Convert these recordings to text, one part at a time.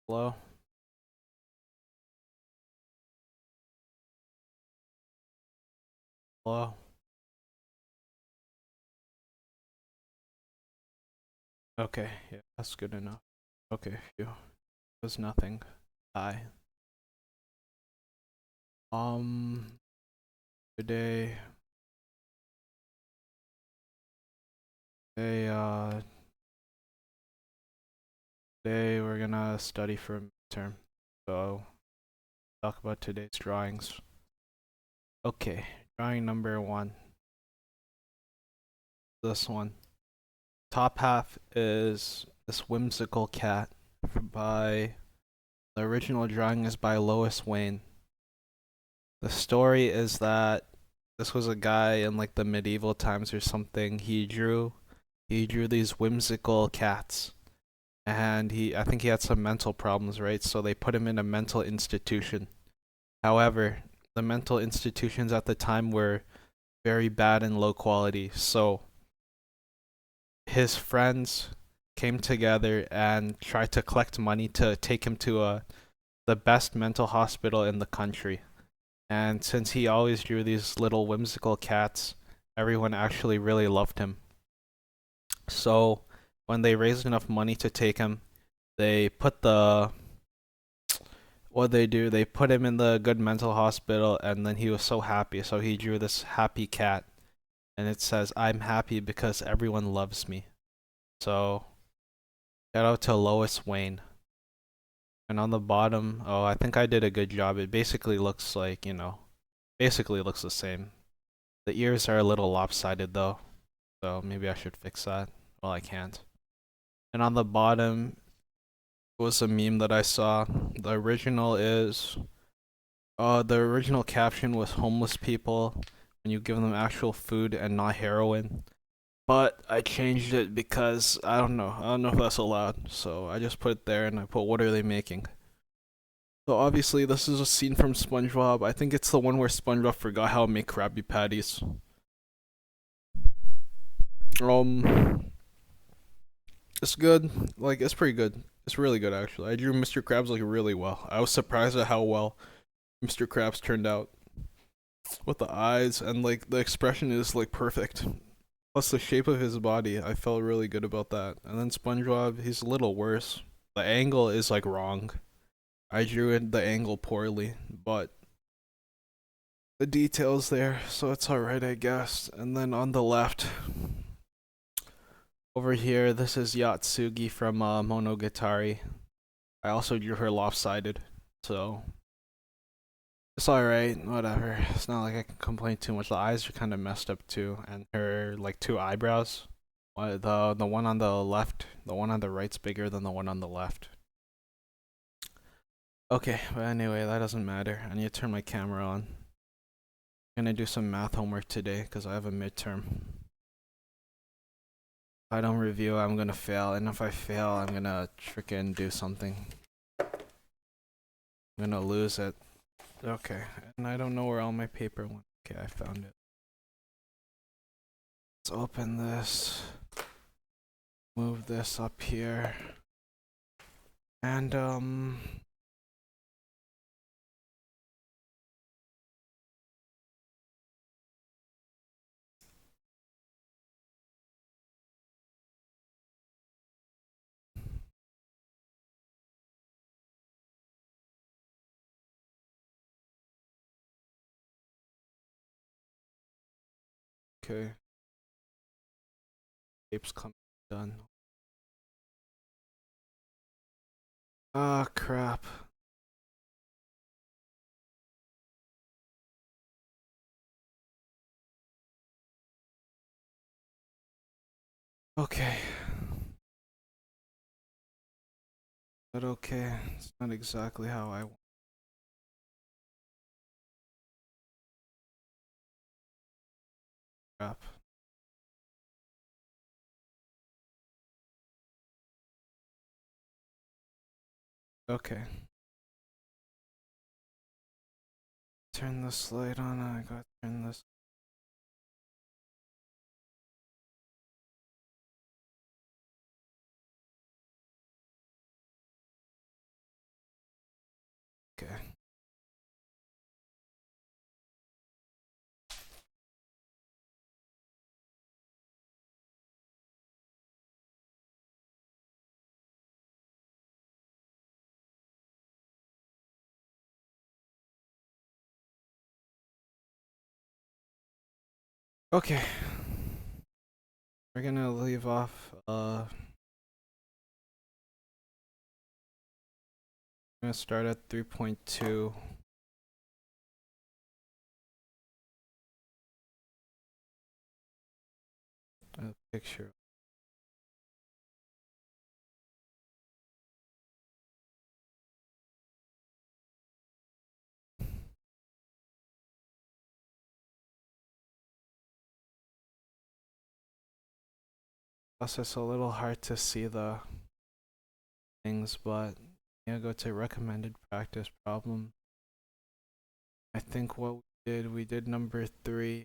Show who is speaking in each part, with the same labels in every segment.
Speaker 1: Hello? Hello? Okay, yeah, that's good enough. Okay, phew. It was nothing. Hi. Um, today, today, uh, today we're gonna study for a midterm. So, talk about today's drawings. Okay, drawing number one. This one. Top half is this whimsical cat by, the original drawing is by Lois Wayne. The story is that this was a guy in like the medieval times or something. He drew these whimsical cats. And I think he had some mental problems, right? So they put him in a mental institution. However, the mental institutions at the time were very bad and low quality. So his friends came together and tried to collect money to take him to the best mental hospital in the country. And since he always drew these little whimsical cats, everyone actually really loved him. So when they raised enough money to take him, they put the what they do, they put him in the good mental hospital, and then he was so happy, so he drew this happy cat, and it says, "I'm happy because everyone loves me." So shout out to Lois Wayne. And on the bottom, oh, I think I did a good job. It basically looks like, basically looks the same. The ears are a little lopsided though, so maybe I should fix that. Well, I can't. And on the bottom was a meme that I saw. The original caption was homeless people when you give them actual food and not heroin. But I changed it because I don't know. I don't know if that's allowed. So I just put it there and I put what are they making? So obviously this is a scene from SpongeBob. I think it's the one where SpongeBob forgot how to make Krabby Patties. Um it's good. Like it's pretty good. It's really good actually. I drew Mr. Krabs like really well. I was surprised at how well Mr. Krabs turned out with the eyes and like the expression is like perfect. Plus the shape of his body, I felt really good about that. And then SpongeBob, he's a little worse. The angle is like wrong. I drew it the angle poorly, but the details there, so it's alright I guess. And then on the left, over here, this is Yatsugi from Monogatari. I also drew her lopsided, so it's alright, whatever. It's not like I can complain too much. The eyes are kind of messed up too, and her like two eyebrows. The one on the left, the one on the right's bigger than the one on the left. Okay, but anyway, that doesn't matter. I need to turn my camera on. I'm gonna do some math homework today because I have a midterm. If I don't review, I'm gonna fail, and if I fail, I'm gonna freaking do something. I'm gonna lose it. Okay, and I don't know where all my paper went. Okay, I found it. Let's open this. Move this up here. And okay. Tape's coming done. Ah, crap. Okay. But okay, it's not exactly how I want. Crap. Okay. Turn this light on. I gotta turn this. Okay. We're gonna leave off, I'm gonna start at 3.2. A picture. Plus, it's a little hard to see the things, but yeah, go to recommended practice problem. I think what we did number 3.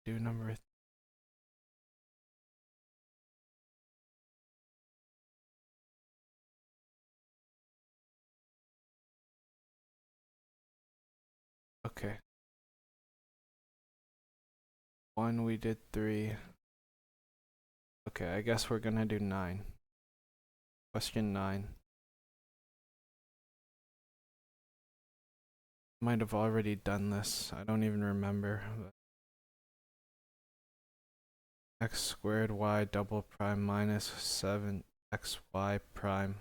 Speaker 1: Do number okay. 1 we did 3. Okay, I guess we're gonna do 9. Question 9. Might have already done this. I don't even remember. X squared y double prime minus 7xy prime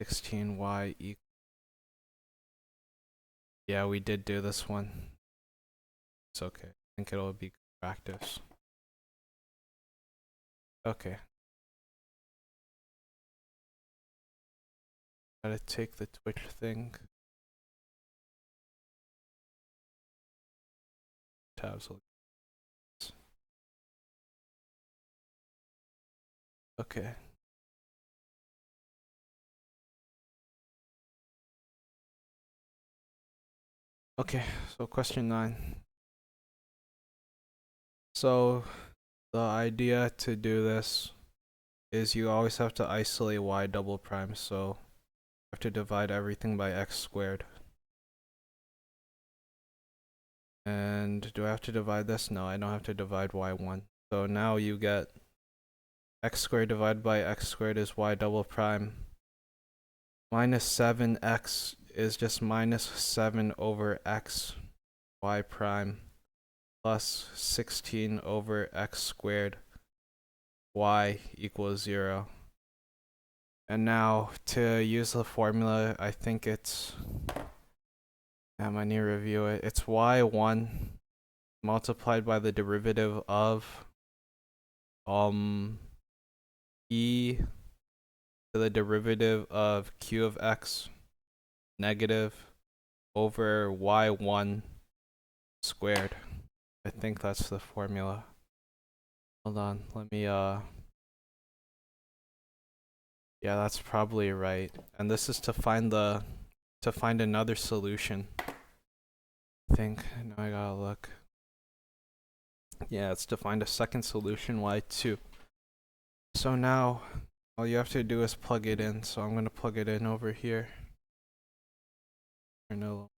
Speaker 1: 16y equals. Yeah, we did do this one. It's okay. I think it'll be practice. Okay. Gotta take the Twitch thing. Tabs. Okay. Okay, so question 9. So the idea to do this is you always have to isolate y double prime, so you have to divide everything by x squared. And do I have to divide this? No, I don't have to divide y1. So now you get x squared divided by x squared is y double prime. Minus 7x is just minus 7 over x y prime plus 16 over x squared y equals 0. And now to use the formula, I think it's, I need to review it. It's y1 multiplied by the derivative of e to the derivative of q of x negative over y1 squared. I think that's the formula. Hold on, let me yeah, that's probably right. And this is to find another solution. I think. Now I gotta look. Yeah, it's to find a second solution, y2. So now all you have to do is plug it in. So I'm gonna plug it in over here. No.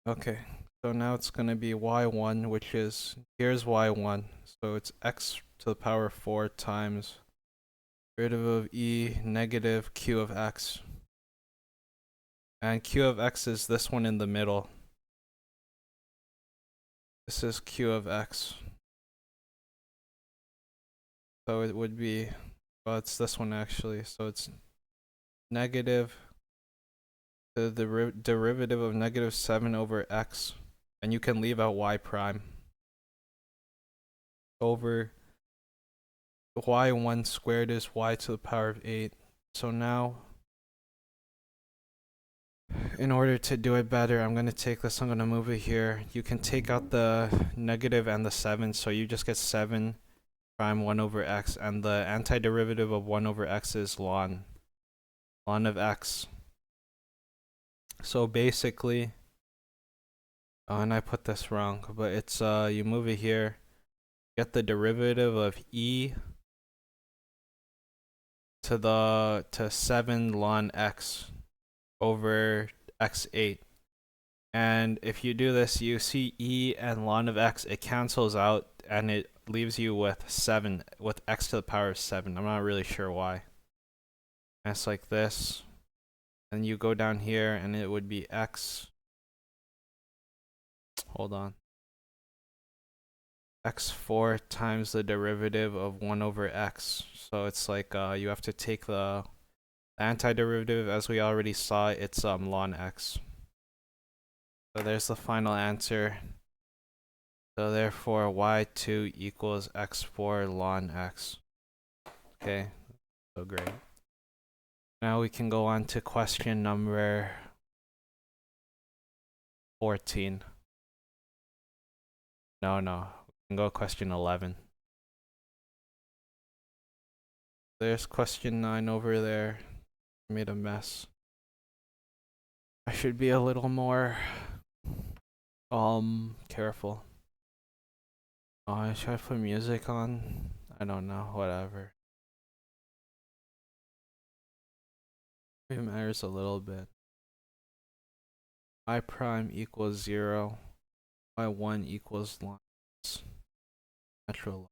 Speaker 1: Okay, so now it's gonna be y1, which is, here's y1. So it's x to the power 4 times derivative of e negative q of x. And q of x is this one in the middle. This is q of x. So it would be, well, it's this one actually. So it's negative to the derivative of negative 7 over x. And you can leave out y prime. Over y1 squared is y to the power of 8. So now, in order to do it better, I'm going to take this, I'm going to move it here. You can take out the negative and the 7, so you just get 7 prime 1 over x, and the antiderivative of 1 over x is ln of x. So basically, oh, and I put this wrong, but it's you move it here, get the derivative of e to 7 ln x over x8. And if you do this, you see e and ln of x, it cancels out and it leaves you with 7, with x to the power of 7. I'm not really sure why. And it's like this. And you go down here and it would be x hold on. X4 times the derivative of 1 over x. So it's like you have to take the antiderivative, as we already saw, it's ln x. So there's the final answer. So therefore y2 equals x4 ln x. Okay, so great. Now we can go on to question number 14. No, we can go question 11. There's question 9 over there. Made a mess. I should be a little more careful. Oh, should I put music on? I don't know, whatever. It matters a little bit. I prime equals 0. Y1 equals lines. Natural.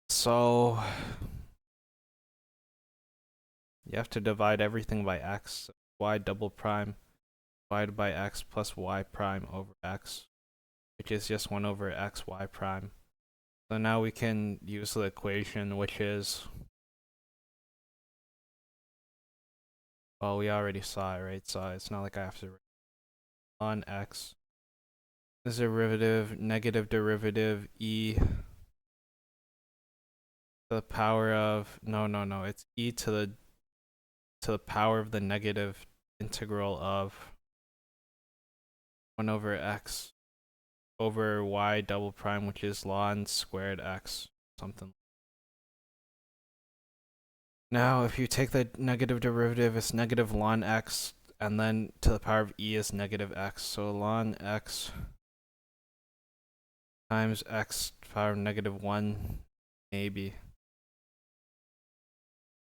Speaker 1: So you have to divide everything by x. Y double prime divided by x plus y prime over x, which is just 1 over x y prime. So now we can use the equation, which is, well, we already saw it, right? So it's not like I have to on x. This derivative, negative derivative e to the power of, no, it's e to the power of the negative integral of 1 over x over y double prime, which is ln squared x, something. Now, if you take the negative derivative, it's negative ln x, and then to the power of e is negative x. So ln x times x to the power of negative 1, maybe.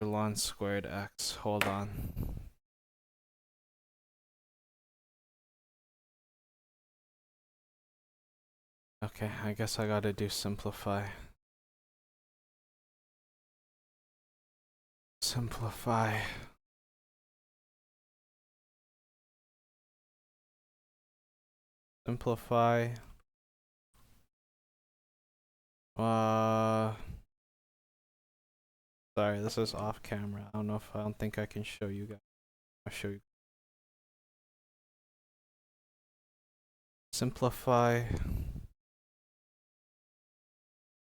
Speaker 1: Ln squared x, hold on. Okay, I guess I gotta do simplify. Simplify. Simplify. Sorry, this is off camera. I don't think I can show you guys. I'll show you. Simplify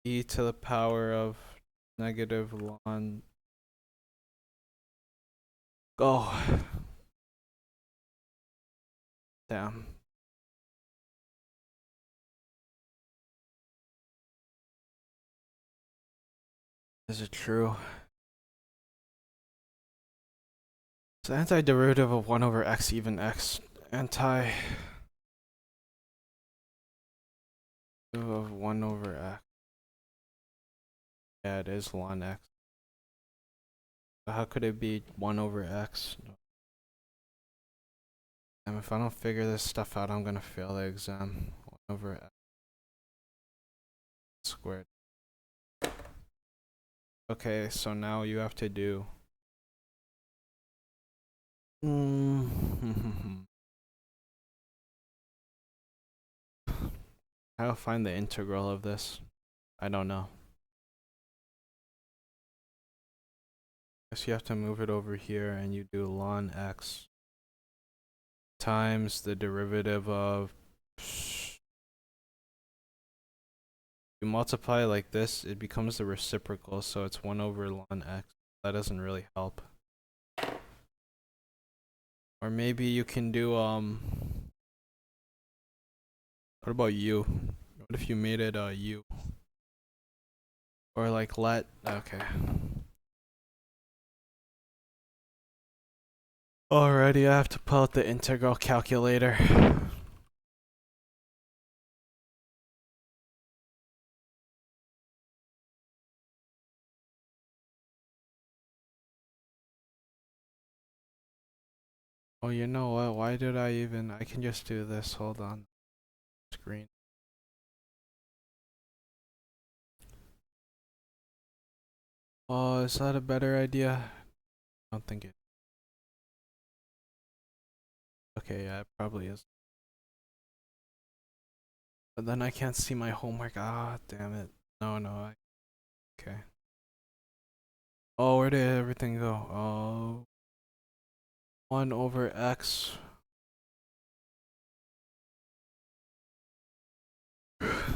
Speaker 1: e to the power of negative ln. Oh. Damn. Is it true? It's the antiderivative of 1 over x even x. Anti of 1 over x. Yeah, it is ln x. But how could it be 1 over x? And if I don't figure this stuff out, I'm gonna fail the exam. 1 over x squared. Okay, so now you have to do how to find the integral of this? I don't know. Guess you have to move it over here and you do ln x times the derivative of, you multiply like this, it becomes the reciprocal, so it's 1 over ln x. That doesn't really help. Or maybe you can do what about u? What if you made it u? Or like okay. Alrighty, I have to pull out the integral calculator. Oh, you know what? Why did I can just do this. Hold on. Screen. Oh, is that a better idea? I don't think it. Okay, yeah, it probably is. But then I can't see my homework. Ah, damn it. No. Okay. Oh, where did everything go? Oh, 1 over x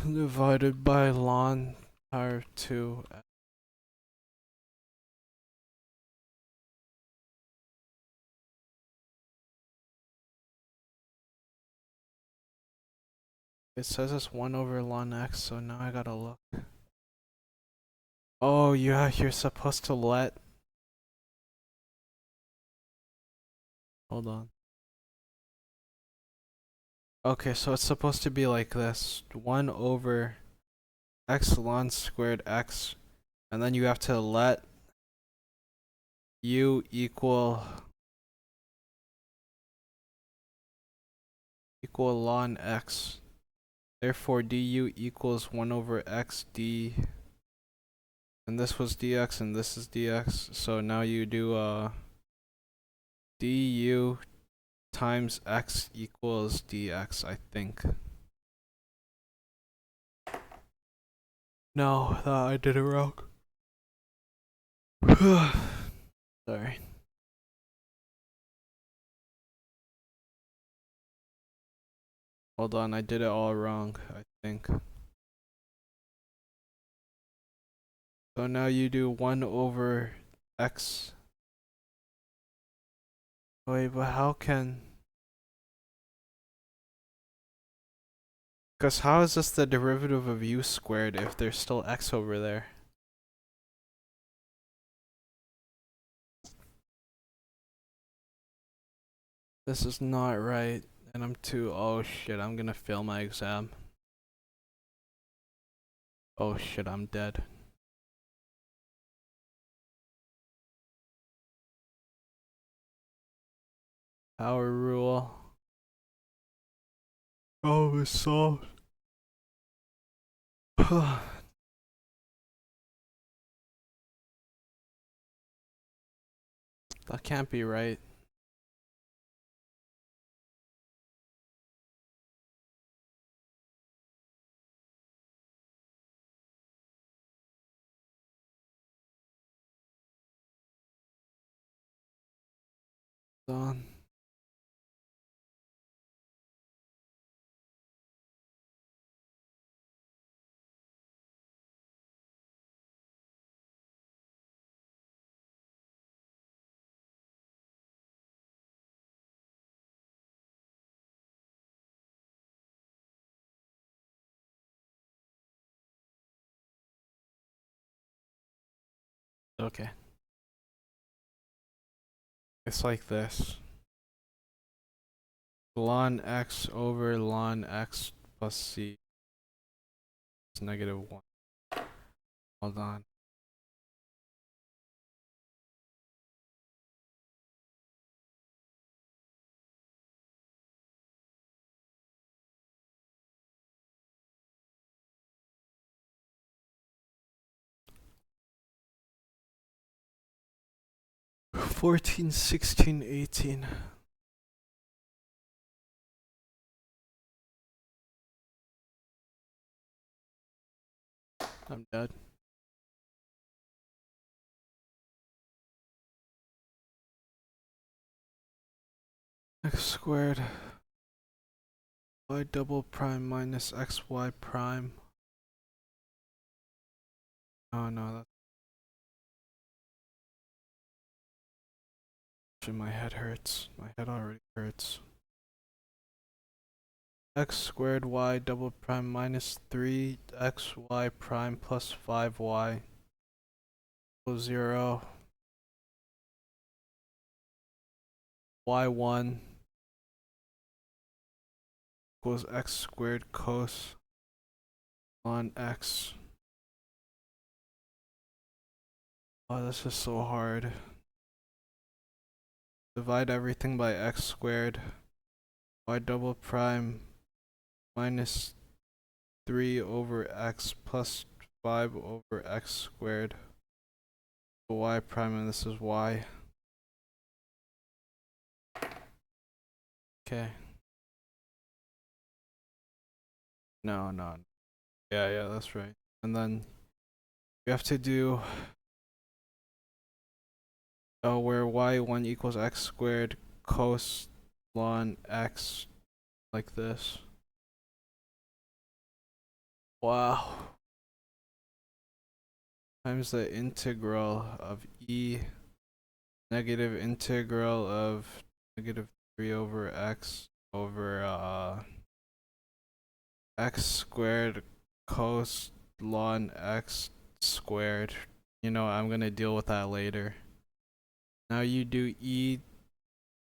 Speaker 1: divided by ln power 2. It says it's 1 over ln x, so now I gotta look. Oh, yeah, you're supposed to let. Hold on. Okay, so it's supposed to be like this: 1 over x ln squared x, and then you have to let u equal ln x. Therefore, du equals 1 over x d, and this was dx and this is dx. So now you do du times x equals dx, I think. No, I did it wrong. Sorry. Hold on, I did it all wrong, I think. So now you do 1 over x. Wait, but how can... Because how is this the derivative of u squared if there's still x over there? This is not right, and I'm too... Oh shit, I'm gonna fail my exam. Oh shit, I'm dead. Power rule. Oh, it's solved. That can't be right. Done. Okay. It's like this. Ln x over ln x plus c is -1. Hold on. Fourteen, 16, 18. I'm dead. X squared y double prime minus xy prime. Oh no, that's... Actually, my head hurts. My head already hurts. X squared y double prime minus 3xy prime plus 5y equals 0. Y1 equals x squared cos on x. Oh, this is so hard. Divide everything by x squared. Y double prime minus 3 over x plus 5 over x squared. Y prime, and this is y. Okay. No, no. Yeah, yeah, that's right. And then you have to do where y1 equals x squared cos ln x like this. Wow. Times the integral of e negative integral of negative 3 over x over x squared cos ln x squared. You know, I'm gonna deal with that later. Now you do e,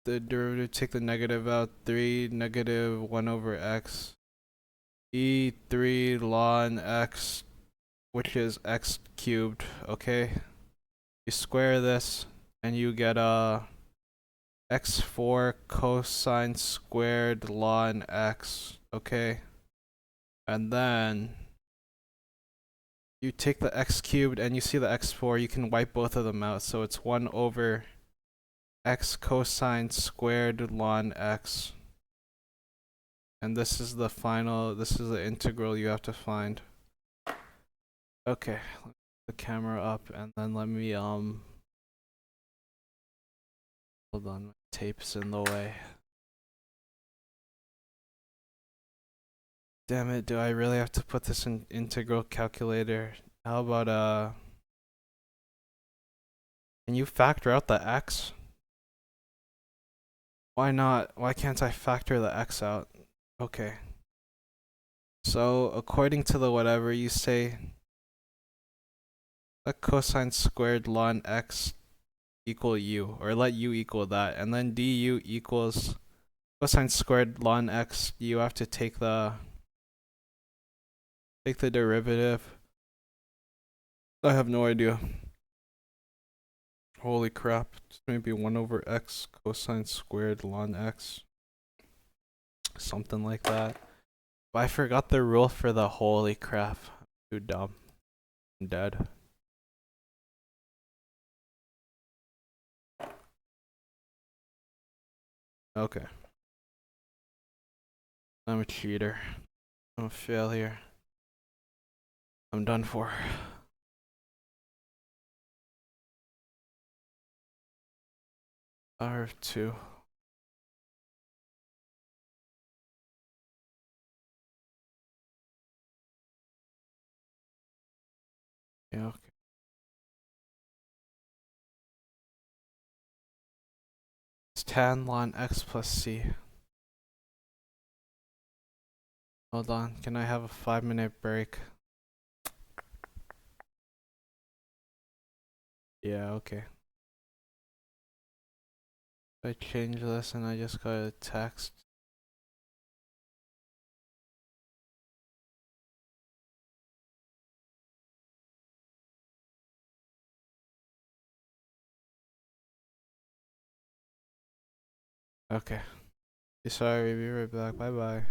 Speaker 1: the derivative, take the negative out, 3 negative 1 over x, e 3 ln x, which is x cubed, okay? You square this, and you get x4 cosine squared ln x, okay? And then you take the x cubed and you see the x4, you can wipe both of them out, so it's 1 over x cosine squared ln x. And this is the final, this is the integral you have to find. Okay, let me put the camera up and then let me hold on, my tape's in the way. Damn it, do I really have to put this in integral calculator? How about can you factor out the x? Why not? Why can't I factor the x out? Okay. So according to the whatever, you say let cosine squared ln x equal u, or let u equal that, and then du equals cosine squared ln x. You have to take the derivative. I have no idea. Holy crap, it's maybe 1 over x cosine squared ln x. Something like that. But I forgot the rule for the holy crap. I'm too dumb. I'm dead. Okay. I'm a cheater. I'm a failure. I'm done for. R2. Yeah, okay. It's tan ln x plus c. Hold on, can I have a 5-minute break? Yeah, okay. I change this and I just got a text. Okay. Sorry, be right back. Bye bye.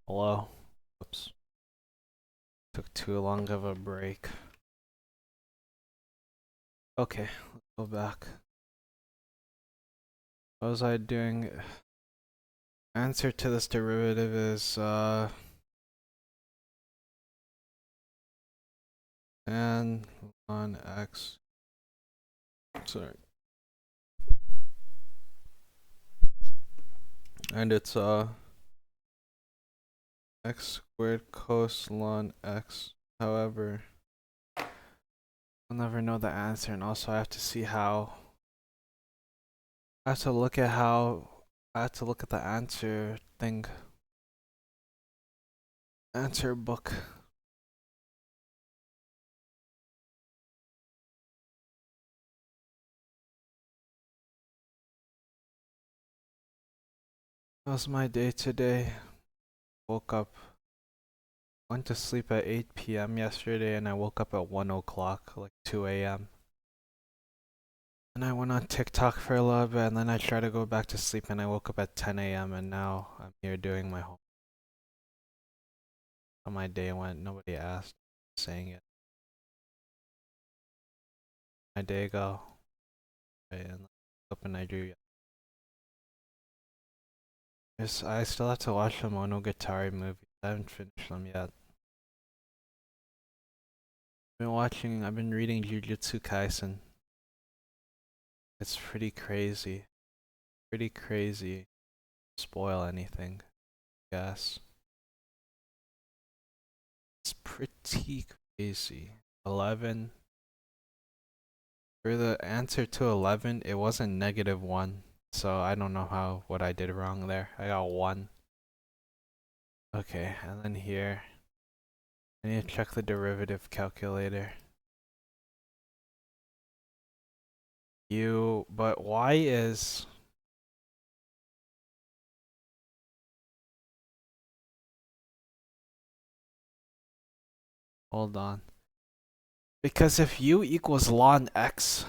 Speaker 1: Hello. Oops. Took too long of a break. Okay, let's go back. What was I doing? Answer to this derivative is n on x. Sorry. And it's x squared cos ln x. However, I'll never know the answer, and also I have to see how. I have to look at how. I have to look at the answer thing. Answer book. That was my day today. Woke up. Went to sleep at 8 p.m. yesterday, and I woke up at 1 o'clock, like 2 a.m. And I went on TikTok for a little bit, and then I tried to go back to sleep, and I woke up at 10 a.m. and now I'm here doing my homework. How my day went, nobody asked, saying it. My day go. Right, and up and I drew. I still have to watch the Monogatari movies. I haven't finished them yet. I've been reading Jujutsu Kaisen. It's pretty crazy. Pretty crazy. Spoil anything, I guess. It's pretty crazy. 11. For the answer to 11, it wasn't -1. So I don't know what I did wrong there. I got 1. Okay, and then here. I need to check the derivative calculator. But y is... Hold on. Because if u equals ln x,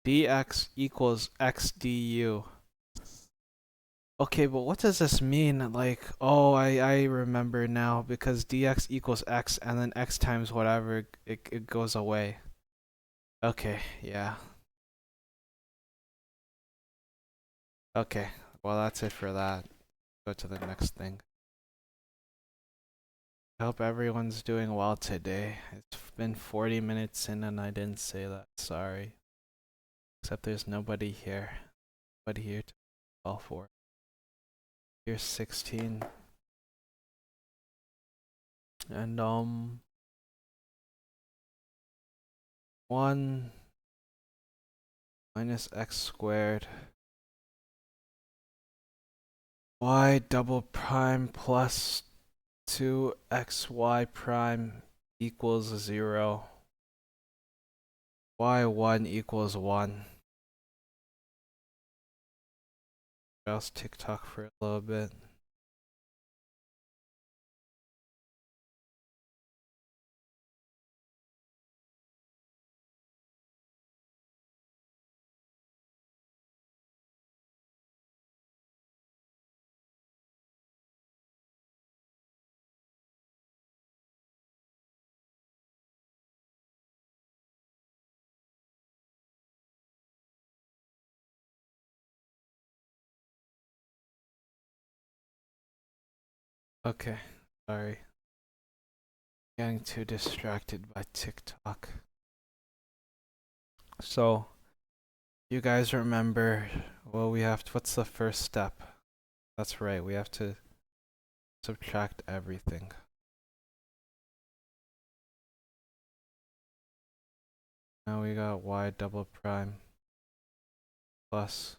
Speaker 1: dx equals x du. Okay, but what does this mean? Like, oh, I remember now, because dx equals x and then x times whatever, it goes away. Okay, yeah. Okay, well that's it for that. Go to the next thing. I hope everyone's doing well today. It's been 40 minutes in and I didn't say that. Sorry. Except there's nobody here. Nobody here to call for. Here's 16. And 1 minus x squared y double prime plus 2xy prime equals 0. y1 equals 1. Browse TikTok for a little bit. Okay, sorry. Getting too distracted by TikTok. So, you guys remember, well, what's the first step? That's right, we have to subtract everything. Now we got y double prime plus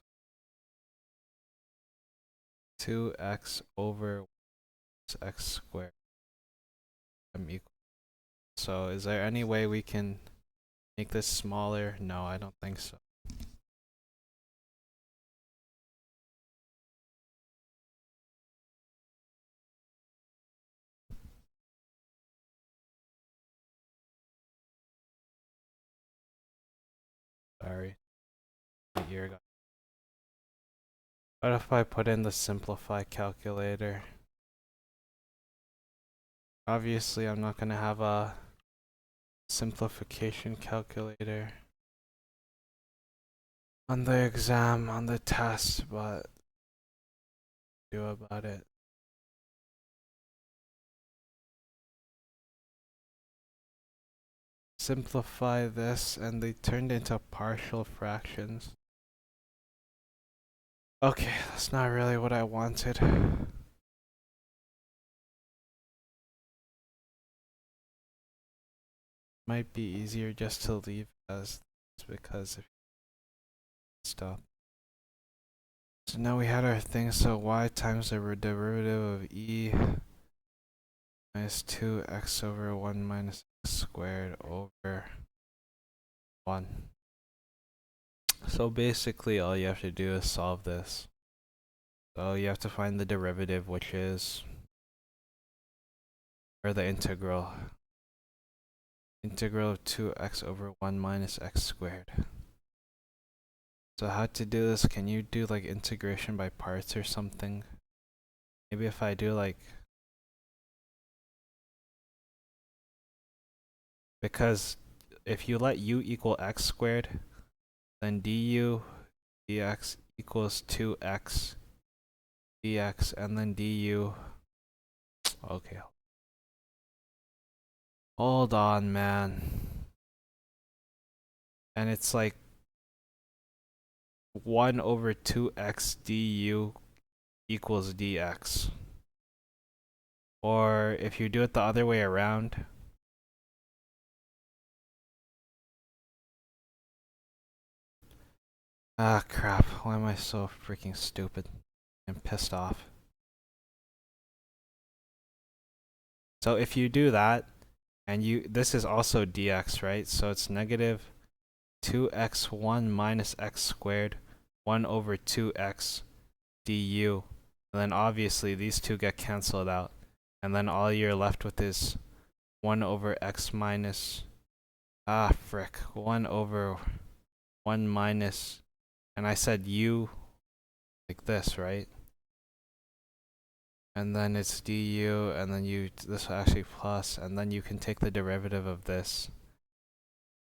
Speaker 1: 2x over x squared equal. So is there any way we can make this smaller? No, I don't think so. Sorry. My ear got What if I put in the simplify calculator? Obviously, I'm not gonna have a simplification calculator on the exam, on the test, but do about it. Simplify this, and they turned into partial fractions. Okay, that's not really what I wanted. Might be easier just to leave as this because if stop. So now we had our thing, so y times the derivative of e minus 2x over 1 minus x squared over 1. So basically all you have to do is solve this. So you have to find the derivative, which is, or the integral. Integral of 2x over 1 minus x squared. So how to do this, can you do like integration by parts or something? Maybe if I do like, because if you let u equal x squared, then du dx equals 2x dx, and then du, okay. Hold on, man. And it's like 1 over 2x du equals dx. Or if you do it the other way around, ah crap, why am I so freaking stupid? I'm pissed off. So if you do that, and this is also dx, right? So it's negative 2x1 minus x squared 1 over 2x du. And then obviously these two get cancelled out. And then all you're left with is 1 over x minus, frick, 1 over 1 minus, and I said u like this, right? And then it's du, and then this is actually plus, and then you can take the derivative of this.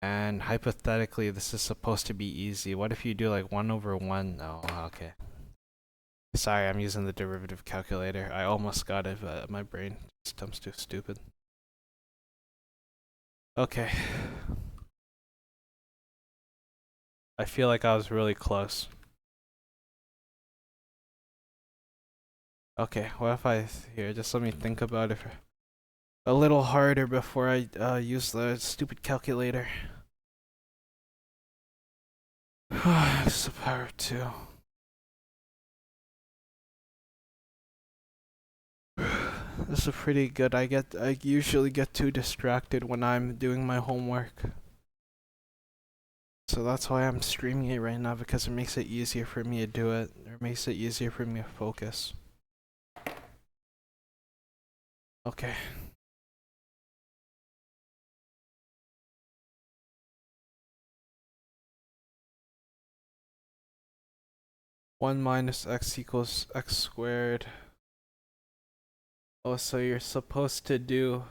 Speaker 1: And hypothetically, this is supposed to be easy. What if you do like 1 over 1? Oh, okay. Sorry, I'm using the derivative calculator. I almost got it, but my brain just too stupid. Okay. I feel like I was really close. Okay, what if here, just let me think about it a little harder before I use the stupid calculator. It's the power of 2. This is pretty good. I usually get too distracted when I'm doing my homework. So that's why I'm streaming it right now, because it makes it easier for me to do it. Or it makes it easier for me to focus. Okay. One minus x equals x squared. Oh, so you're supposed to do.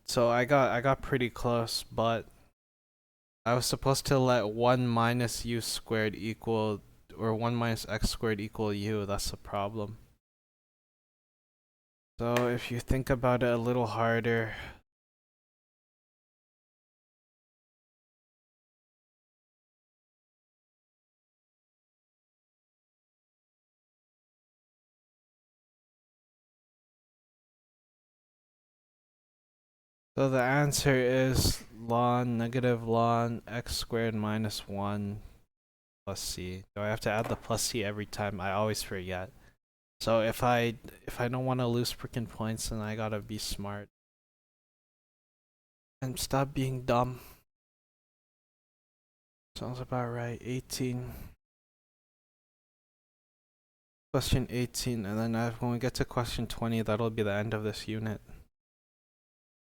Speaker 1: So I got pretty close, but I was supposed to let 1 minus u squared equal, or 1 minus x squared equal u. That's the problem. So if you think about it a little harder, so the answer is negative ln x squared minus 1 plus c. Do I have to add the plus c every time? I always forget. So if I don't want to lose freaking points, then I gotta be smart and stop being dumb. Sounds about right. 18. Question 18, and then when we get to question 20, that'll be the end of this unit.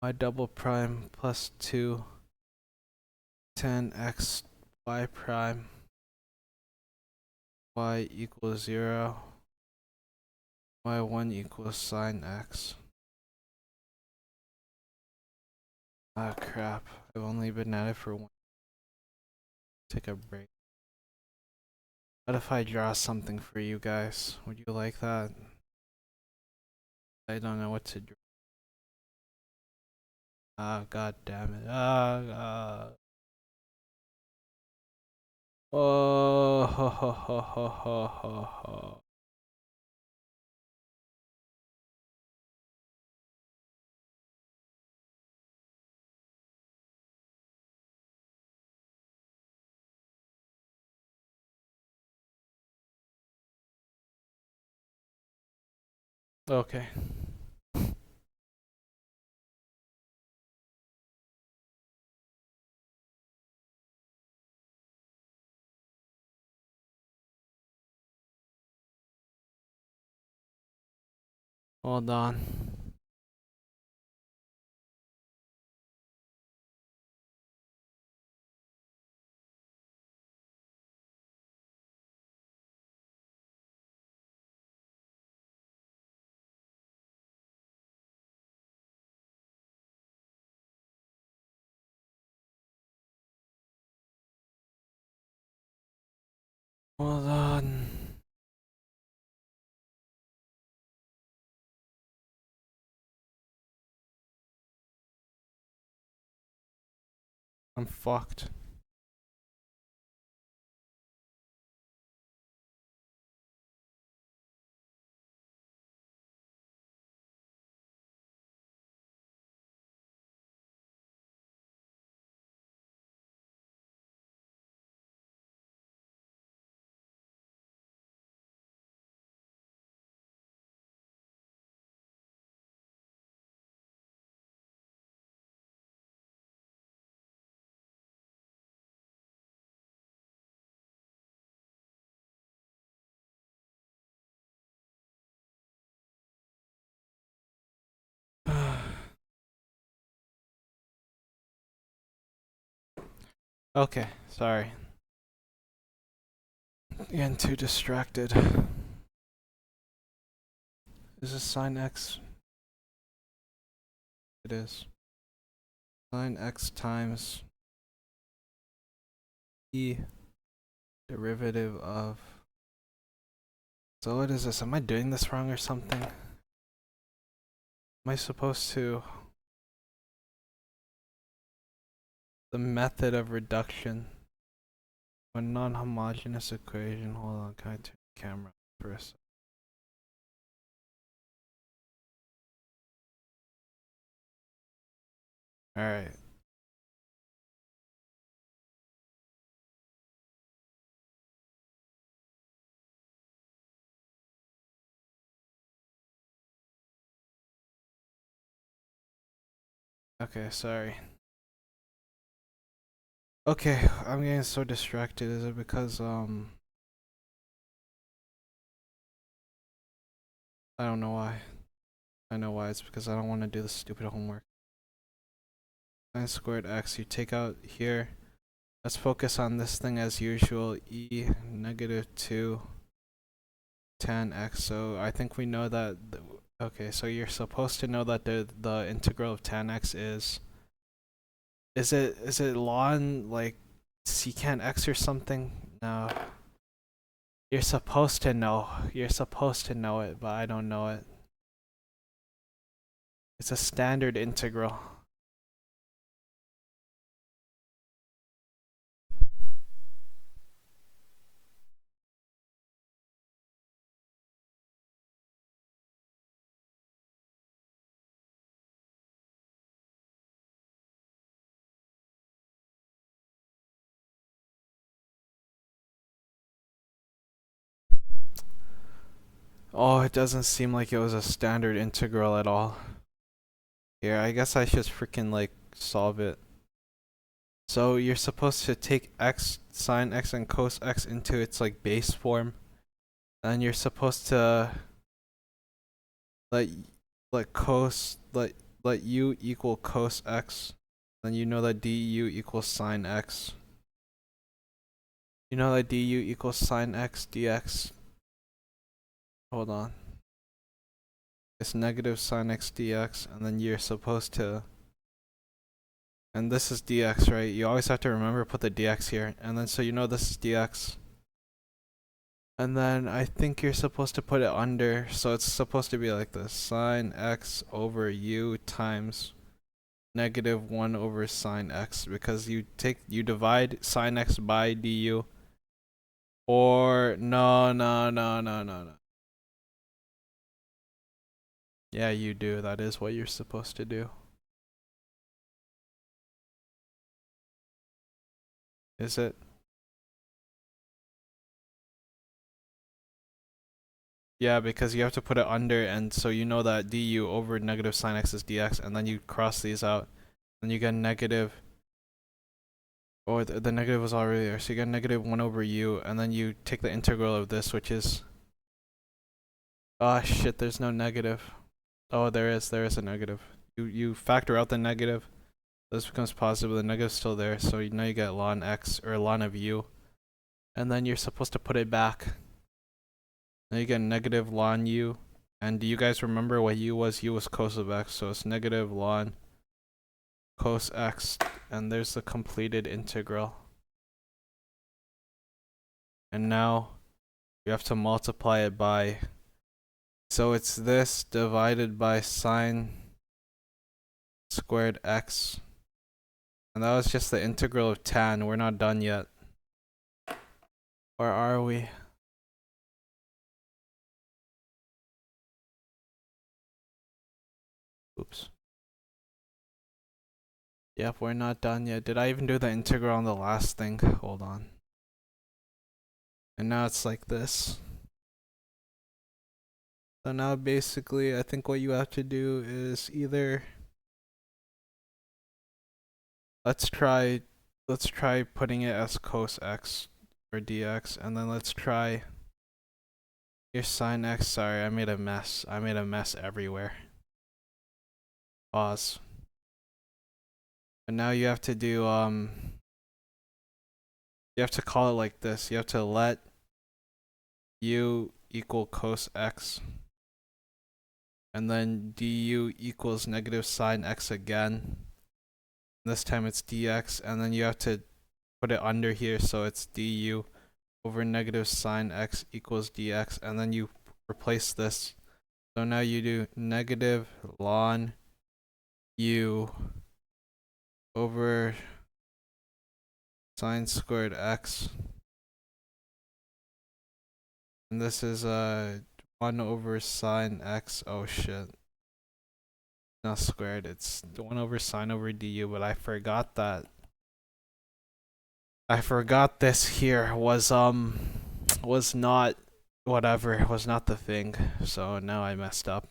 Speaker 1: Y double prime plus 2 10x y prime y equals 0, y1 equals sine x. Ah, crap. I've only been at it for one. Take a break. What if I draw something for you guys? Would you like that? I don't know what to draw. Ah, god damn it. Ah. Oh, ho, ho, ho, ho, ho, ho, ho. Okay. Hold on. Hold on. I'm fucked. Okay, sorry. Getting too distracted. Is this sine x? It is. Sine x times e derivative of. So what is this? Am I doing this wrong or something? Am I supposed to? The method of reduction. A non-homogeneous equation. Hold on, can I turn the camera for a second? Alright. Okay, sorry. Okay, I'm getting so distracted. Is it because, I don't know why. I know why. It's because I don't want to do the stupid homework. Sine squared x, you take out here. Let's focus on this thing as usual. E negative 2 tan x. So I think we know that. Okay, so you're supposed to know that the integral of tan x is. Is it ln like secant x or something? No. You're supposed to know. You're supposed to know it, but I don't know it. It's a standard integral. Oh, it doesn't seem like it was a standard integral at all. Here, I guess I should freaking like solve it. So you're supposed to take x, sine x, and cos x into its like base form, and you're supposed to let let u equal cos x, then you know that du equals sine x. You know that du equals sine x dx. Hold on. It's negative sine x dx, and then you're supposed to, and this is dx, right? You always have to remember put the dx here, and then so you know this is dx. And then I think you're supposed to put it under, so it's supposed to be like this: sine x over u times negative 1 over sine x, because you divide sine x by du. Or no. Yeah, you do. That is what you're supposed to do. Is it? Yeah, because you have to put it under, and so you know that du over negative sine x is dx, and then you cross these out, and you get negative, or the negative was already there, so you get negative 1 over u, and then you take the integral of this, which is, ah shit, there's no negative. Oh, there is a negative. You factor out the negative, this becomes positive, but the negative's still there, so now you get ln x, or ln of u, and then you're supposed to put it back. Now you get negative ln u, and do you guys remember what u was? U was cos of x, so it's negative ln cos x, and there's the completed integral. And now you have to multiply it by, so it's this divided by sine squared x, and that was just the integral of tan. We're not done yet. Or are we? Oops. Yep, we're not done yet. Did I even do the integral on the last thing? Hold on. And now it's like this. So now basically, I think what you have to do is either, let's try putting it as cos x or dx, and then let's try your sine x. Sorry, I made a mess. I made a mess everywhere. Pause. And now you have to do, you have to call it like this. You have to let u equal cos x, and then du equals negative sine x again. This time it's dx, and then you have to put it under here, so it's du over negative sine x equals dx, and then you replace this. So now you do negative ln u over sine squared x, and this is 1 over sine x. Oh shit, not squared, it's 1 over sine over du, but I forgot that. I forgot this here was not whatever, was not the thing, so now I messed up.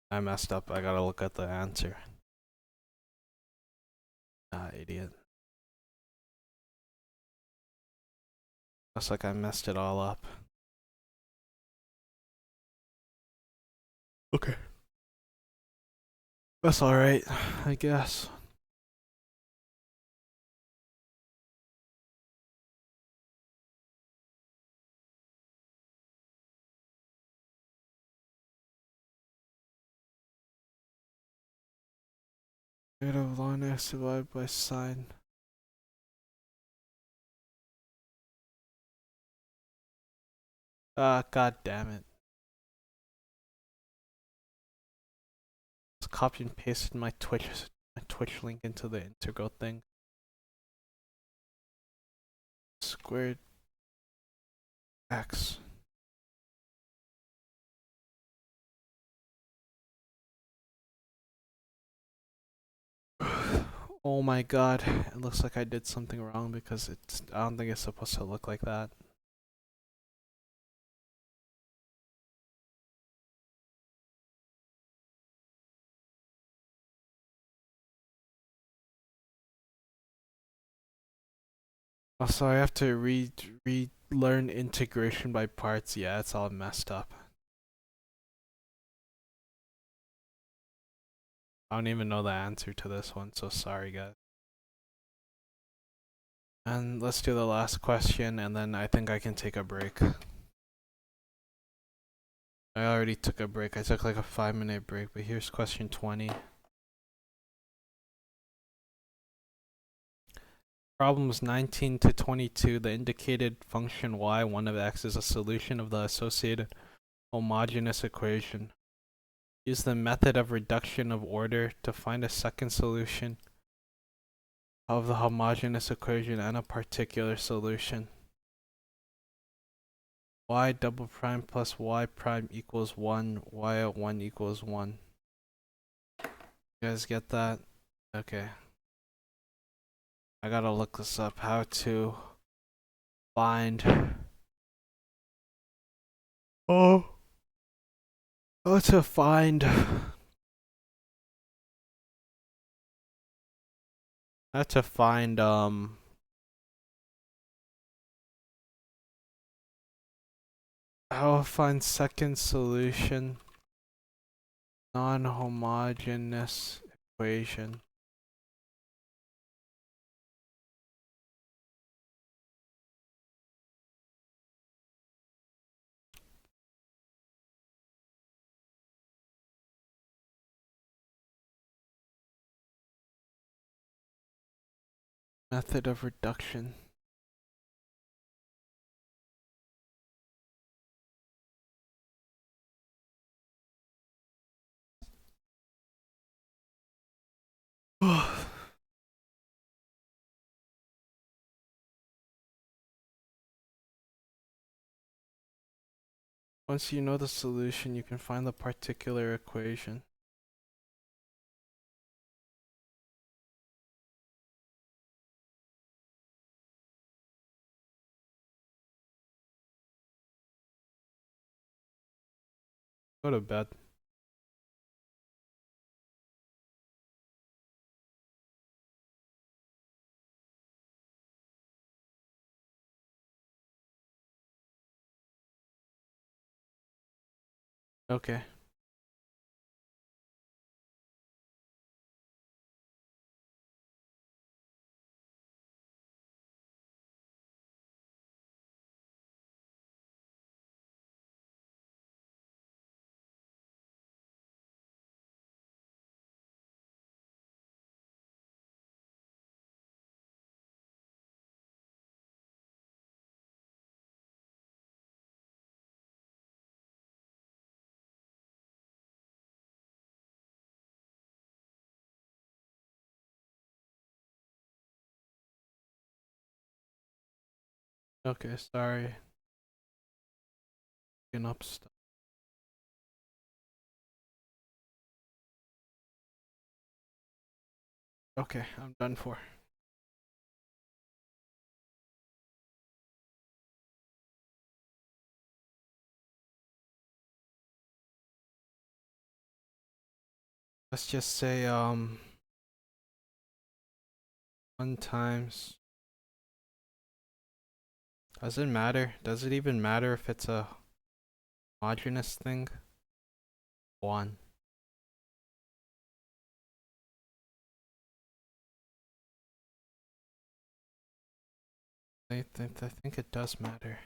Speaker 1: I gotta look at the answer. Ah, idiot. Looks like I messed it all up. Okay. That's alright, I guess. Negative ln x divided by sine. Ah, god damn it. Just copied and pasted my Twitch link into the integral thing. Squared x. Oh my god, it looks like I did something wrong because I don't think it's supposed to look like that. Also, I have to relearn integration by parts. Yeah, it's all messed up. I don't even know the answer to this one, so sorry guys. And let's do the last question, and then I think I can take a break. I already took a break. I took like a 5-minute break, but here's question 20. Problems 19 to 22. The indicated function y1 of x is a solution of the associated homogeneous equation. Use the method of reduction of order to find a second solution of the homogeneous equation and a particular solution. Y double prime plus y prime equals 1, y at 1 equals 1. You guys get that? Okay. I gotta look this up. How to find... Oh. How to find... How to find, how to find second solution non-homogeneous equation. Method of reduction. Once you know the solution, you can find the particular equation. Go to bed. Okay. Okay, sorry. Picking up stuff. Okay, I'm done for. Let's just say 1 times. Does it matter? Does it even matter if it's a homogeneous thing? 1. I think it does matter.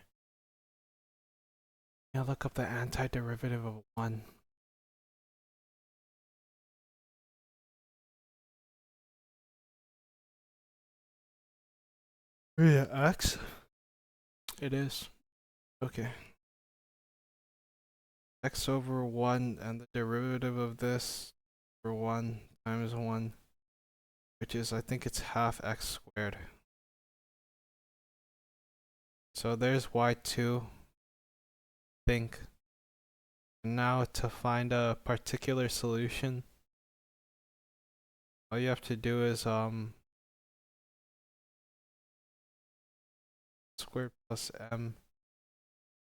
Speaker 1: Yeah, look up the antiderivative of 1. Yeah, x? It is. Okay. X over 1 and the derivative of this over 1 times 1, which is, I think it's half x squared. So there's y2, think. Now to find a particular solution, all you have to do is squared plus m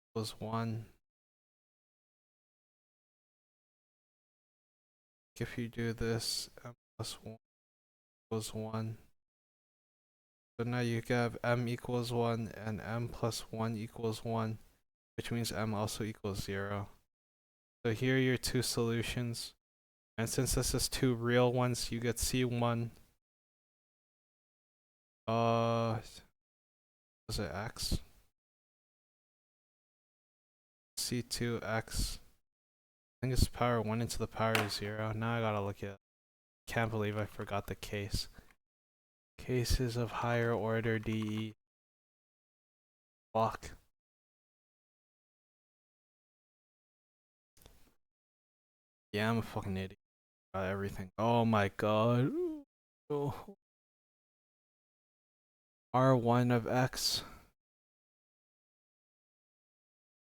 Speaker 1: equals 1. If you do this, m plus 1 equals 1. So now you have m equals 1 and m plus 1 equals 1, which means m also equals 0. So here are your two solutions. And since this is two real ones, you get C1. Was it x? C2x. I think it's power 1 into the power of 0. Now I gotta look at it. Can't believe I forgot the case. Cases of higher order DE. Fuck. Yeah, I'm a fucking idiot. Everything. Oh my god. Oh. R1 of x.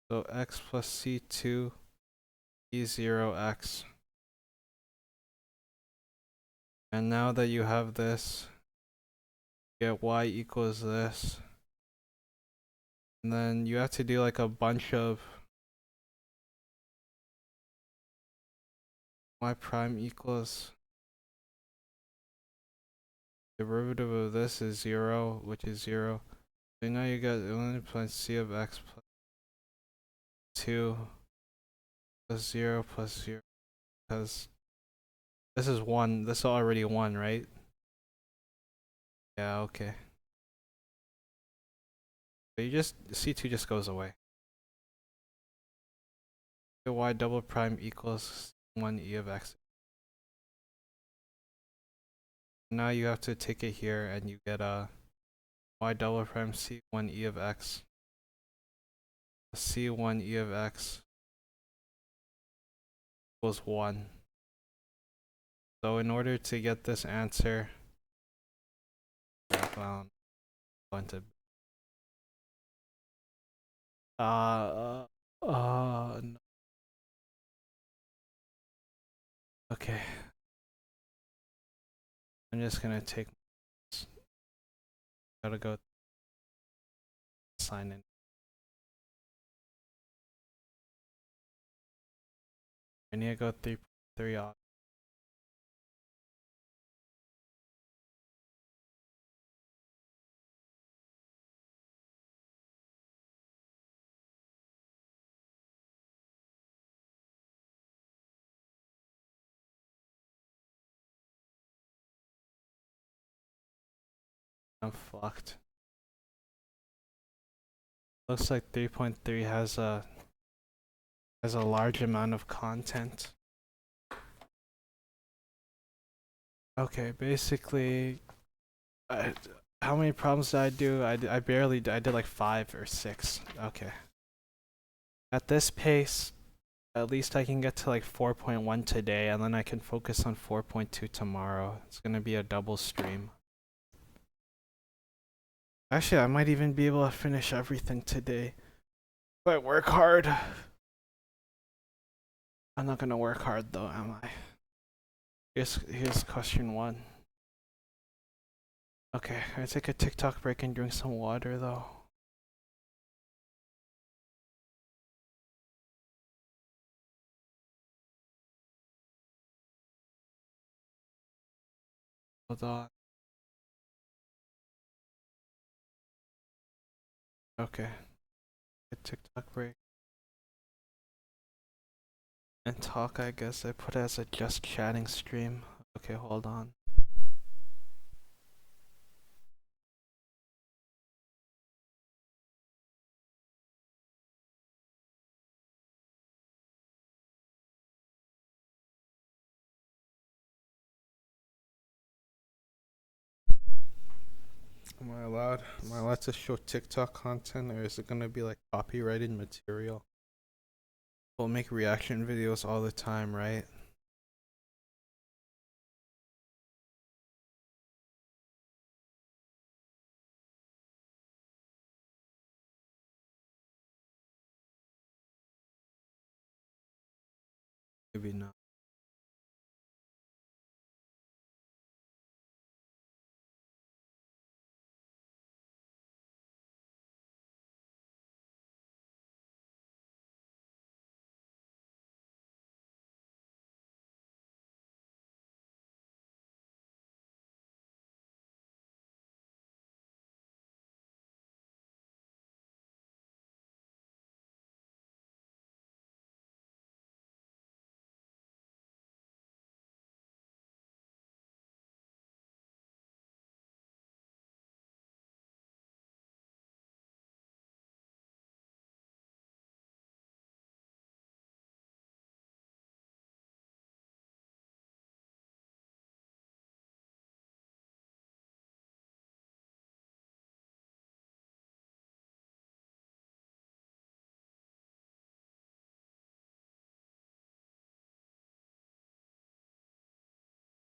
Speaker 1: So x plus C2 E0x. And now that you have this, get y equals this. And then you have to do like a bunch of y prime equals derivative of this is 0, which is 0. So now you got 1 plus c of x plus 2 plus 0 plus 0. Because this is 1. This is already 1, right? Yeah, okay. So you just, C2 just goes away. So y double prime equals 1 e of x. Now you have to take it here and you get a y double prime c1 e of x. C1 e of x equals 1. So in order to get this answer, well, I'm going to no. Okay. I'm just gonna take this. Gotta go sign in. I need to go 3 off. I'm fucked. Looks like 3.3 has a large amount of content. Okay, basically, how many problems did I do? I barely I did like 5 or 6. Okay. At this pace, at least I can get to like 4.1 today, and then I can focus on 4.2 tomorrow. It's gonna be a double stream. Actually, I might even be able to finish everything today. If I work hard. I'm not gonna work hard though, am I? Here's question 1. Okay, I'm gonna take a TikTok break and drink some water though. Hold on. Okay. A TikTok break. And talk, I guess I put it as a just chatting stream. Okay, hold on. Am I allowed? Am I allowed to show TikTok content, or is it gonna be like copyrighted material? We'll make reaction videos all the time, right? Maybe not.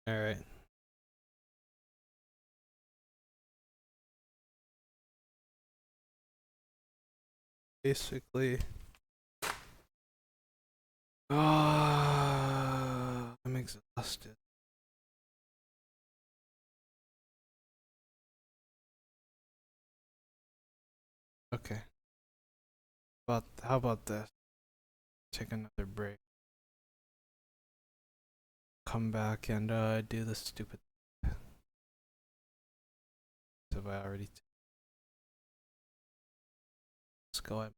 Speaker 1: All right. Basically, I'm exhausted. Okay. But how about this? Take another break. Come back and do the stupid. Have I already? Let's go ahead.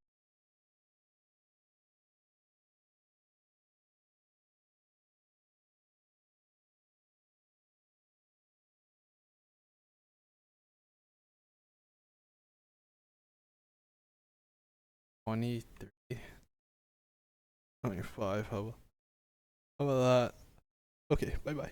Speaker 1: $23, $25. How about that? Okay. Bye bye.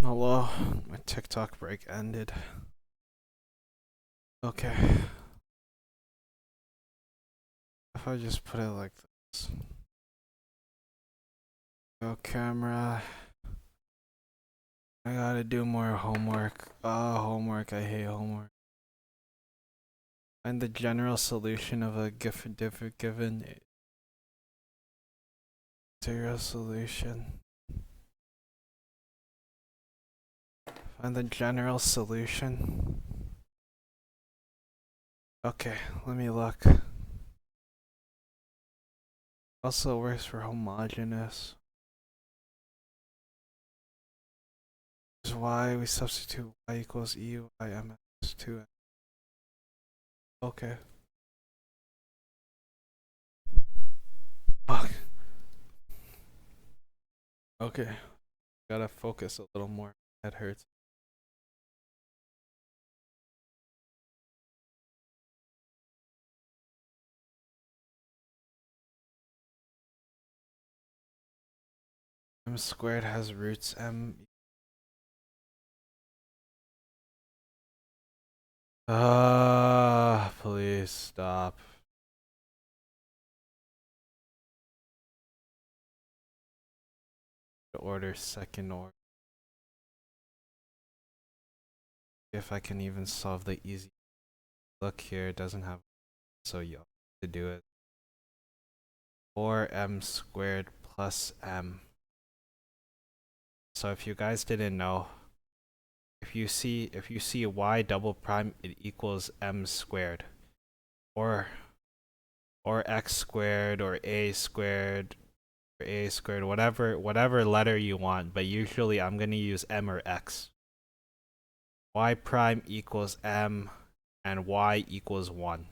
Speaker 1: Hello, my TikTok break ended. Okay. If I just put it like this. Go camera. I gotta do more homework. Homework. I hate homework. Find the general solution of a given integral solution. Find the general solution. Okay, let me look. Also works for homogeneous. Is y, we substitute y equals e y ms 2. Okay. Fuck. Okay. Gotta focus a little more. Head hurts. M squared has roots m. Please stop. Order second order. If I can even solve the easy. Look here, it doesn't have, so you have to do it. 4m squared plus m. So if you guys didn't know, if you see y double prime, it equals m squared, or x squared, or a squared, or a squared, whatever letter you want. But usually I'm gonna use m or x. Y prime equals m, and y equals 1.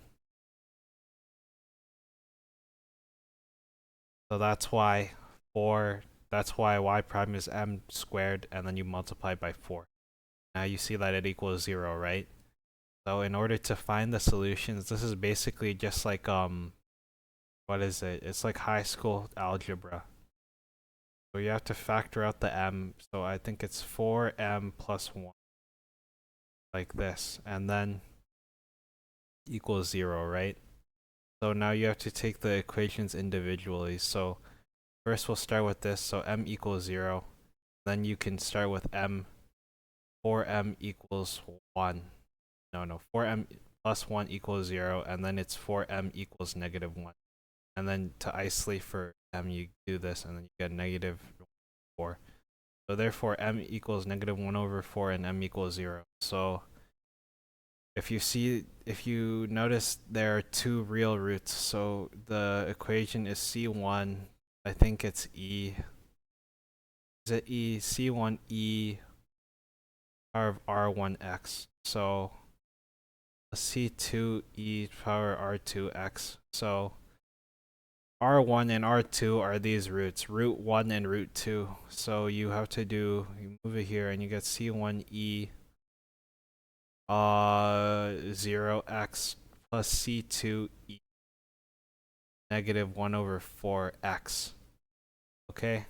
Speaker 1: So that's why y prime is m squared, and then you multiply by 4. Now you see that it equals 0, right? So in order to find the solutions, this is basically just like what is it? It's like high school algebra. So you have to factor out the m. So I think it's 4m plus 1, like this, and then equals 0, right? So now you have to take the equations individually. So first we'll start with this. So m equals 0. Then you can start with m. 4m equals 1. No, 4m plus 1 equals 0, and then it's 4m equals negative 1. And then to isolate for m, you do this, and then you get negative 4. So therefore, m equals negative 1 over 4, and m equals 0. So if you notice, there are two real roots. So the equation is c1. I think it's e. Is it e? c1 e power of r1x. So c2 e power r2x. So r1 and r2 are these roots, root 1 and root 2. So you have to you move it here, and you get c1 e 0x plus c2 e negative 1 over 4x. Okay?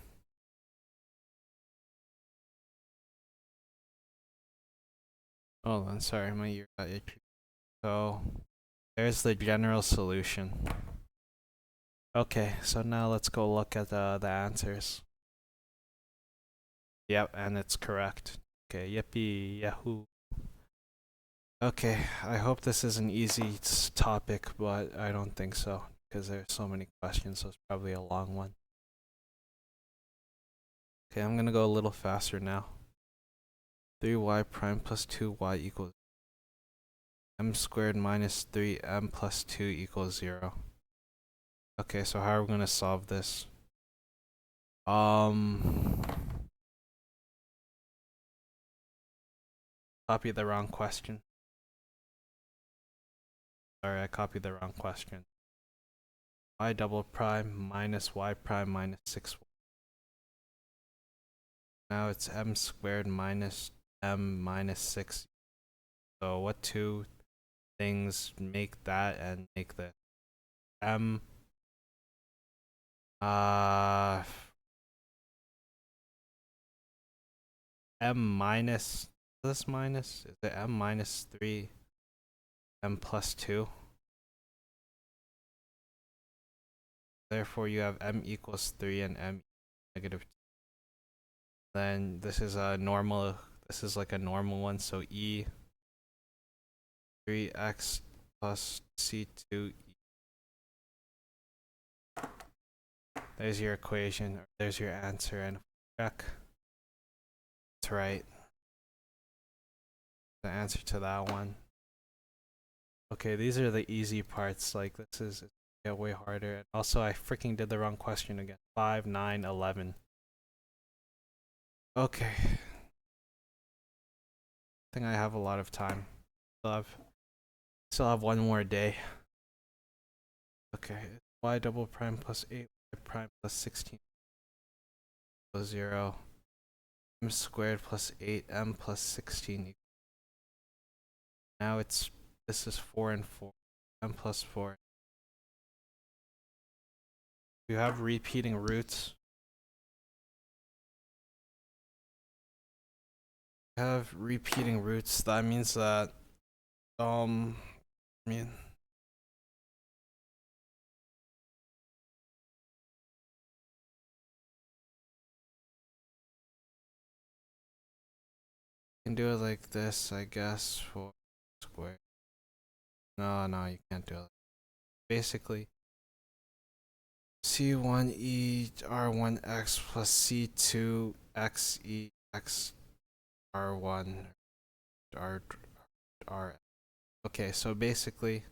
Speaker 1: Oh, I'm sorry, my ear got itchy. So there's the general solution. Okay, so now let's go look at the answers. Yep, and it's correct. Okay, yippee, yahoo. Okay, I hope this is an easy topic, but I don't think so, because there's so many questions, so it's probably a long one. Okay, I'm gonna go a little faster now. 3y prime plus 2y equals m squared minus 3m plus 2 equals 0. Okay, so how are we gonna solve this? Copy the wrong question. Sorry, I copied the wrong question. Y double prime minus y prime minus 6. Now it's m squared minus m minus 6. So what two things make that and make this? M m minus, this minus, is it m minus 3, m plus 2? Therefore, you have m equals 3 and m negative 2. Then this is a normal, this is like a normal one, so e 3x plus c2. There's your equation, there's your answer, and check. That's right. The answer to that one. Okay, these are the easy parts, like this is way harder. And also, I freaking did the wrong question again. 5, 9, 11. Okay. I think I have a lot of time. Still have one more day. Okay, y double prime plus 8, y prime plus 16 equals 0. M squared plus 8, m plus 16. Now this is 4 and 4. M plus 4. You have repeating roots. That means that I mean, you can do it like this, I guess, for square. No, you can't do it. Basically, C1e R1x plus C2xe x R1 R. Okay, so basically,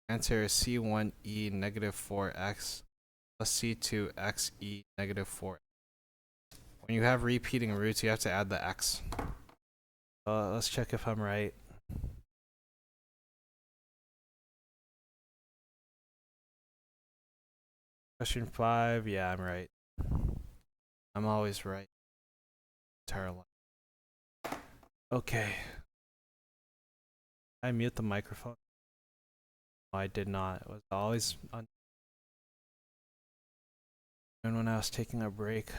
Speaker 1: answer is C1e negative 4x plus C2xe negative 4. When you have repeating roots, you have to add the x. Let's check if I'm right. Question 5, yeah, I'm right. I'm always right. Entire life. Okay. I mute the microphone. No, I did not. It was always on. And when I was taking a break.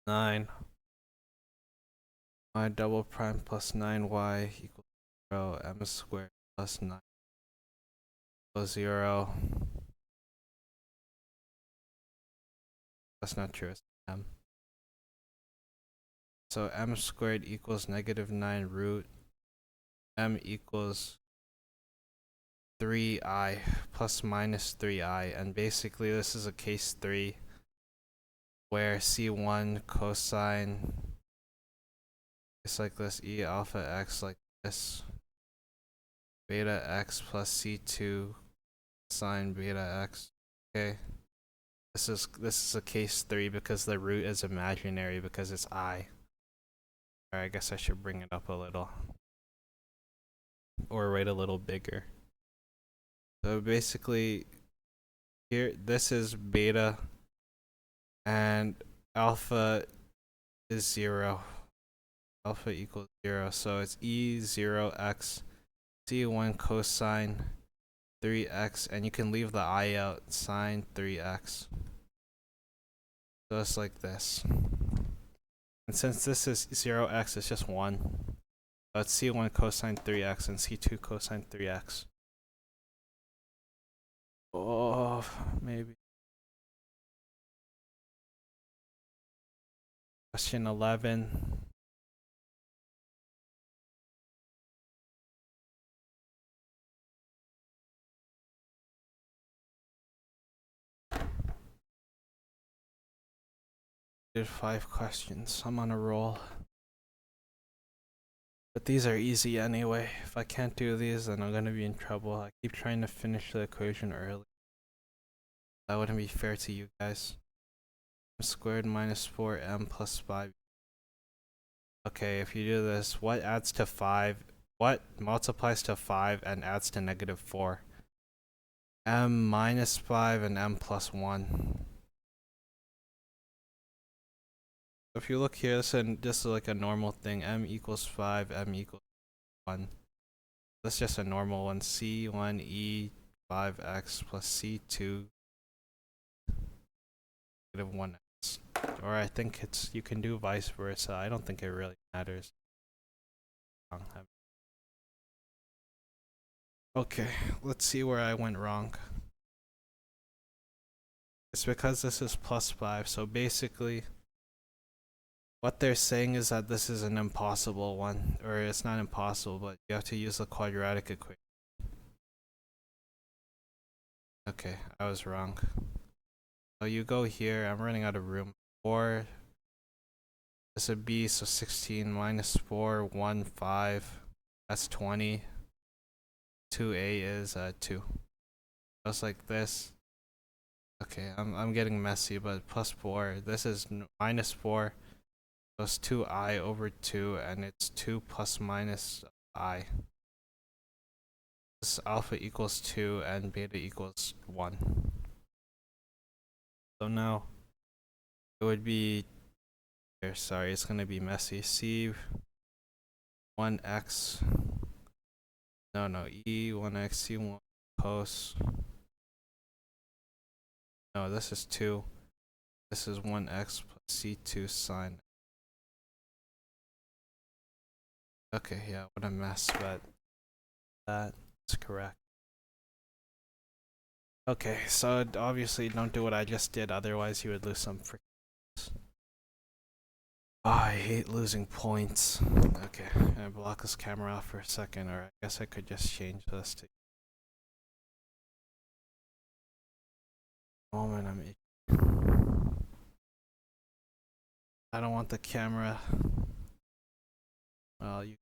Speaker 1: 9. Y double prime plus 9y equals 0. M squared plus 9 equals 0. That's not true. It's m. So m squared equals negative 9 root m equals 3i plus minus 3i, and basically this is a case 3 where C1 cosine is like this, e alpha x like this, beta x plus C2 sine beta x. Okay, this is a case 3 because the root is imaginary because it's I. Alright, I guess I should bring it up a little. Or write a little bigger. So basically, here, this is beta, and alpha is 0. Alpha equals 0, so it's E0x C1 cosine 3x, and you can leave the I out, sine 3x. So it's like this. And since this is 0x, it's just 1. So it's C1 cosine 3x and C2 cosine 3x. Oh, maybe. Question 11. Did 5 questions. I'm on a roll. But these are easy anyway. If I can't do these, then I'm gonna be in trouble. I keep trying to finish the equation early. That wouldn't be fair to you guys. M squared minus 4m plus 5. Okay, if you do this, what adds to 5? What multiplies to 5 and adds to negative 4? M minus 5 and m plus 1. If you look here, this is like a normal thing. M equals 5, m equals 1. That's just a normal one. C1e 5x plus C2 negative 1x. or I think you can do vice versa. I don't think it really matters. Okay, let's see where I went wrong. It's because this is +5, so basically what they're saying is that this is an impossible one, or it's not impossible, but you have to use the quadratic equation. Okay, I was wrong. So you go here, I'm running out of room. 4, this would be, so 16 minus 4, 1, 5, that's 20. 2a is 2. Just like this. Okay, I'm getting messy, but +4. This is -4. So it's 2i over 2, and it's 2 plus minus I. This alpha equals 2 and beta equals 1. So now it would be here. Sorry, it's gonna be messy. C 1x. No, E1x C1 cos. No, this is 2. This is 1x plus C2 sine. Okay, yeah, what a mess, but that's correct. Okay, so obviously don't do what I just did, otherwise you would lose some freaking points. Oh, I hate losing points. Okay, I'm gonna block this camera off for a second, or I guess I could just change this to moment I'm itching. I don't want the camera. Well, you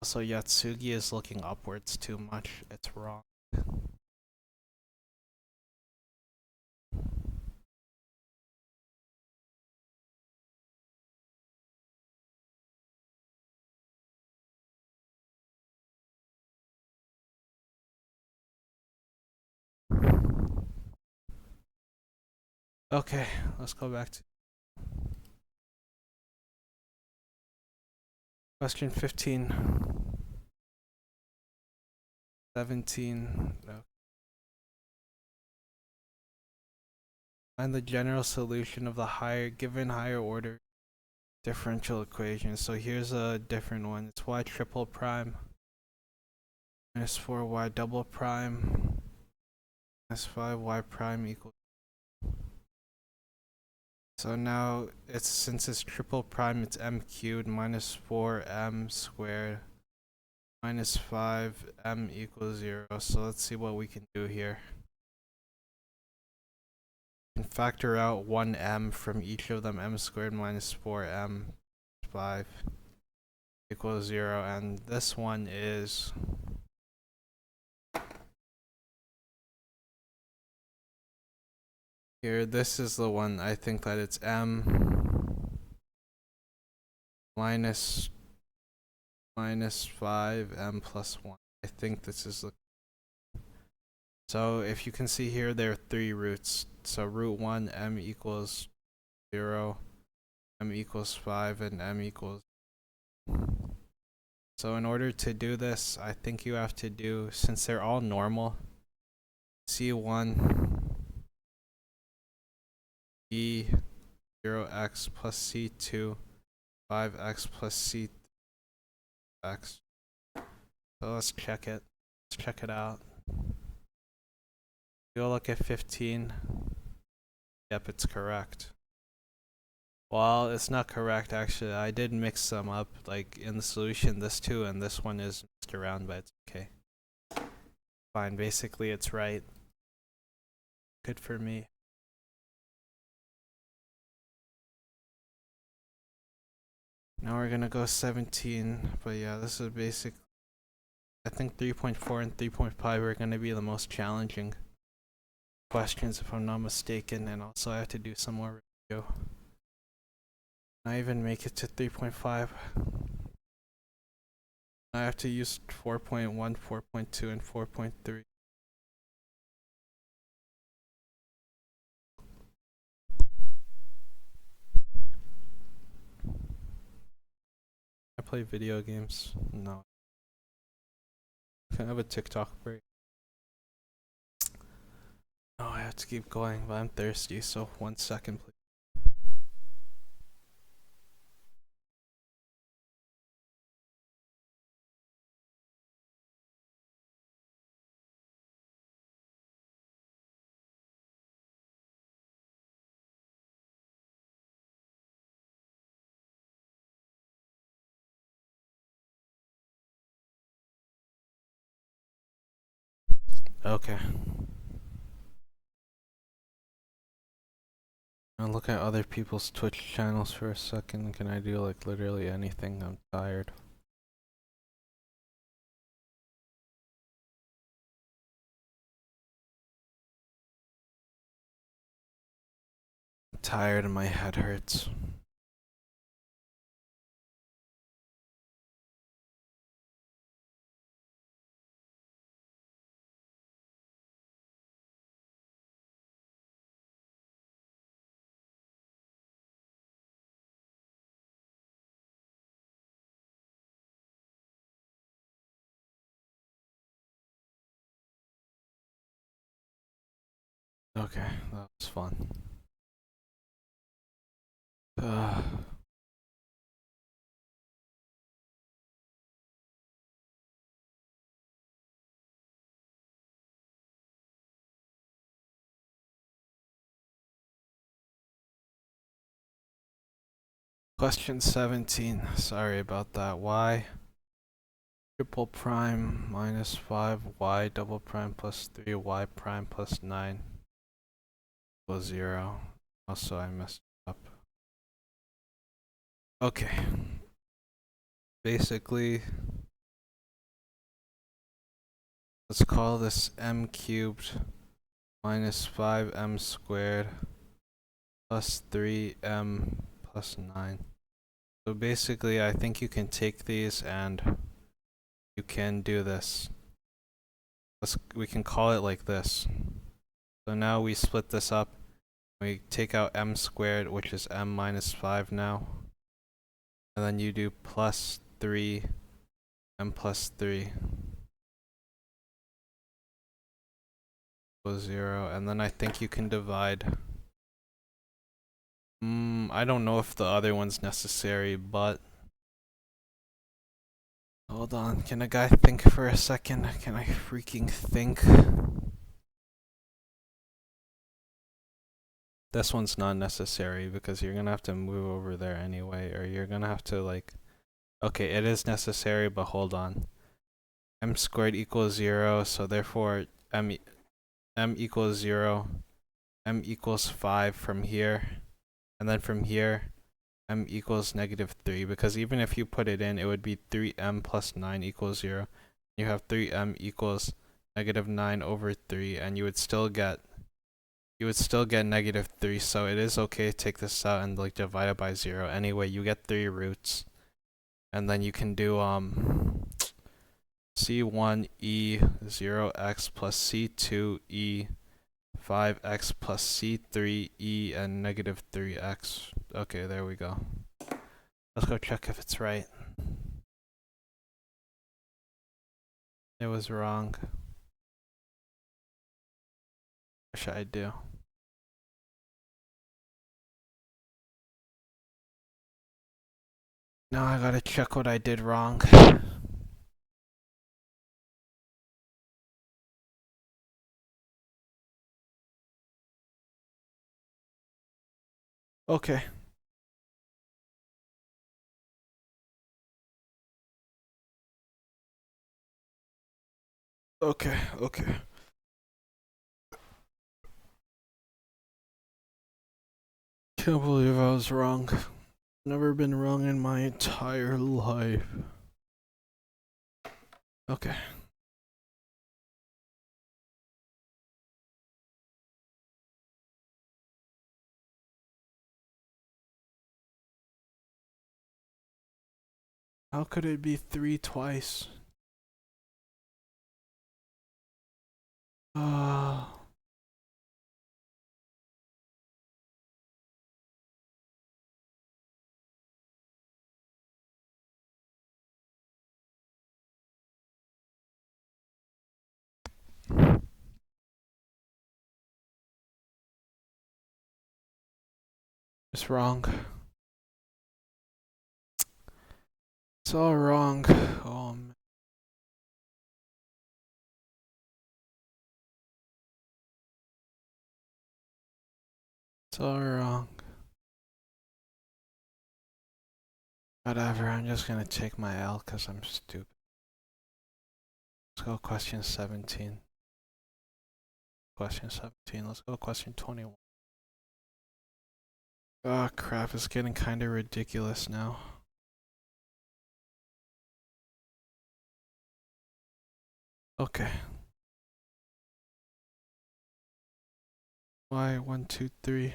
Speaker 1: also Yatsugi is looking upwards too much. It's wrong. Okay, let's go back to question 15. 17. No. Find the general solution of the given higher order differential equation. So here's a different one. It's y triple prime minus 4y double prime minus 5y prime equals. So now since it's triple prime, it's m cubed minus 4m squared minus 5m equals 0. So let's see what we can do here. We can factor out 1m from each of them. M squared minus 4m 5 equals 0, and this one is here. This is the one. I think that it's m minus 5 m plus 1. I think this is the. So if you can see here, there are 3 roots. So root 1, m equals 0, m equals 5, and m equals. So in order to do this, I think you have to do, since they're all normal, C1 E 0x plus C2 5x plus C x. So let's check it. Let's check it out. Go look at 15. Yep, it's correct. Well, it's not correct actually. I did mix them up. Like in the solution, this 2 and this one is mixed around, but it's okay. Fine, basically it's right. Good for me. Now we're gonna go 17, but yeah, this is basic. I think 3.4 and 3.5 are gonna be the most challenging questions if I'm not mistaken, and also I have to do some more review. I even make it to 3.5. I have to use 4.1, 4.2, and 4.3. I play video games. No. Can I have a TikTok break? Oh, I have to keep going, but I'm thirsty, so 1 second, please. Okay. I'll look at other people's Twitch channels for a second. Can I do like literally anything? I'm tired. I'm tired and my head hurts. Okay, that was fun. Uh, Question 17. Sorry about that. Y triple prime minus 5 y double prime plus 3 y prime plus 9 equals 0. Also, I messed up. Okay. Basically, let's call this m cubed minus 5m squared plus 3m plus 9. So basically, I think you can take these and you can do this. We can call it like this. So now we split this up. We take out m squared, which is m minus 5 now. And then you do plus 3 m plus 3 equals 0. And then I think you can divide. I don't know if the other one's necessary, but hold on. Can a guy think for a second? Can I freaking think? This one's not necessary because you're gonna have to move over there anyway, or you're gonna have to like... Okay, it is necessary, but hold on. M squared equals 0, so therefore m equals 0, m equals 5 from here, and then from here, m equals negative 3, because even if you put it in, it would be 3m plus 9 equals 0. You have 3m equals negative 9 over 3, and you would still get negative 3, so it is okay to take this out and like divide it by 0. Anyway, you get 3 roots. And then you can do C1E0x plus C2E5x plus C3E and negative 3x. Okay, there we go. Let's go check if it's right. It was wrong. What should I do? Now I gotta check what I did wrong. Okay. Okay. Can't believe I was wrong. Never been wrong in my entire life. Okay. How could it be 3 twice? It's wrong. It's all wrong. Oh man. It's all wrong. Whatever, I'm just gonna take my L because I'm stupid. Let's go question 17. Question 17. Let's go question 21. Oh crap, it's getting kinda ridiculous now. Okay. Y 1, 2, 3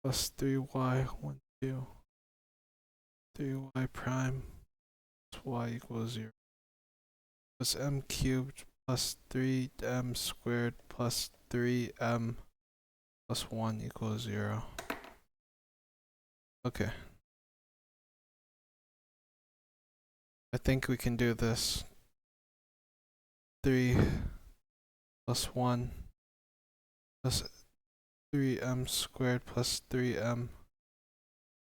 Speaker 1: plus 3y 1, 2, 3y prime plus y equals 0. Plus m cubed plus 3m squared plus 3m plus 1 equals 0. Okay. I think we can do this. 3 plus 1 plus 3m squared plus 3m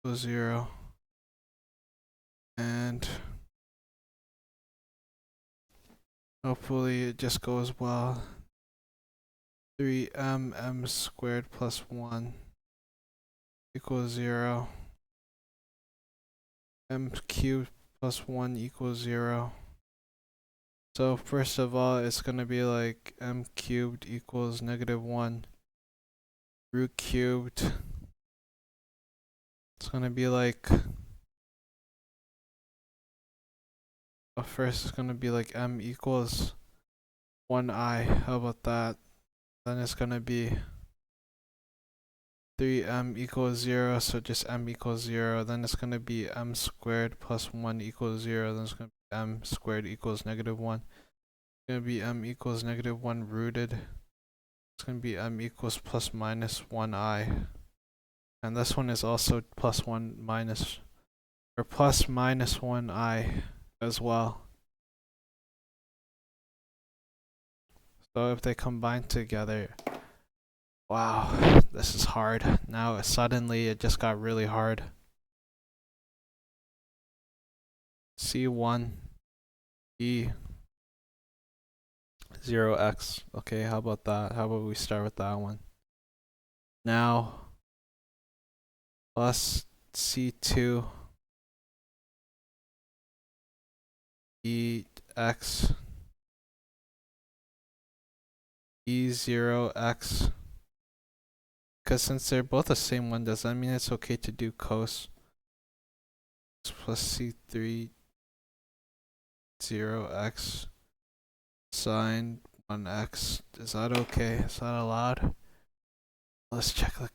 Speaker 1: equals 0. And hopefully it just goes well. 3m squared plus 1 equals 0. M cubed plus 1 equals 0. So first of all, it's going to be like m cubed equals -1 root cubed. It's going to be like, first it's going to be like m equals 1i. How about that? Then it's going to be 3m equals 0, so just m equals 0. Then it's going to be m squared plus 1 equals 0. Then it's going to be m squared equals -1. It's going to be m equals -1 rooted. It's going to be m equals plus minus 1i. And this one is also plus 1 minus, or plus minus 1i as well. So if they combine together, wow, this is hard. Now suddenly it just got really hard. C1 E 0x. Okay, how about that? How about we start with that one? Now plus C2 EX E0x. Because since they're both the same one, does that mean it's okay to do cos plus C3 0x sine 1x? Is that okay? Is that allowed? Let's check the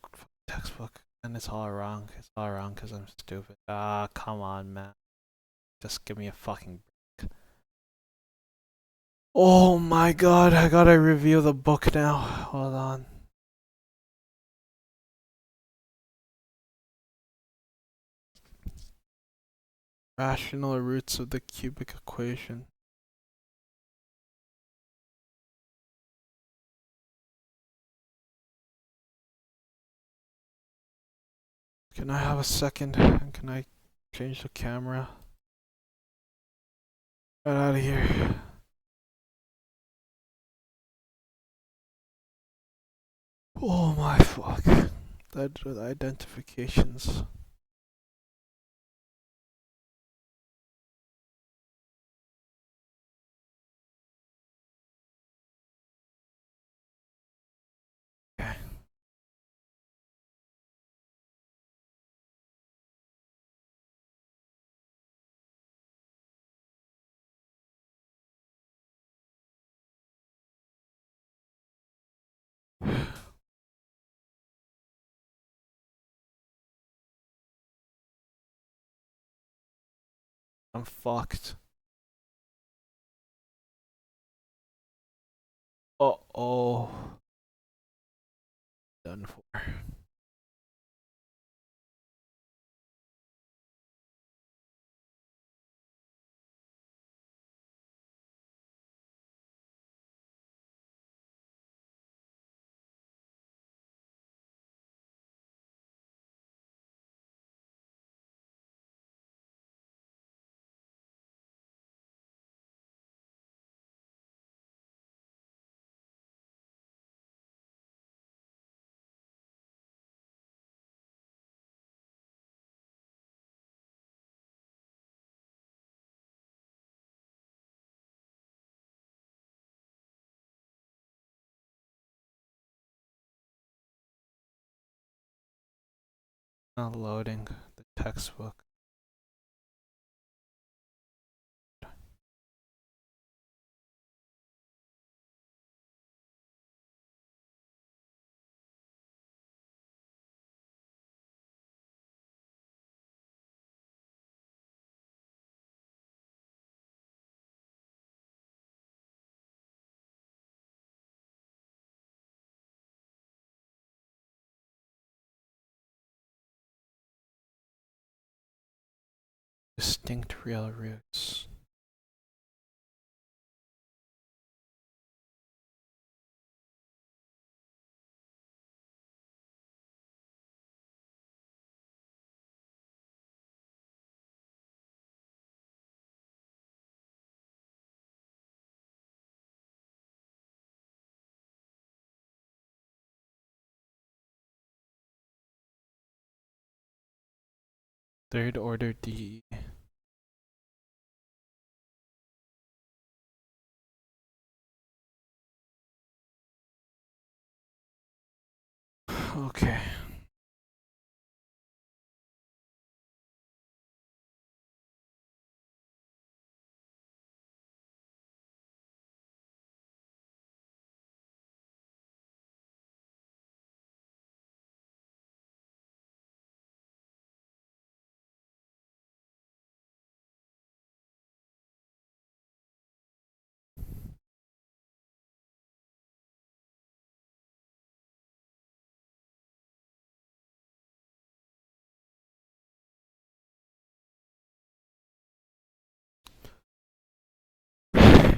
Speaker 1: textbook. And it's all wrong. It's all wrong because I'm stupid. Ah, come on, man. Just give me a fucking break. Oh my god, I gotta review the book now. Hold on. Rational roots of the cubic equation. Can I have a second? And can I change the camera? Get out of here. Oh my fuck. That identifications. Okay. I'm fucked. Uh-oh. Done for. Not loading the textbook. Distinct real roots. Third order DE. Okay.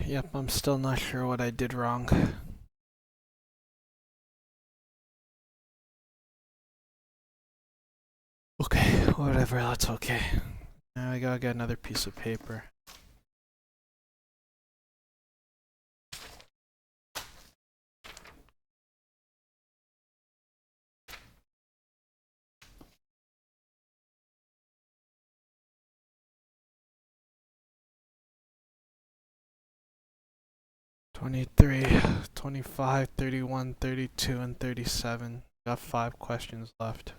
Speaker 1: Yep, I'm still not sure what I did wrong. Okay, whatever, that's okay. Now I gotta get another piece of paper. "23, 25, 31, 32, and 37. Got 5 questions left.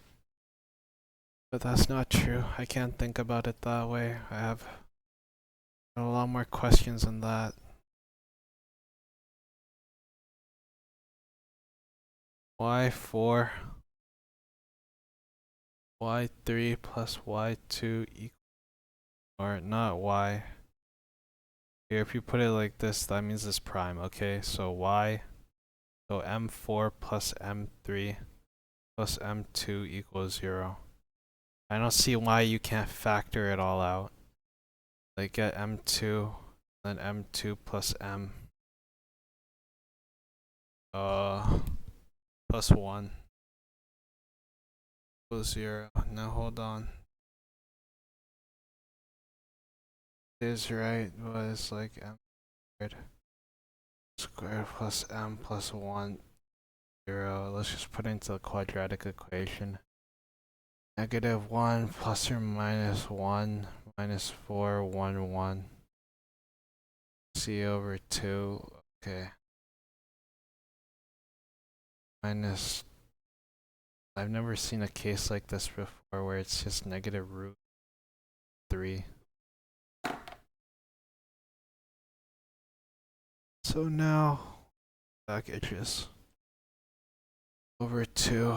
Speaker 1: But that's not true. I can't think about it that way. I have a lot more questions than that. Y4, Y3 plus Y2 equals, or not Y. Here, if you put it like this, that means it's prime, okay? So Y, so M4 plus M3 plus M2 equals 0. I don't see why you can't factor it all out. Like get M2, then M2 plus M. Plus 1 equals 0. Now hold on. It is right, but it's like M squared plus M plus 1, 0. Let's just put it into the quadratic equation. -1 plus or minus 1 minus 4, 1, 1. C over 2, okay. Minus, I've never seen a case like this before where it's just -√3. So now, back itches. Over 2.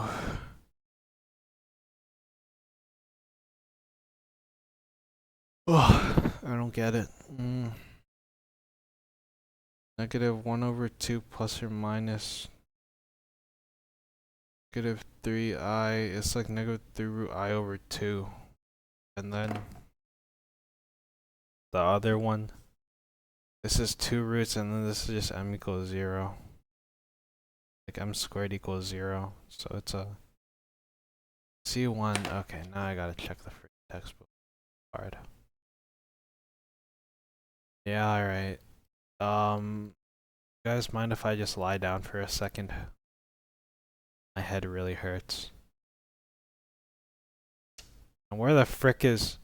Speaker 1: Oh, I don't get it. -1 over 2 plus or minus -3i. It's like -3√i over 2. And then the other one, this is 2 roots, and then this is just m equals 0. Like m squared equals 0. So it's a C1. Okay, now I gotta check the free textbook card. Yeah, alright. You guys mind if I just lie down for a second? My head really hurts. And where the frick is...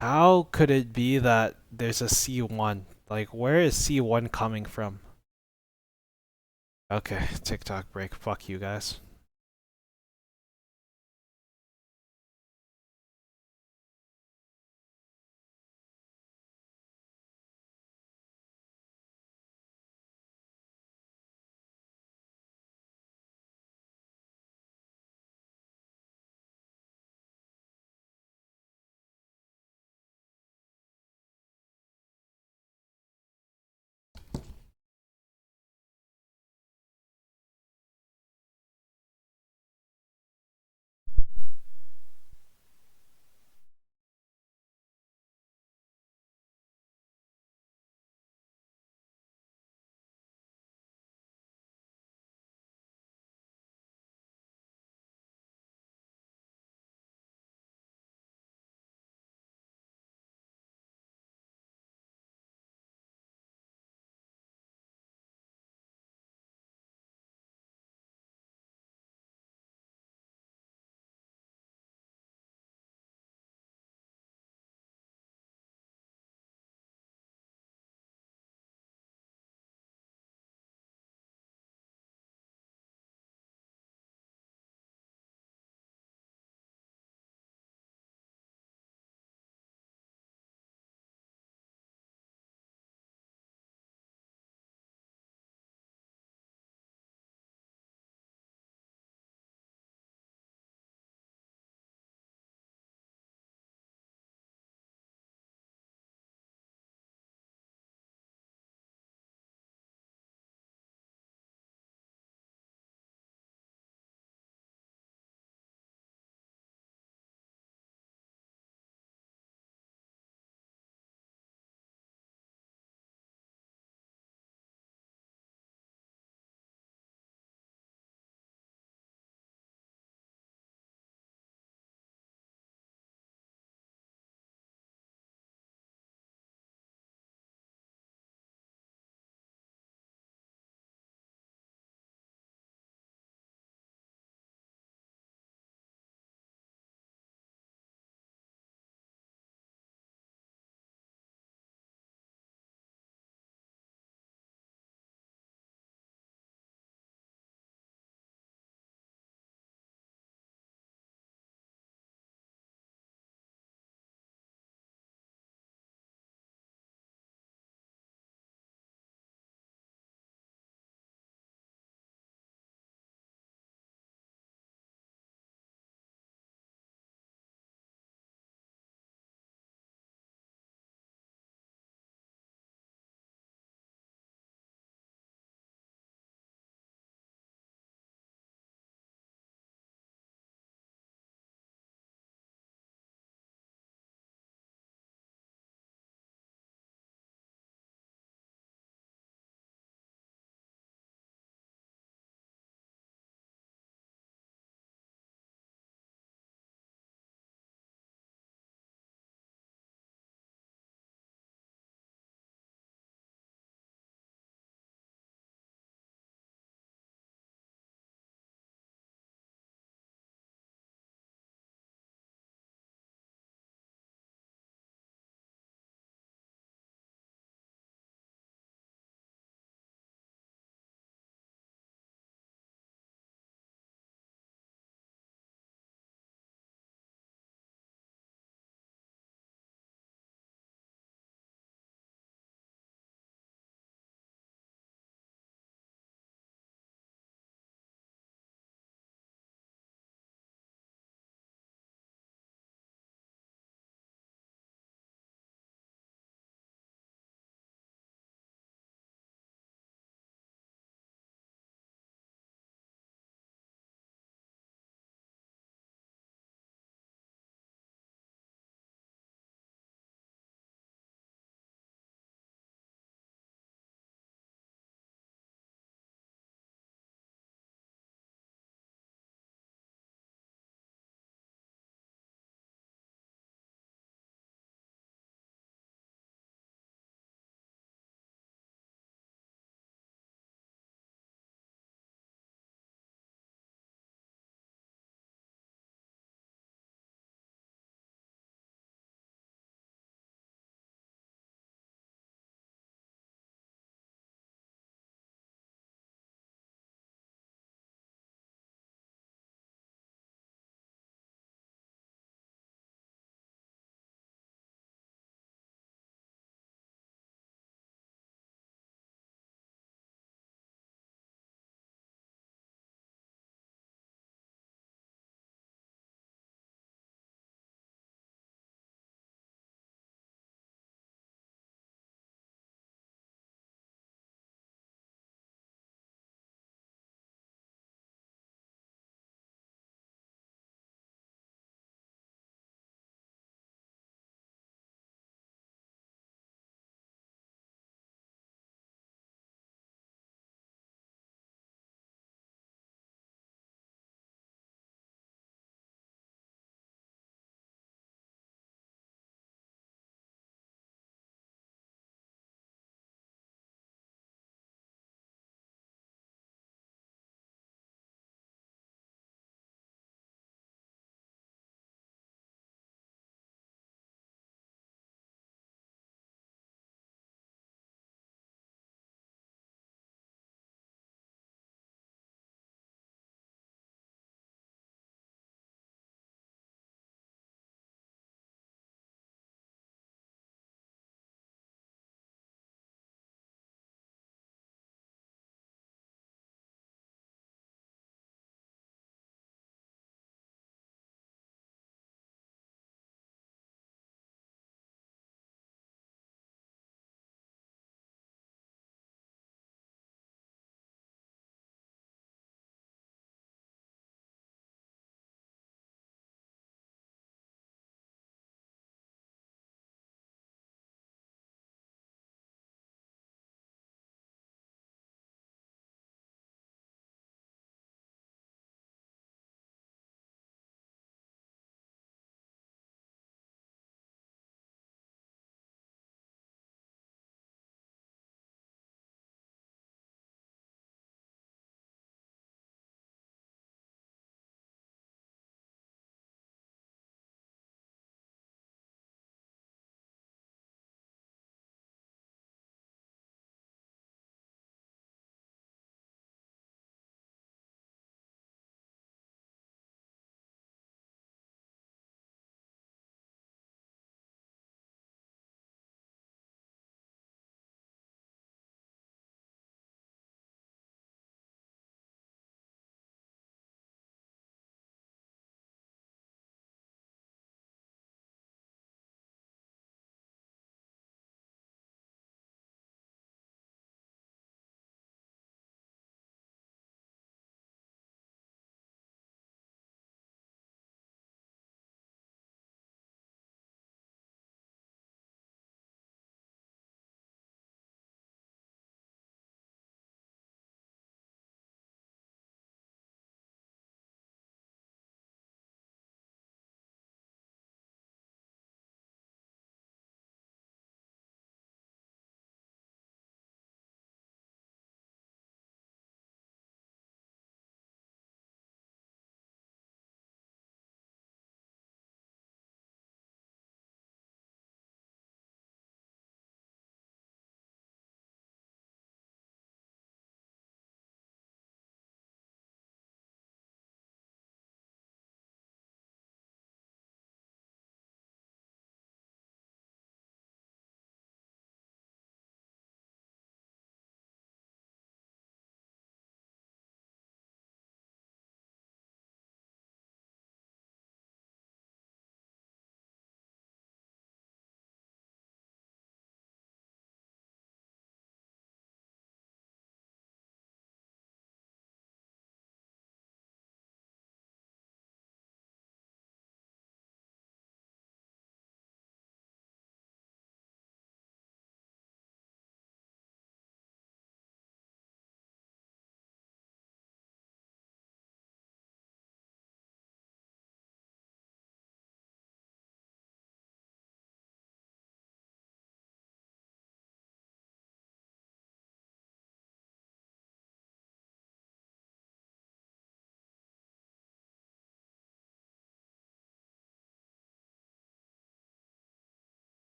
Speaker 1: How could it be that there's a C1? Like, where is C1 coming from? Okay, TikTok break. Fuck you guys.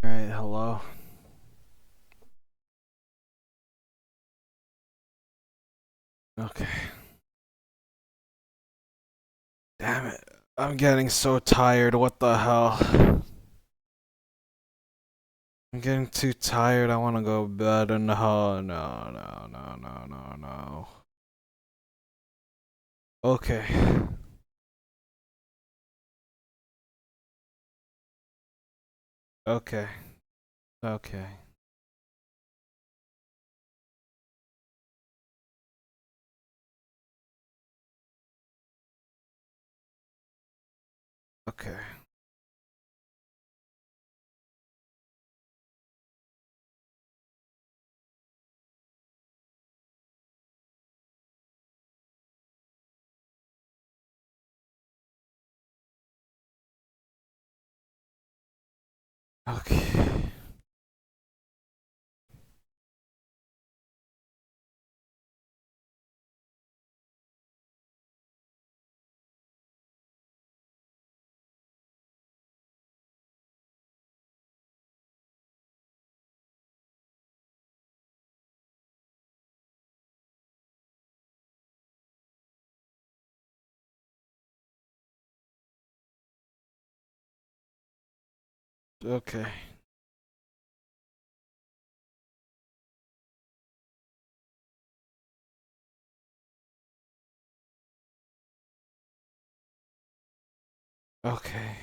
Speaker 1: Alright, hello. Okay. Damn it. I'm getting so tired. What the hell? I'm getting too tired. I want to go to bed. And no. Okay. Okay. Okay. Okay. Okay. Okay. Okay.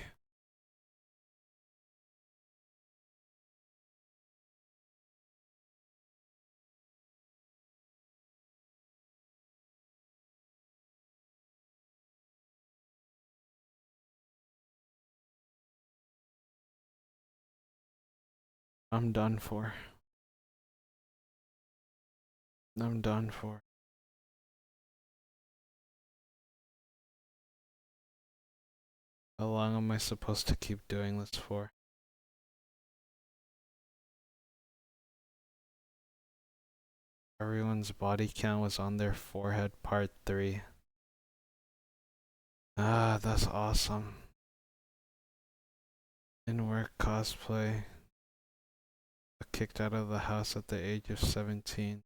Speaker 1: I'm done for. I'm done for. How long am I supposed to keep doing this for? Everyone's body count was on their forehead, part 3. Ah, that's awesome. In work cosplay. Kicked out of the house at the age of 17.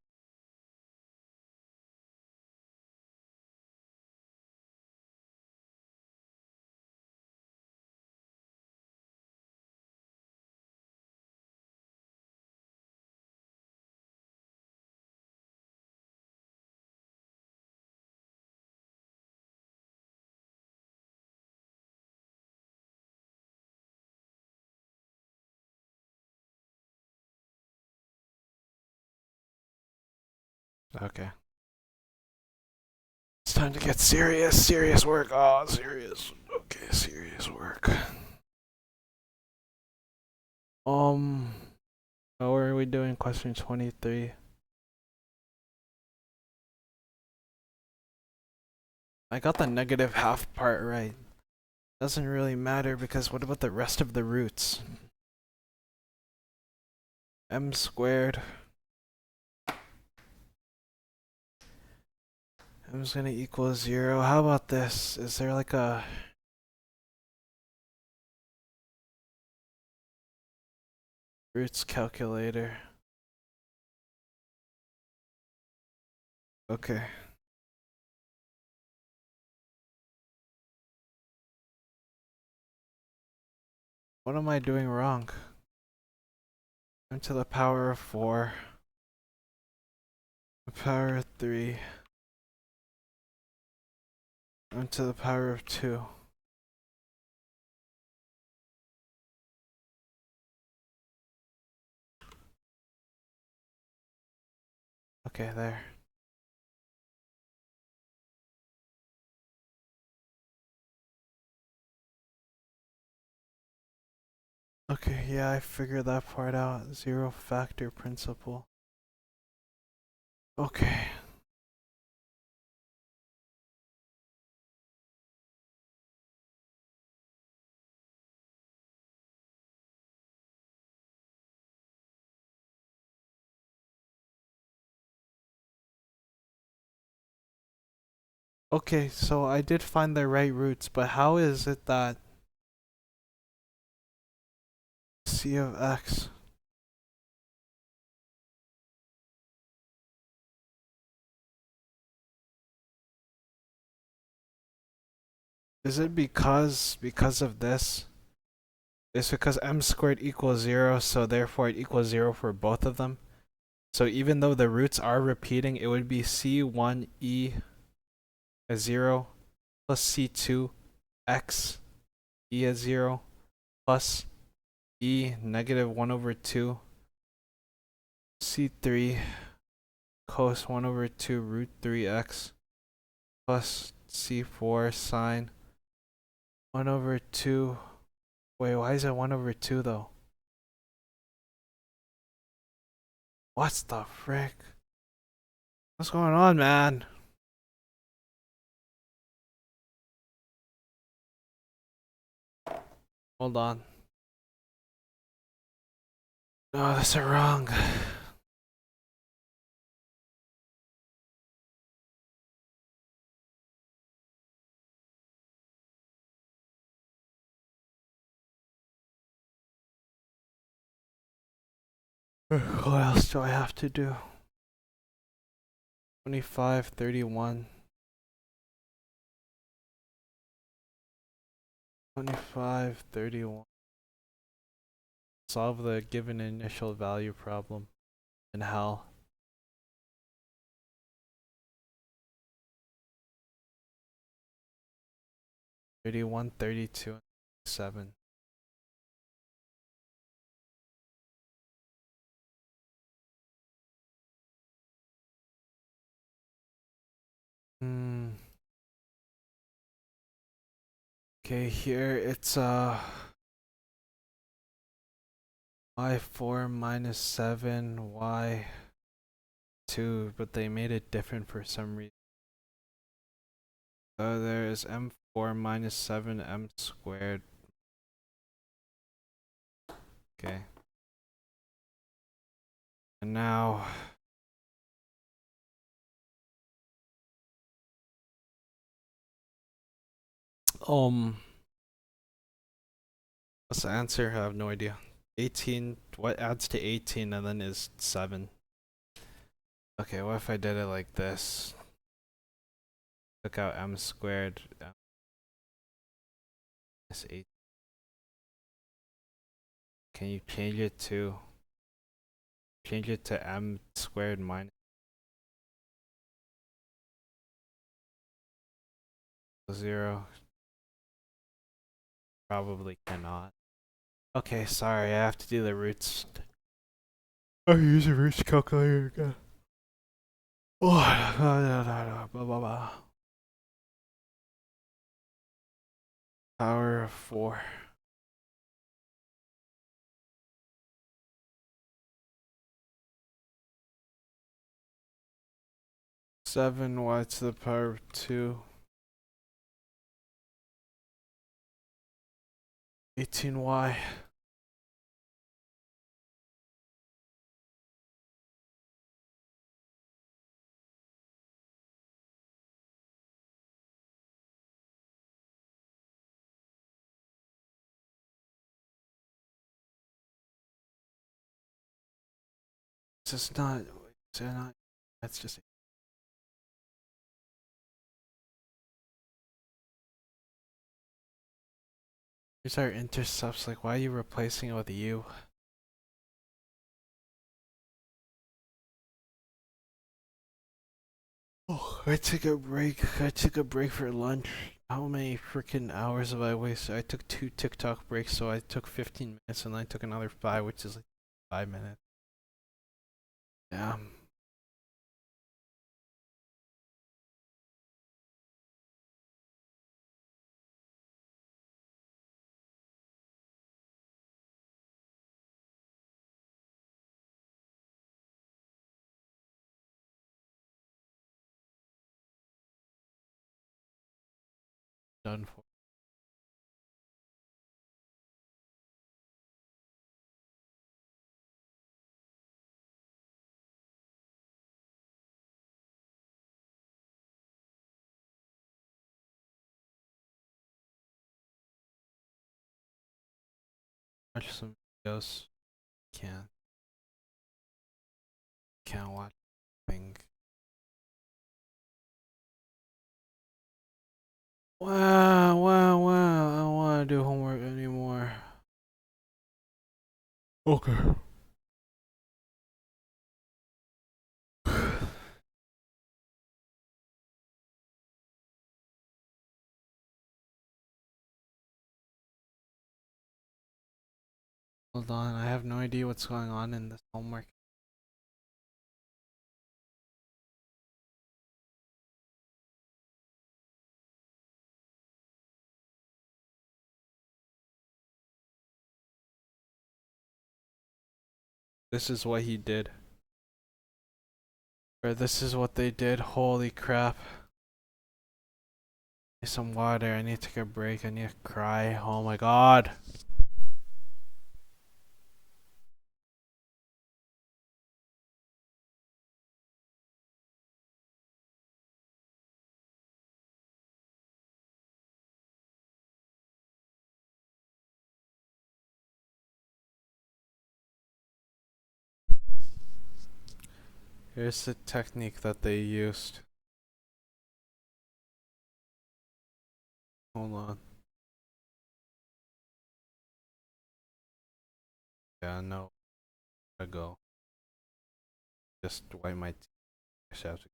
Speaker 1: Okay. It's time to get serious. Serious work. Oh, serious. Okay, serious work. How are we doing? Question 23. I got the negative half part right. Doesn't really matter because what about the rest of the roots? M squared. M is gonna equal 0. How about this? Is there like a roots calculator? Okay. What am I doing wrong? M to the power of 4. The power of 3. M to the power of 2. Okay, there. Okay, yeah, I figured that part out. Zero factor principle. Okay. Okay, so I did find the right roots, but how is it that C of x. Is it because of this? It's because m squared equals 0, so therefore it equals 0 for both of them. So even though the roots are repeating, it would be c1e as 0 plus c2 x e as 0 plus e negative 1 over 2 c3 cos 1 over 2 root 3x plus c4 sine 1 over 2. Wait, why is it 1 over 2 though? What the frick? What's going on, man? Hold on. Oh, that's wrong. What else do I have to do? 25, 31. 25, 31. Solve the given initial value problem in hell. 31, 32, 7. Okay, here it's y4 minus 7, y2, but they made it different for some reason. So there is m4 minus 7 m squared. Okay. And now what's the answer? I have no idea. 18, what adds to 18 and then is 7? Okay, what if I did it like this? Took out m squared minus 8. Can you change it to m squared minus 0? Probably cannot. Okay, sorry, I have to do the roots. I use a roots calculator again. Oh, blah, blah, blah. Power of 4. Seven y to the power of 2. 18y. It's just not. It's not. That's just. Here's our intercepts. Like, why are you replacing it with u? Oh, I took a break. I took a break for lunch. How many freaking hours have I wasted? I took 2 TikTok breaks, so I took 15 minutes, and then I took another 5, which is like 5 minutes. Yeah. Done for. Watch some videos. Can't watch thing. Wow. I don't want to do homework anymore. Okay. Hold on, I have no idea what's going on in this homework. This is what he did. Or this is what they did. Holy crap. Need some water. I need to take a break. I need to cry. Oh my god. Here's the technique that they used. Hold on. Yeah, no. I go. Just wipe my teeth.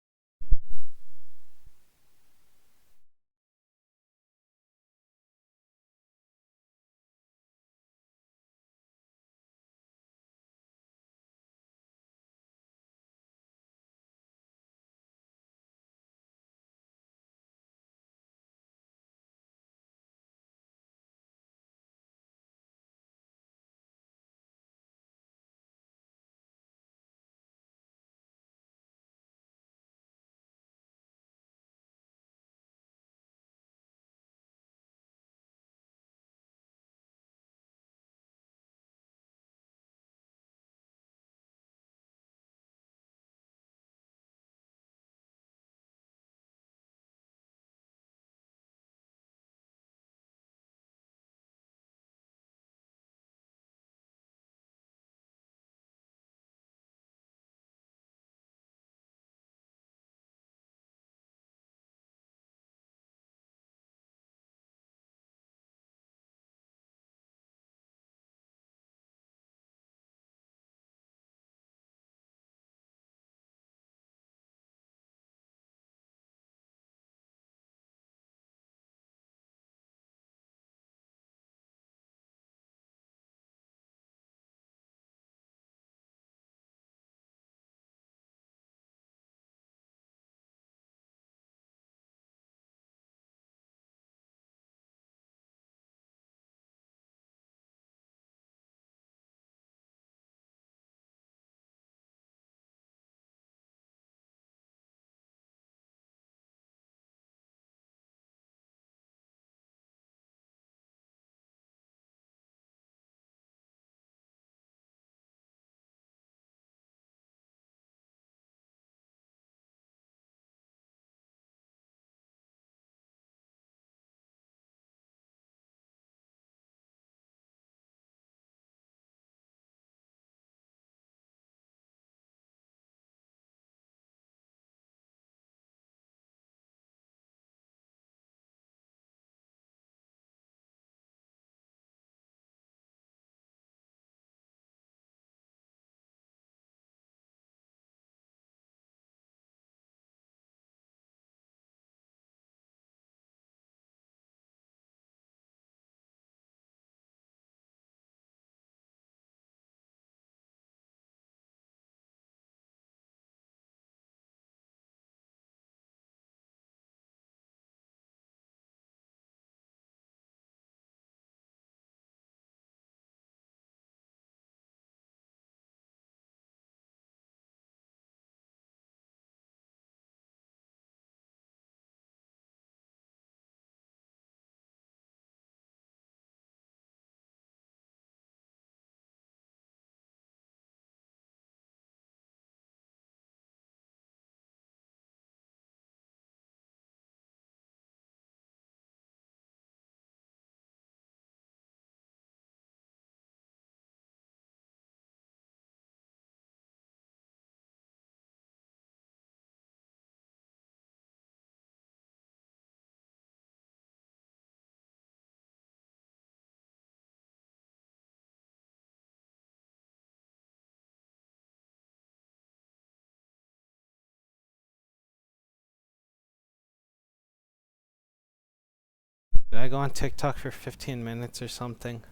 Speaker 1: Did I go on TikTok for 15 minutes or something?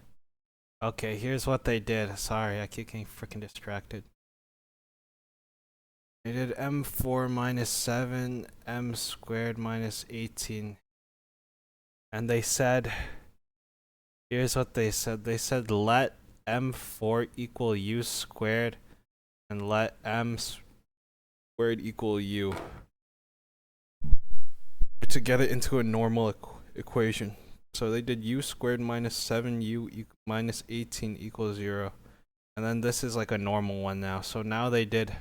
Speaker 1: Okay, here's what they did. Sorry, I keep getting freaking distracted. They did m4 minus 7, m squared minus 18. And they said, here's what they said. They said let m4 equal u squared and let m squared equal u to get it into a normal equation. So they did u squared minus 7u minus 18 equals 0. And then this is like a normal one now. So now they did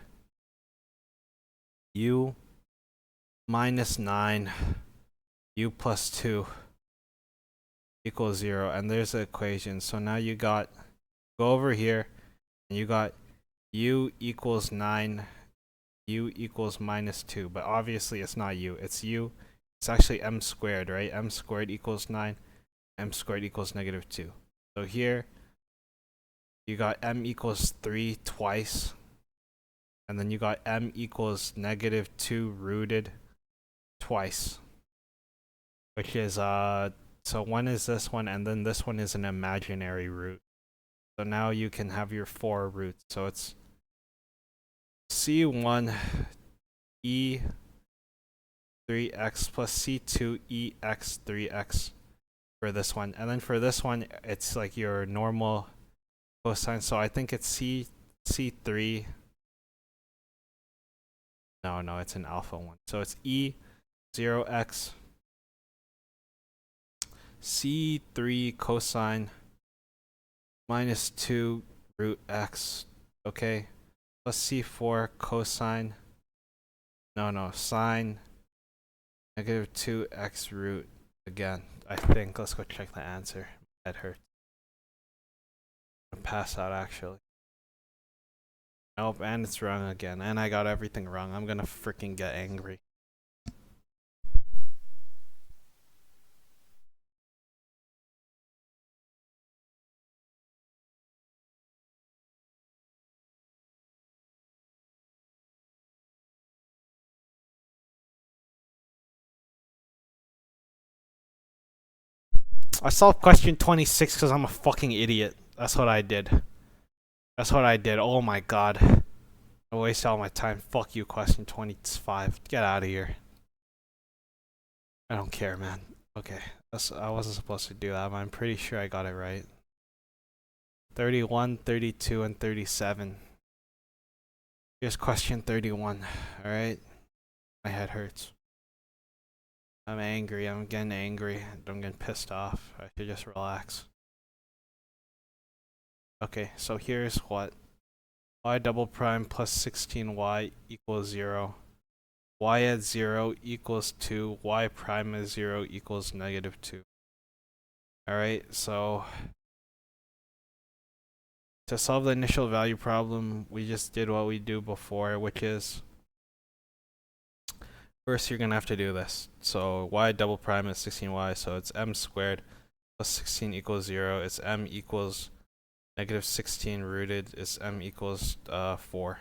Speaker 1: u minus 9 u plus 2 equals 0. And there's the equation. So now you got, go over here, and you got u equals 9, u equals minus 2. But obviously it's not u, it's u. It's actually m squared, right? M squared equals 9, m squared equals negative 2. So here, you got m equals 3 twice. And then you got m equals negative 2 rooted twice. Which is, so one is this one, and then this one is an imaginary root. So now you can have your 4 roots. So it's c1 e 3x plus c2 ex 3x for this one. And then for this one, it's like your normal cosine. So I think it's c3. No, it's an alpha one. So it's e0x c3 cosine minus 2 root x, okay, plus c4 cosine, sine negative 2x root again. I think, let's go check the answer. My head hurts. I'm gonna pass out actually. Nope, and it's wrong again. And I got everything wrong. I'm gonna freaking get angry. I solved question 26 because I'm a fucking idiot. That's what I did. That's what I did. Oh my god. I wasted all my time. Fuck you, question 25. Get out of here. I don't care, man. Okay. I wasn't supposed to do that, but I'm pretty sure I got it right. 31, 32, and 37. Here's question 31. Alright? My head hurts. I'm angry. I'm getting angry. I'm getting pissed off. I should just relax. Okay, so here's what. Y double prime plus 16y equals 0. Y at 0 equals 2. Y prime at 0 equals negative 2. Alright, so to solve the initial value problem, we just did what we do before, which is first you're gonna have to do this. So y double prime is 16y, so it's m squared plus 16 equals 0. It's m equals negative 16 rooted is m equals 4.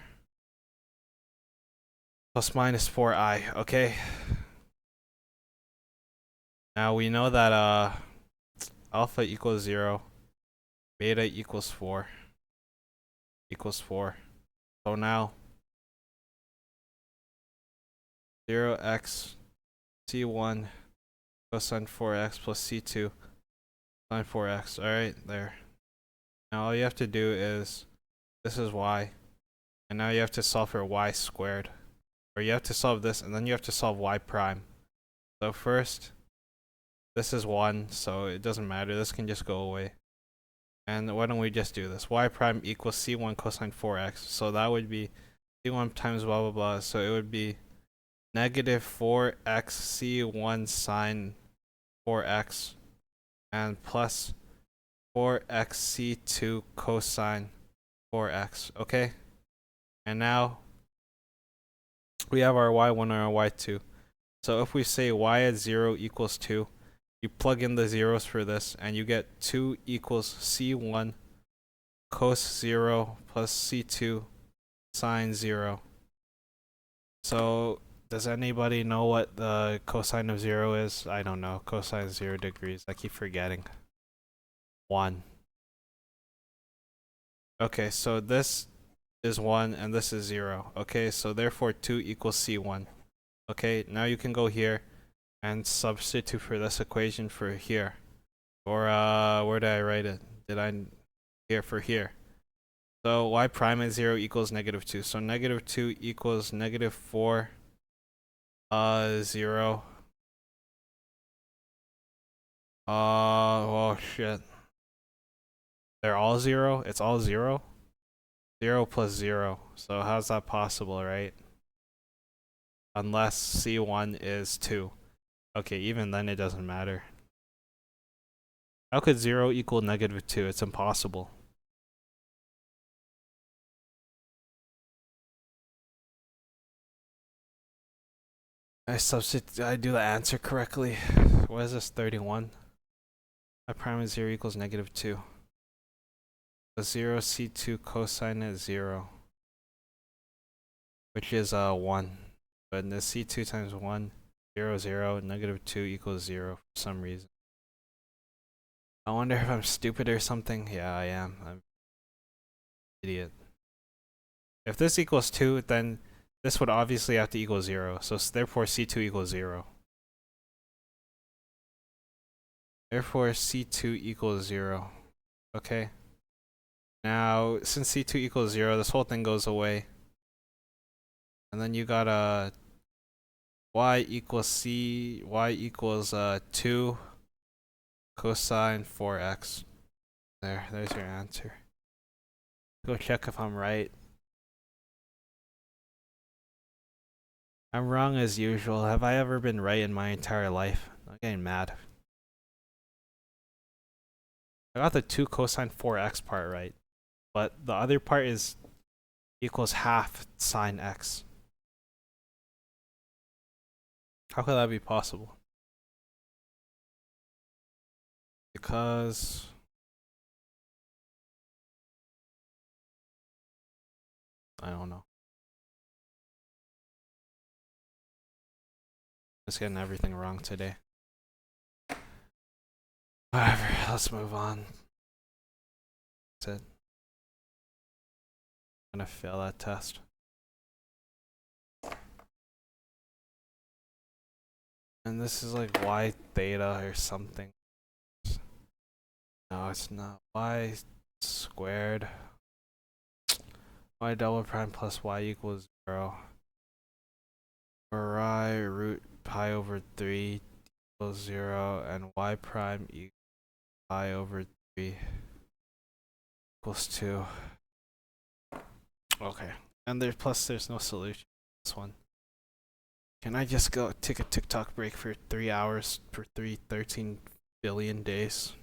Speaker 1: Plus minus 4i, okay? Now we know that alpha equals 0, beta equals 4. So now 0x c1 cosine 4x plus c2 sine 4x. Alright, there. Now all you have to do is, this is y, and now you have to solve for y squared. Or you have to solve this, and then you have to solve y prime. So first, this is 1, so it doesn't matter. This can just go away. And why don't we just do this? Y prime equals c1 cosine 4x. So that would be c1 times blah blah blah. So it would be negative 4x c1 sine 4x and plus 4x c2 cosine 4x, okay? And now we have our y1 and our y2. So if we say y at 0 equals 2, you plug in the zeros for this, and you get 2 equals c1 cos 0 plus c2 sine 0. So Does anybody know what the cosine of 0 is? I don't know. Cosine 0 degrees. I keep forgetting. 1. Okay, so this is 1 and this is 0. Okay, so therefore 2 equals C1. Okay, now you can go here and substitute for this equation for here. Or where did I write it? Did I here for here? So y prime at 0 equals -2. So -2 equals -4 0. Oh shit. They're all 0? It's all 0? 0 plus 0. So how's that possible, right? Unless C1 is 2. Okay, even then it doesn't matter. How could 0 equal -2? It's impossible. I do the answer correctly. What is this, 31? I prime at 0 equals -2. The 0 C2 cosine at 0. Which is 1. But in the C2 times 1, 0, 0, -2 equals 0 for some reason. I wonder if I'm stupid or something. Yeah, I am. I'm an idiot. If this equals 2, then this would obviously have to equal 0. So therefore C2 equals 0. Therefore C2 equals 0. Okay. Now, since C2 equals 0, this whole thing goes away. And then you got y equals 2 cosine 4x. There's your answer. Go check if I'm right. I'm wrong as usual. Have I ever been right in my entire life? I'm getting mad. I got the 2 cosine 4x part right, but the other part is equals half sine x. How could that be possible? Because I don't know. Just getting everything wrong today. Whatever, let's move on. That's it. I'm gonna fail that test. And this is like y theta or something. No, it's not. Y squared. Y double prime plus y equals 0. Or y root pi over 3 equals 0. And y prime equals pi over 3 equals 2. Okay. And there's no solution to this one. Can I just go take a TikTok break for 3 hours for 13 billion days?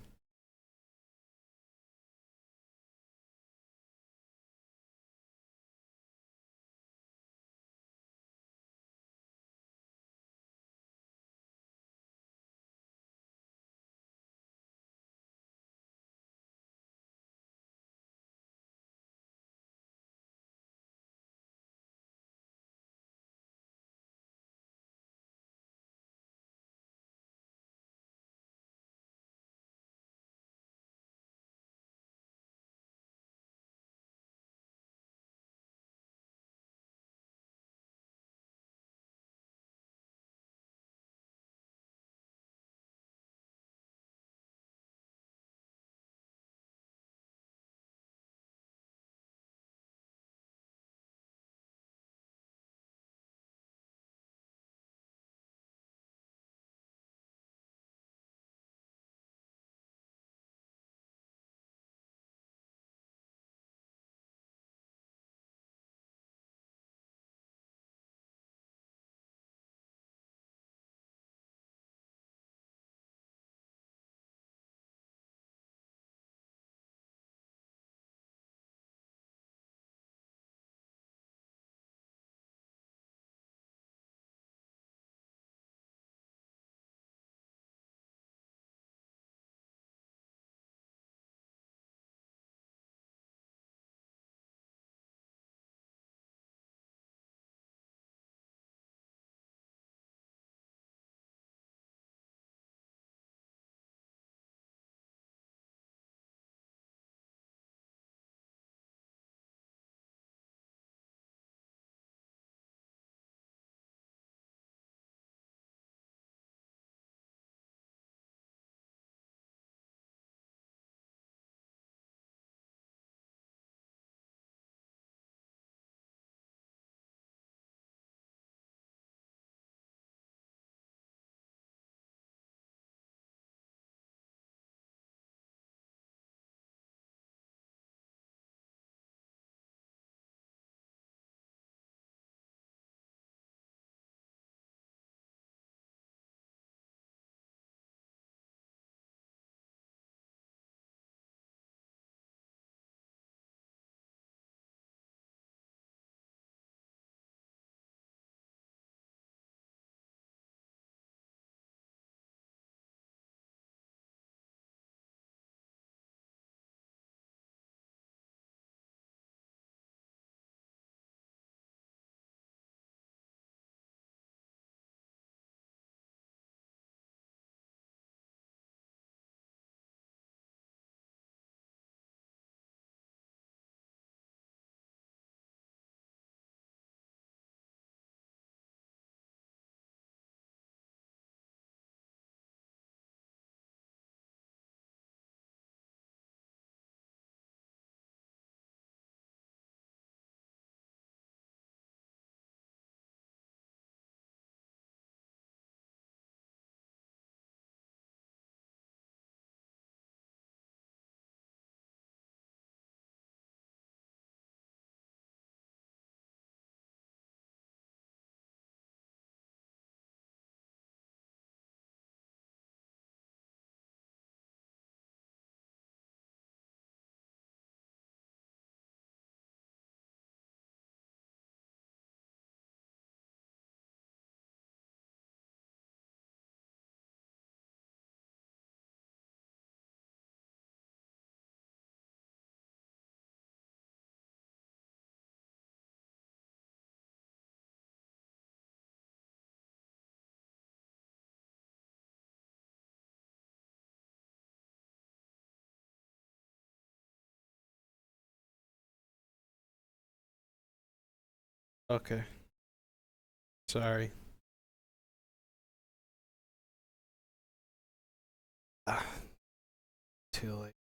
Speaker 1: Okay. Sorry. Ah, too late.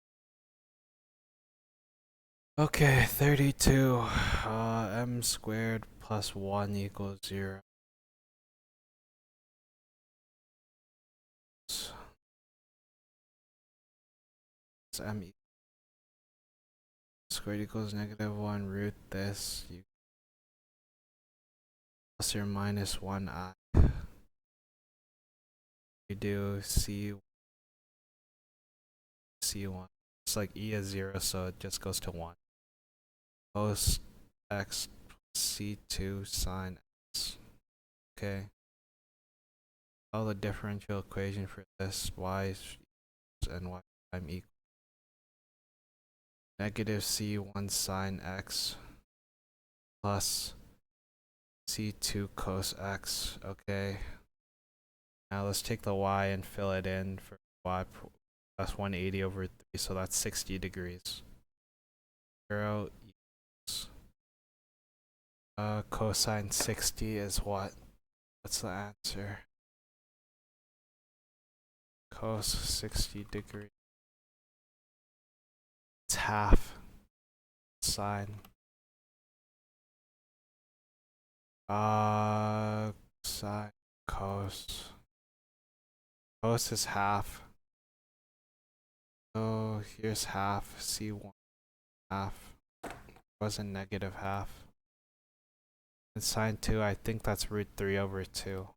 Speaker 1: Okay, 32. M squared plus 1 equals 0. So it's M squared equals negative 1 root this. You plus or minus 1i. You do C1. It's like e is 0, so it just goes to 1. Cos x C2 sine x. Okay. All the differential equation for this y and y prime equal negative C1 sine x plus C2 cos x. Okay. Now let's take the y and fill it in for y plus 180 over 3, so that's 60 degrees. 0 equals cosine 60 is what? What's the answer? Cos 60 degrees. It's half sine. Sine cos. Cos is half. So here's half. C1 half. Wasn't negative half. And sine 2, I think that's root 3 over 2.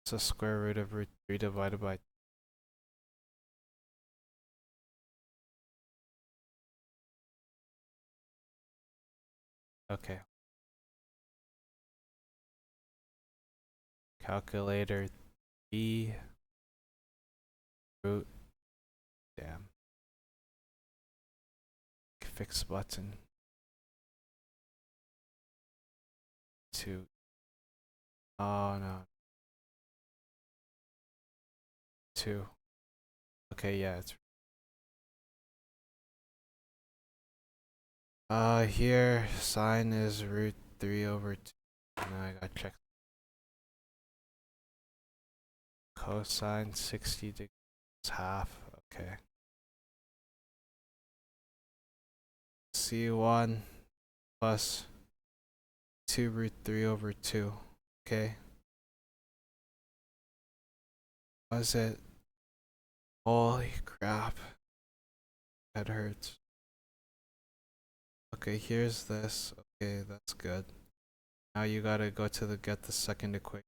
Speaker 1: So square root of root 3 divided by okay. Calculator B root damn. Fix button 2. Oh no. 2. Okay, yeah, it's here sine is root 3 over 2. Now I gotta check cosine 60 degrees half. Okay. C1 plus 2 root 3 over 2. Okay. Was it? Holy crap. That hurts. Okay, here's this. Okay, that's good. Now you gotta go to get the second equation.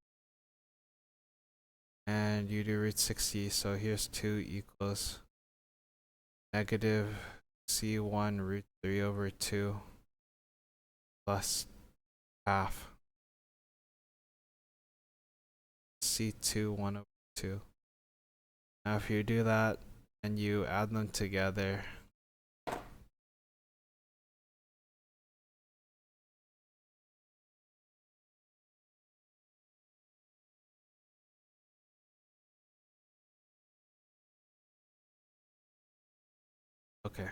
Speaker 1: And you do root 60, so here's 2 equals negative C1 root 3 over 2 plus half C2 1 over 2. Now if you do that and you add them together, okay.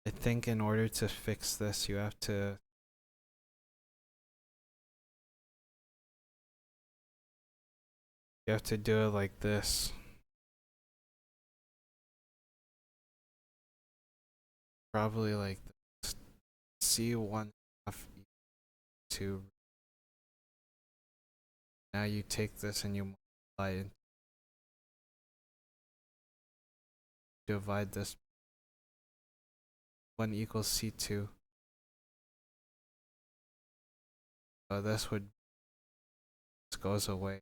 Speaker 1: I think in order to fix this, you have to do it like this. Probably like this. C1 half to now you take this and you multiply it, divide this 1 equals C2. So this goes away.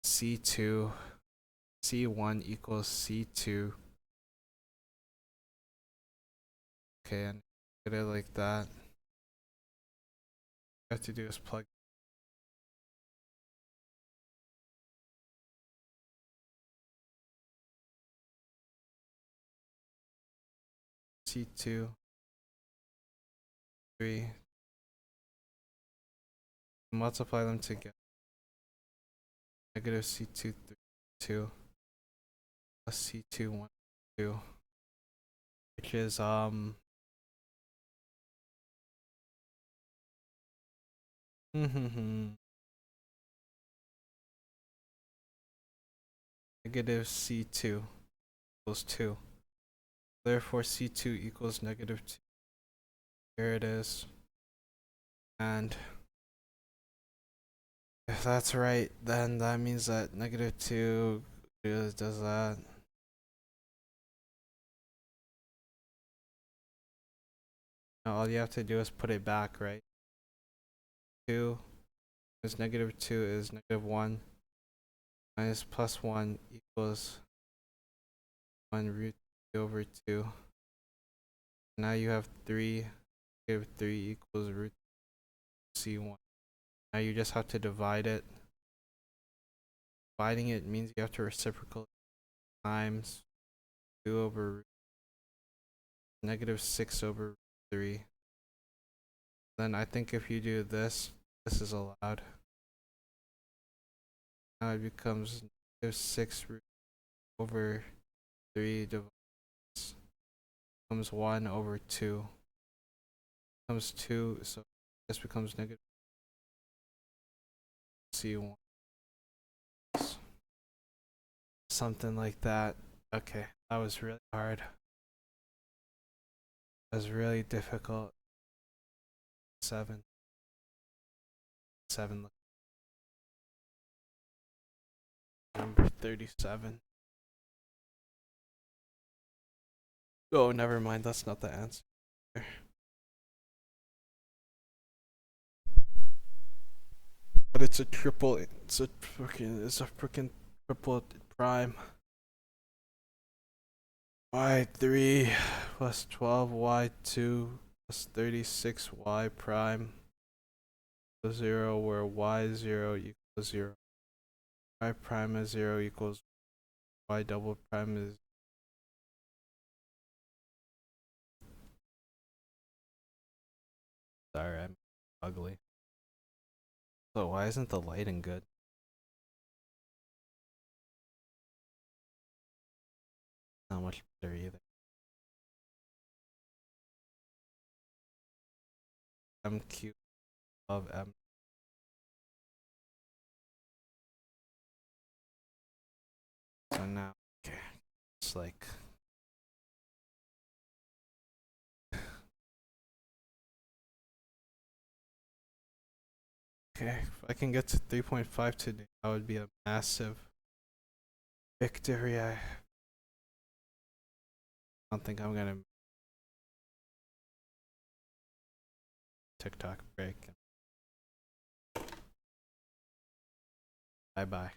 Speaker 1: C2 C1 equals C2. Okay, and get it like that. All you have to do is plug C2 3, multiply them together. negative C2 3 2 plus C2 1 2, which is negative C2 equals 2. Therefore, C2 equals negative 2. Here it is. And if that's right, then that means that negative 2 does that. Now all you have to do is put it back, right? 2 is negative 2 is negative 1 minus plus 1 equals 1 root 2 over 2. Now you have 3, negative 3 equals root C1. Now you just have to divide it. Dividing it means you have to reciprocate times 2 over negative 6 over 3. Then I think if you do this, this is allowed. Now it becomes negative 6 root over 3 divides becomes 1 over 2. Becomes 2, so this becomes negative C1. Something like that. Okay, that was really hard. That was really difficult. 7. Number 37. Oh, never mind. That's not the answer. But it's a triple. It's a freaking triple prime. Y3 plus 12y2 plus 36y prime equals 0, where y0 equals 0. Y prime is 0 equals y double prime is. Sorry, I'm ugly. So why isn't the lighting good? Not much better either. MQ of M. So now, okay, it's like. Okay, if I can get to 3.5 today, that would be a massive victory. I don't think I'm gonna TikTok break. Bye bye.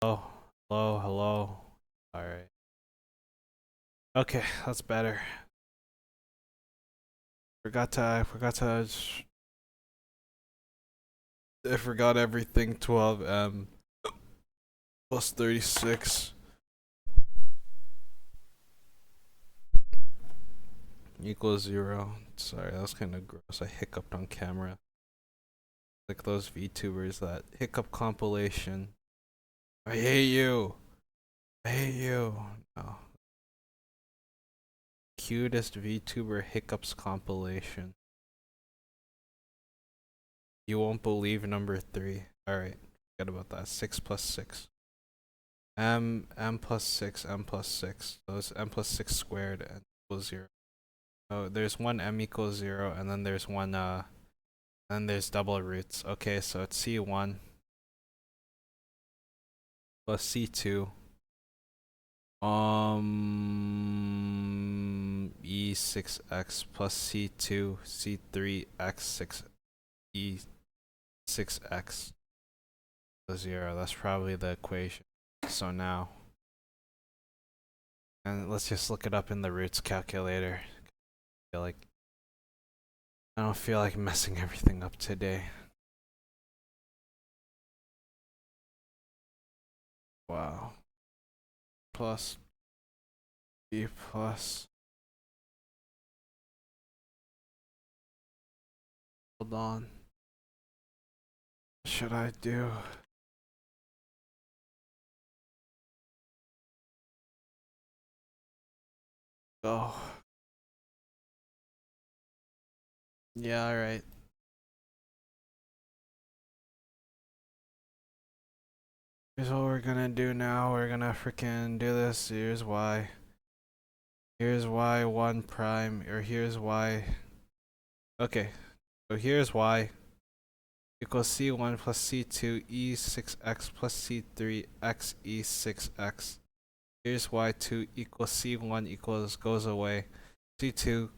Speaker 1: Hello, hello, hello. Alright. Okay, that's better. I forgot everything. 12m plus 36 equals 0. Sorry, that was kind of gross. I hiccuped on camera. Like those VTubers that hiccup compilation. I hate you. I hate you. No. Cutest VTuber hiccups compilation. You won't believe number 3. Alright, forget about that. 6 plus 6. M plus 6, M plus 6. So it's M plus 6 squared and equals 0. So there's one M equals 0, and then there's one, then there's double roots. Okay, so it's C1 plus C2. E6x plus C2, C3, x6, E6x. 0. That's probably the equation. So now, and let's just look it up in the roots calculator. I don't feel like messing everything up today. Wow. Plus B plus. Hold on. What should I do? Go. Yeah, alright. Here's what we're gonna do now. We're gonna freaking do this. Here's why. Here's y1 prime, or here's y. Okay, so here's y equals c1 plus c2 e6x plus c3 x e6x. Here's y2 equals c1 equals goes away. c2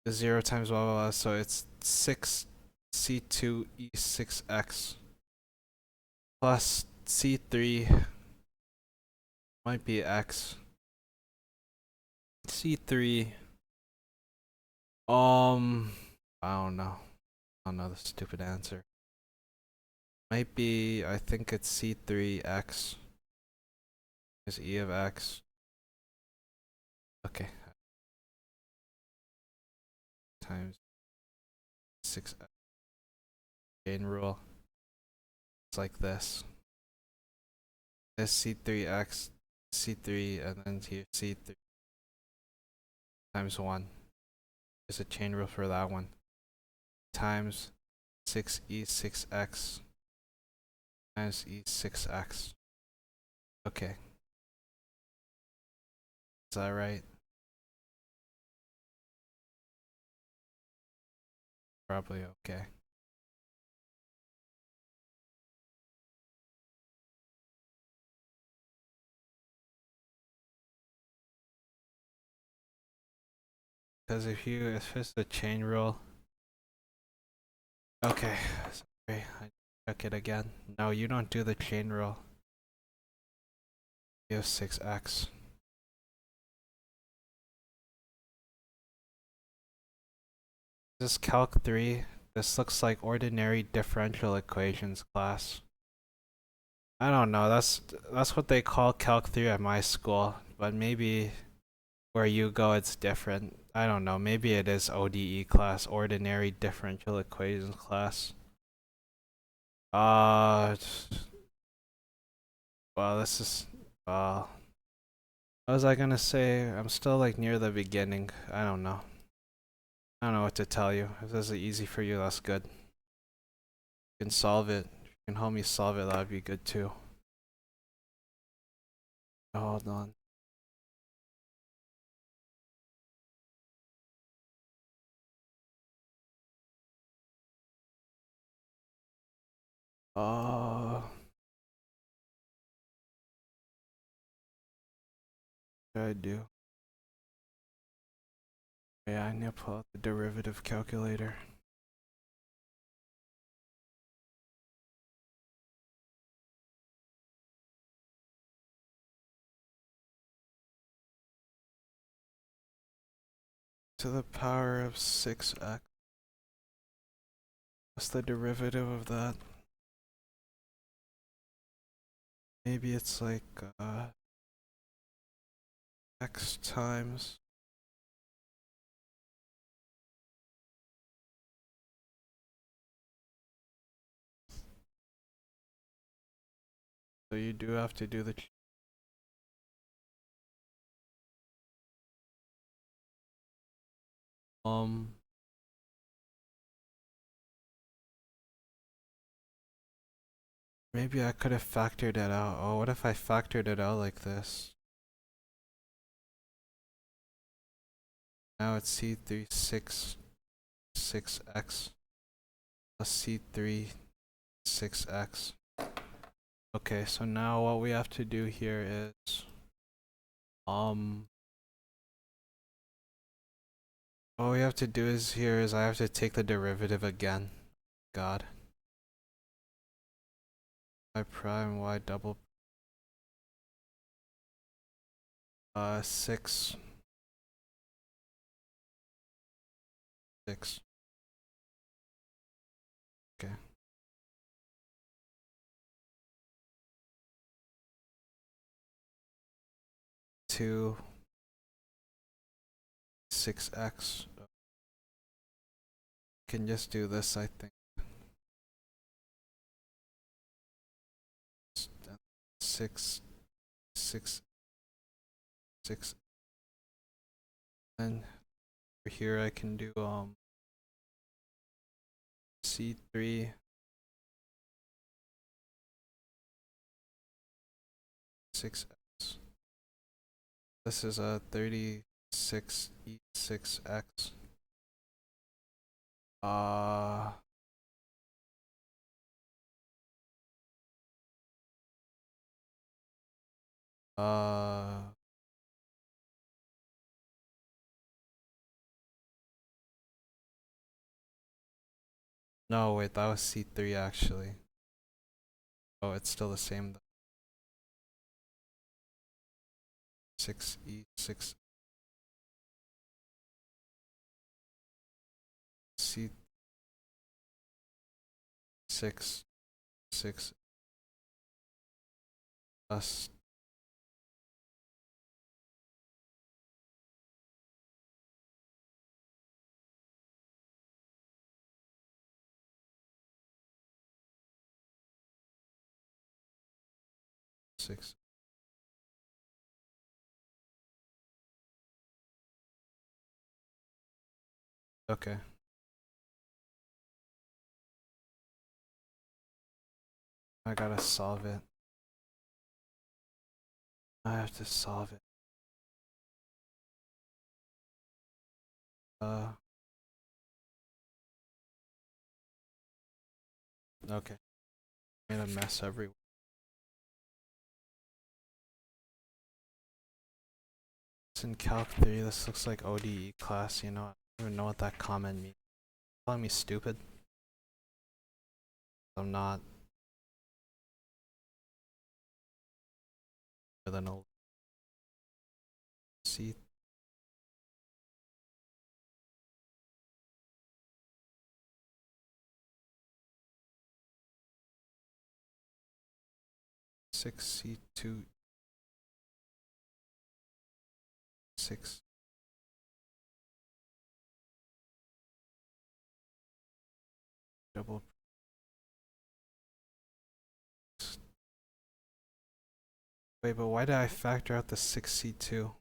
Speaker 1: is 0 times blah blah blah, so it's 6 c2 e6x plus c3 might be x. C3 I don't know. I don't know the stupid answer. Might be, I think it's C3x is E of x. Okay. Times 6x. Chain rule. It's like this. This C3x, C3, and then here C3 times 1. There's a chain rule for that one. Times 6e6x times e6x. Okay. Is that right? Probably okay. Because if it's the chain rule. Okay, sorry, I check it again. No, you don't do the chain rule. You have 6x. This is Calc 3. This looks like ordinary differential equations class. I don't know, that's what they call Calc 3 at my school, but maybe where you go it's different. I don't know, maybe it is ODE class, ordinary differential equations class. Well, this is, what was I gonna say? I'm still like near the beginning. I don't know. I don't know what to tell you. If this is easy for you, that's good. You can solve it. If you can help me solve it, that would be good too. Hold on. What should I do? Yeah, I need to pull out the derivative calculator. to the power of 6x. What's the derivative of that? Maybe it's like x times. So you do have to do the maybe I could have factored it out. Oh, what if I factored it out like this? Now it's C3 6x plus C3 6x. Okay, so now what we have to do here is what we have to do is here is I have to take the derivative again. God. Y prime y double 6 6. Okay. Two 6x. Can just do this, I think. 6 6 6. And over here I can do C3 6x. This is a 36 E6x. No, wait, that was C3 actually. Oh, it's still the same though. 6E6 C6 6 plus 6. Okay. I gotta solve it. I have to solve it. Okay. Made a mess everywhere. It's in Calc 3. This looks like ODE class, you know. I don't even know what that comment means. Calling me stupid? I'm not. Better than old. C. Six C2 6 double. Wait, but why did I factor out the 6C2?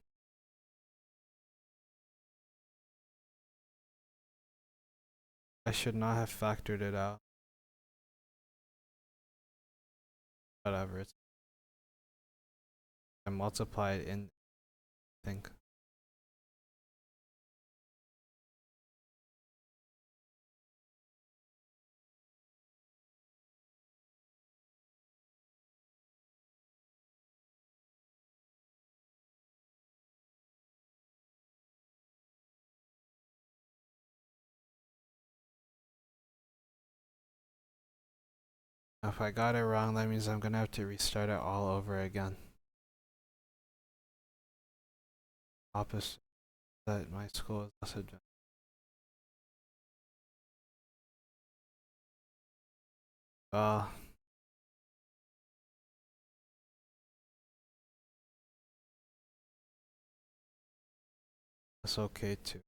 Speaker 1: I should not have factored it out. Whatever. I multiply it in, I think. If I got it wrong, that means I'm gonna have to restart it all over again. Opposite. that my school is less advanced. Uh, that's okay too.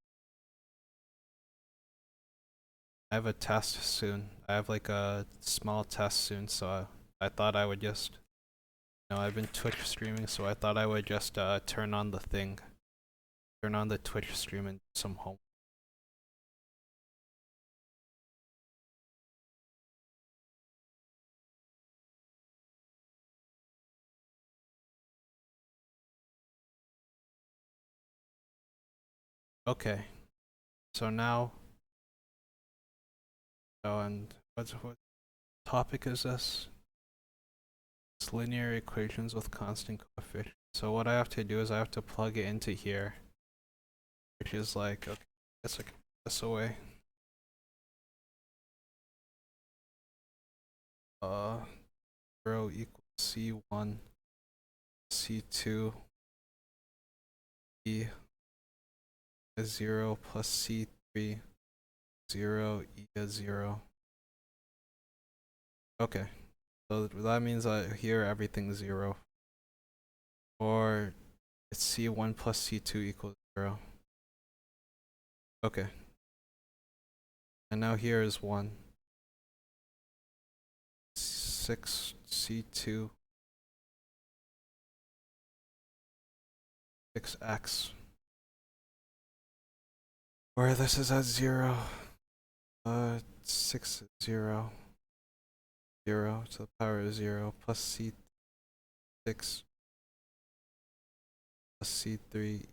Speaker 1: I have a test soon. I have like a small test soon, so I thought I would just, I've been Twitch streaming, so I thought I would just turn on the thing, turn on the Twitch stream and do some home. Okay, so now, and what topic is this? It's linear equations with constant coefficient. So what I have to do is I have to plug it into here, which is like, okay, it's like this away. 0 equals C1, C2, E is 0 plus C3, 0, E is 0. Okay, so that means here everything's 0. Or it's C1 plus C2 equals 0. Okay. And now here is 1. 6 C2 6x. Where this is at 0. 6 0 0 to the power of 0 plus C6 plus C3.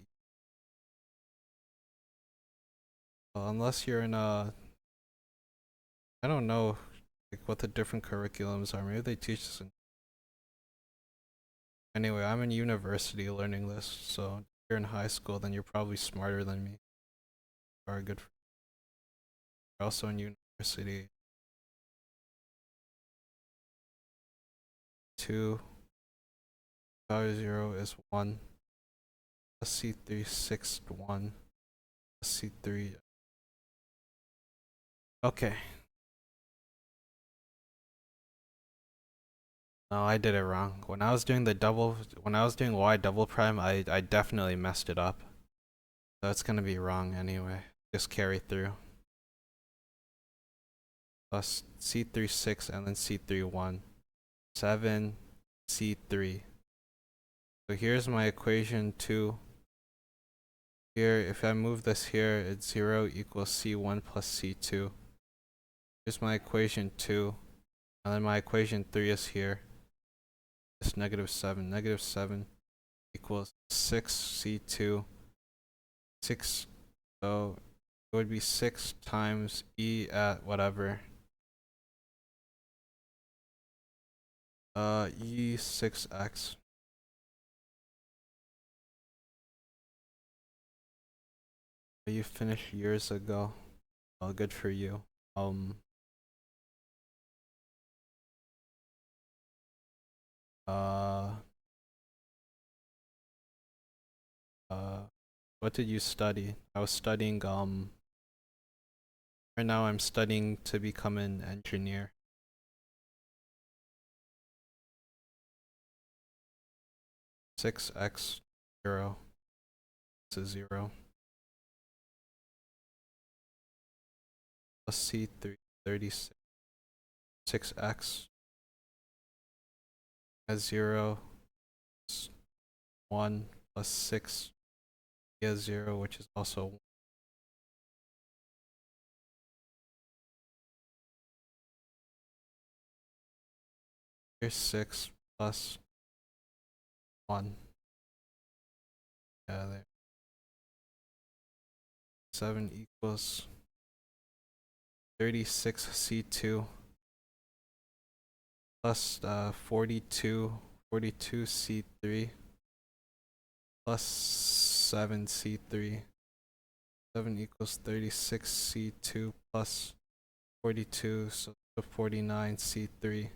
Speaker 1: Well, unless you're in a, I don't know like what the different curriculums are. Maybe they teach this in. Anyway, I'm in university learning this, so if you're in high school, then you're probably smarter than me. Or good. You're also in university. 2 power 0 is 1. Plus C3 6 1. Plus C3. Okay. No, I did it wrong. When I was doing y double prime, I definitely messed it up. So it's gonna be wrong anyway. Just carry through. Plus C3 6 and then C3 1. 7 C3. So here's my equation 2. Here, if I move this here, it's 0 equals C1 plus C2. Here's my equation 2. And then my equation 3 is here. It's -7. -7 equals 6C2. 6. So it would be 6 times E at whatever. E6x. You finished years ago. Well, good for you. Uh, what did you study? I was studying, right now I'm studying to become an engineer. Six x 0 to 0 plus C3 36. 6x as 0 1 plus 6 is 0, which is also 1. Here's 6 plus 1. Yeah, there. 7 equals 36C2 plus 42C3 plus 7C3. 7 equals 36C2 plus 42, so 49C3.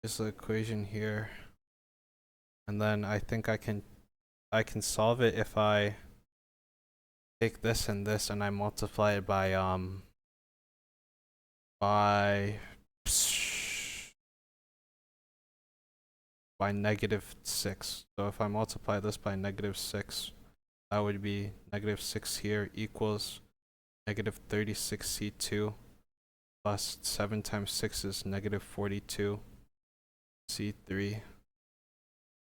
Speaker 1: Is the equation here. And then I think I can solve it if I take this and this and I multiply it by -6. So if I multiply this by -6, that would be -6 here equals -36c2 plus 7 times 6 is -42c3.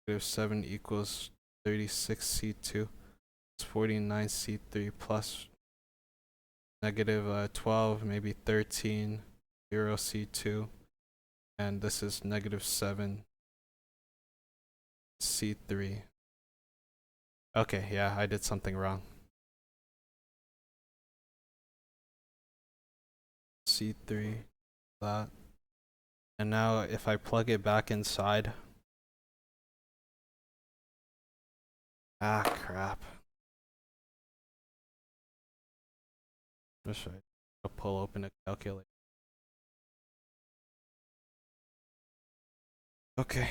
Speaker 1: -7 equals 36c2. It's 49c3 plus -12, maybe 13, 0c2. And this is -7c3. Okay, yeah, I did something wrong. C3, that. And now if I plug it back inside. Ah, crap. Just right. I'll pull open a calculator. Okay,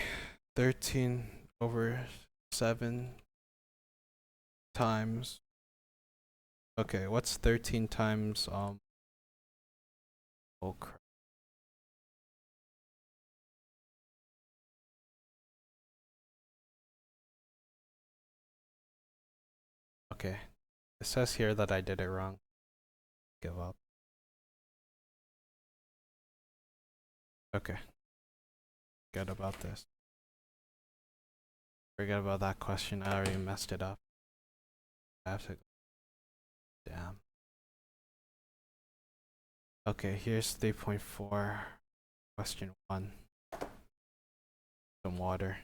Speaker 1: 13/7 times. Okay, what's 13 times oh crap. Okay. It says here that I did it wrong. Give up. Okay. Forget about this. Forget about that question. I already messed it up. I have to. Damn. Okay, here's 3.4. Question 1. Some water.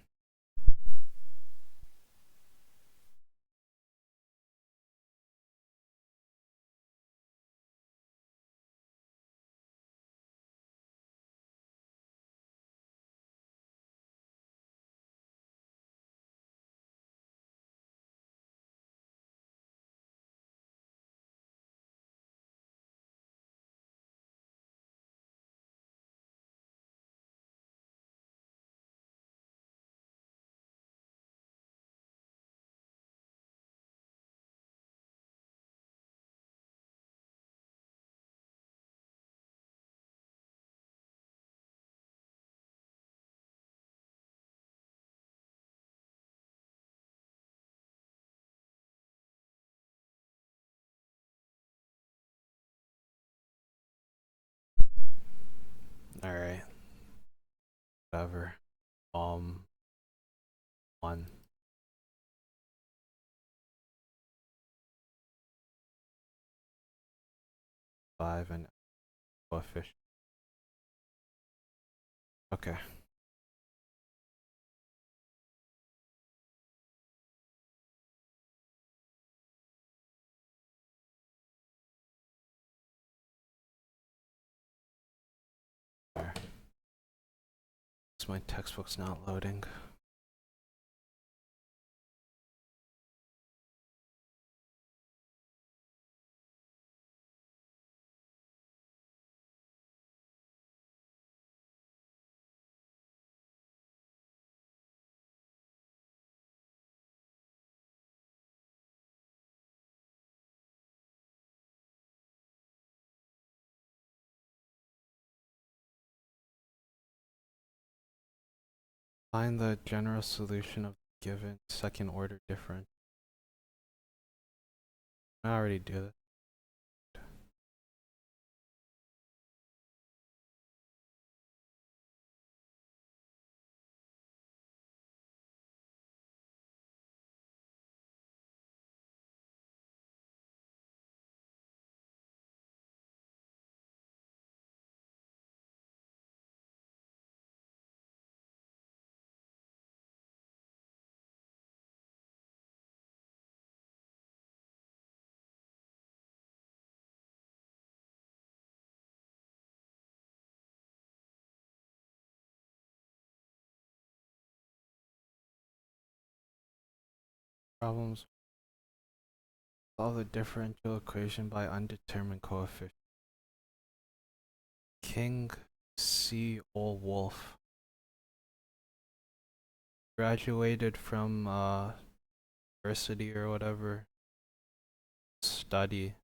Speaker 1: Alright. Whatever. 1. 5 and coefficient. Okay. There. My textbook's not loading. Find the general solution of the given second order difference. I already do this. Problems. Solve the differential equation by undetermined coefficient. King C. Ol Wolf. Graduated from university or whatever. study.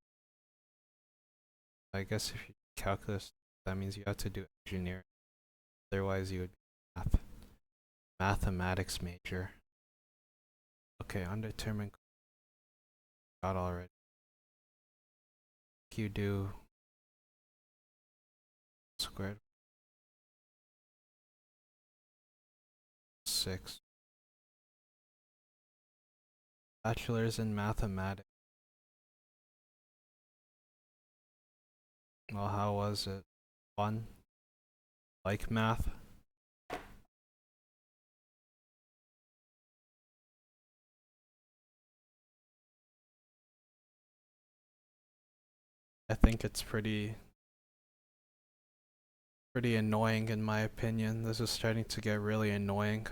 Speaker 1: I guess if you do calculus, that means you have to do engineering. Otherwise, you would be mathematics major. Okay, undetermined got already. You do squared 6. Bachelor's in mathematics. Well, how was it? Fun? Like math? I think it's pretty annoying in my opinion. This is starting to get really annoying.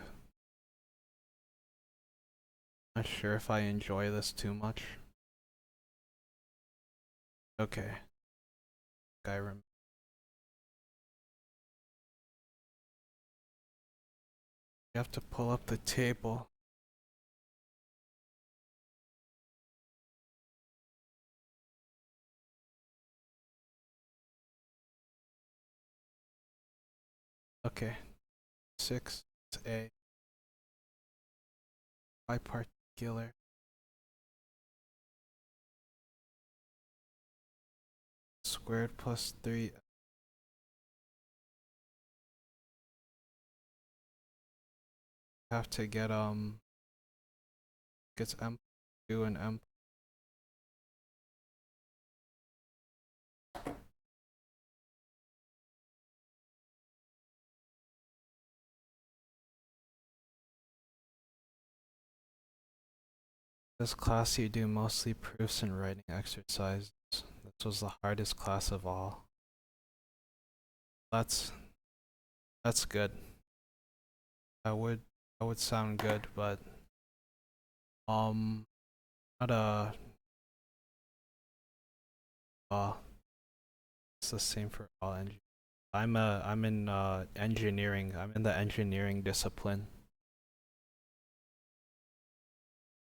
Speaker 1: Not sure if I enjoy this too much. Okay. Skyrim. You have to pull up the table. Okay. 6A. Biparticular. Squared plus 3. Have to get gets M2 and M. This class you do mostly proofs and writing exercises. This was the hardest class of all. That's good. That would sound good, but not it's the same for all engineering. I'm in engineering. I'm in the engineering discipline.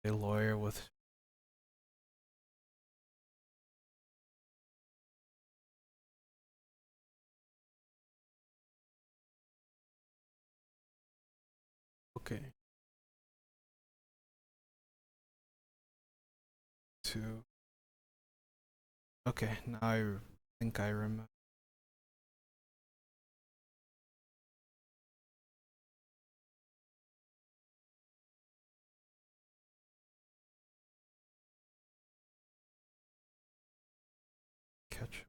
Speaker 1: A lawyer with okay. 2. Okay, now I think I remember. Catch.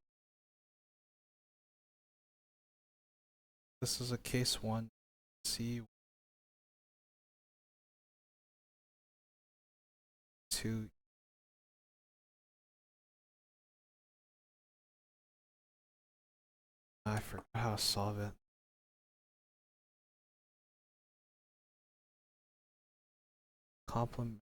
Speaker 1: This is a case 1. C 2. I forgot how to solve it. Complement.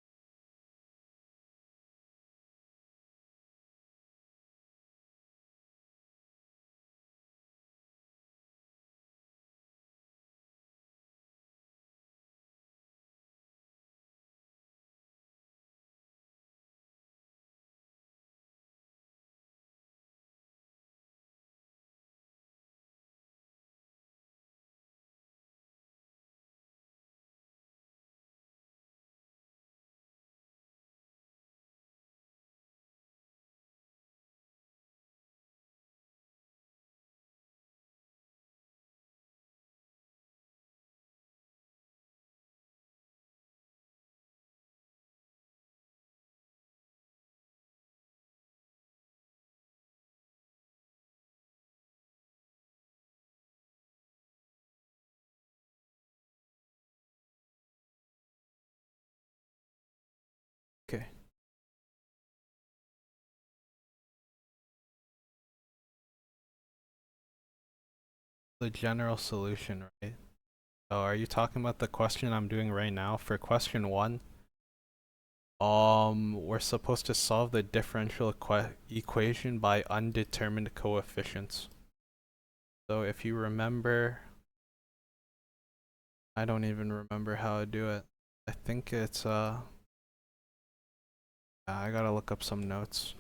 Speaker 1: Okay. The general solution, right? Oh, are you talking about the question I'm doing right now? For question 1, we're supposed to solve the differential equation by undetermined coefficients. So if you remember, I don't even remember how to do it. I think it's I gotta look up some notes.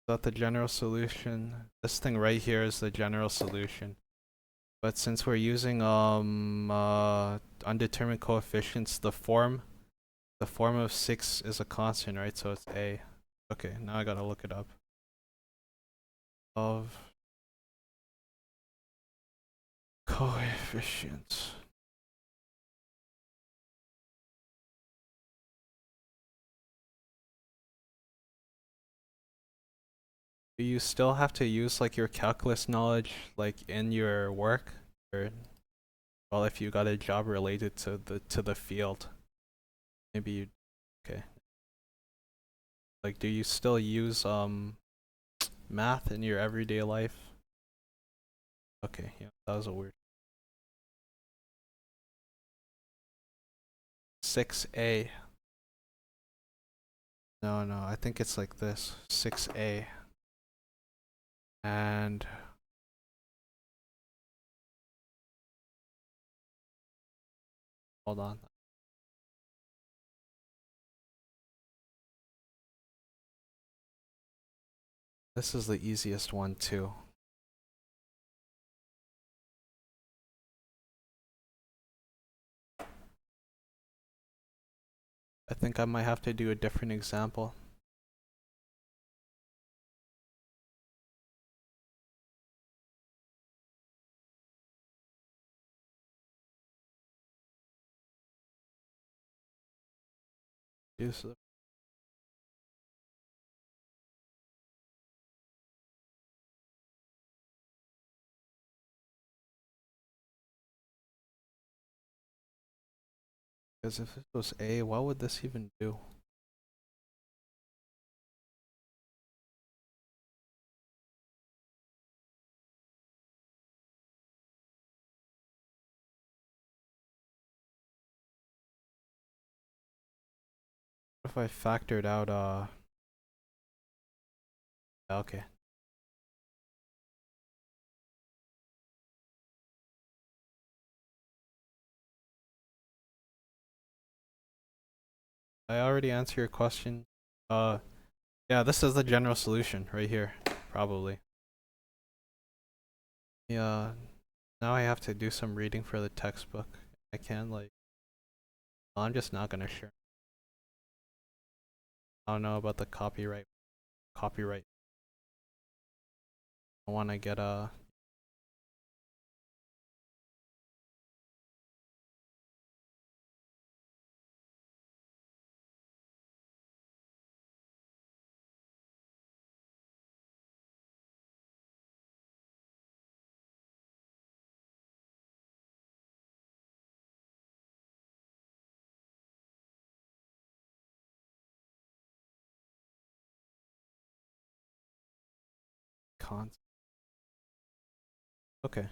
Speaker 1: that the general solution? This thing right here is the general solution. But since we're using undetermined coefficients, the form of 6 is a constant, right? So it's a. Okay, now I gotta look it up. Of coefficients. Do you still have to use like your calculus knowledge like in your work, or well, if you got a job related to the field, maybe you. Okay. Like, do you still use math in your everyday life? Okay, yeah, that was a weird. 6a. No, I think it's like this. 6a. And hold on. This is the easiest one too. I think I might have to do a different example. Use the Because if this was a, what would this even do? What if I factored out okay. I already answered your question. Yeah, this is the general solution right here, probably. Yeah, now I have to do some reading for the textbook. I can't like, well, I'm just not gonna share. I don't know about the copyright. I want to get a. Cons. Okay.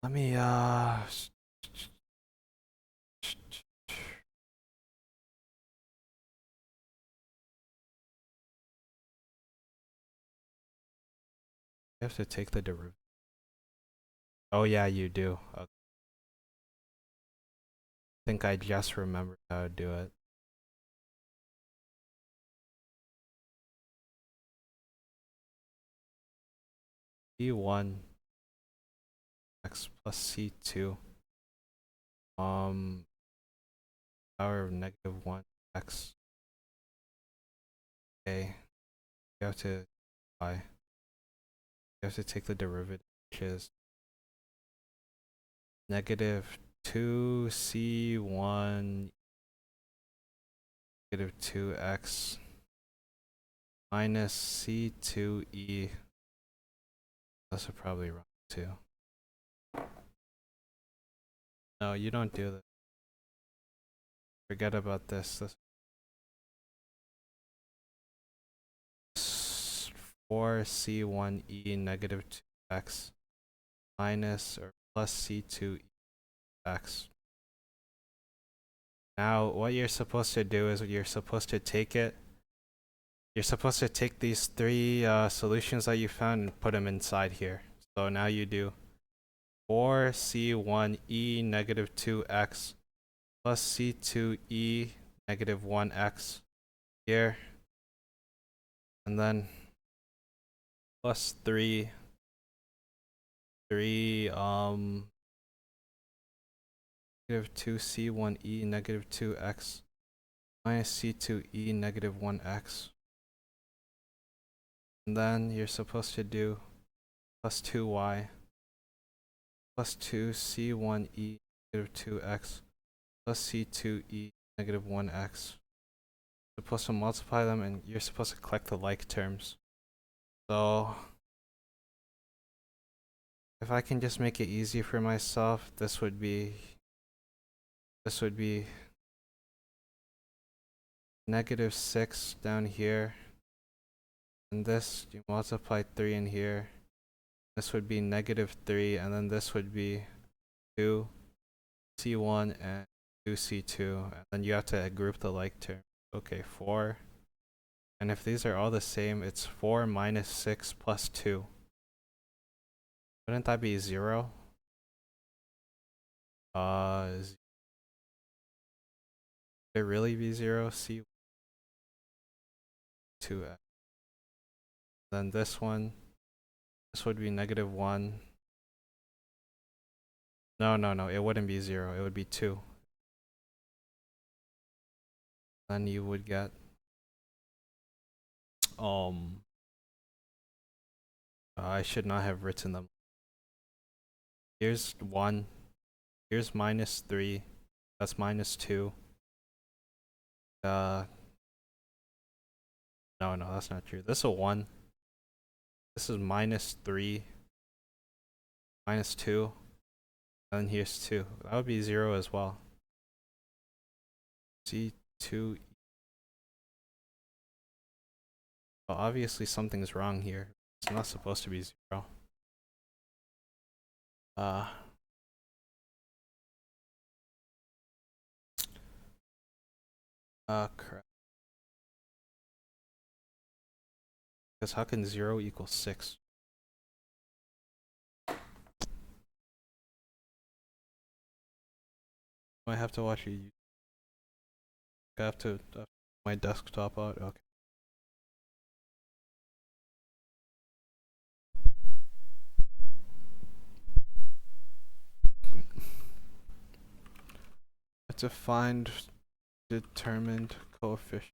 Speaker 1: Let me You have to take the derivative. Oh yeah, you do. Okay. I think I just remembered how to do it. C1 x plus C2 power of -1 x. Okay. You have to y. You have to take the derivative, which is -2C1 -2x minus C2e. That's probably wrong too. No, you don't do that. Forget about this. This 4C1e -2x minus or plus C2x. Now, what you're supposed to do is you're supposed to take it. You're supposed to take these three solutions that you found and put them inside here. So now you do 4C1e -2x plus C2e negative 1x here, and then plus 3 negative 2c1e negative 2x minus c2e negative 1x, and then you're supposed to do plus 2y plus 2c1e negative 2x plus c2e negative 1x. Supposed to multiply them, and you're supposed to collect the like terms. So if I can just make it easy for myself, this would be negative 6 down here, and this you multiply 3 in here. This would be negative 3, and then this would be 2 c1 and 2 c2, and then you have to group the like terms. Okay, 4. And if these are all the same, it's 4 minus 6 plus 2. Wouldn't that be 0? Would it really be 0? C 2x. Then this one, this would be negative 1. No, it wouldn't be 0. It would be 2. Then you would get I should not have written them. Here's 1. Here's minus 3. That's minus 2. No, that's not true. This is a 1. This is minus 3. Minus 2. And then here's 2. That would be 0 as well. C2. Well, obviously something's wrong here. It's not supposed to be 0. Crap. Because how can 0 equal 6? I have to watch a. I have to my desktop out. Okay. To find determined coefficient.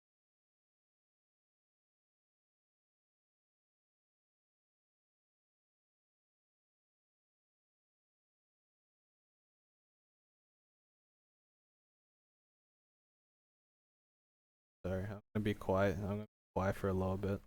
Speaker 1: Sorry, I'm gonna be quiet. I'm gonna be quiet for a little bit.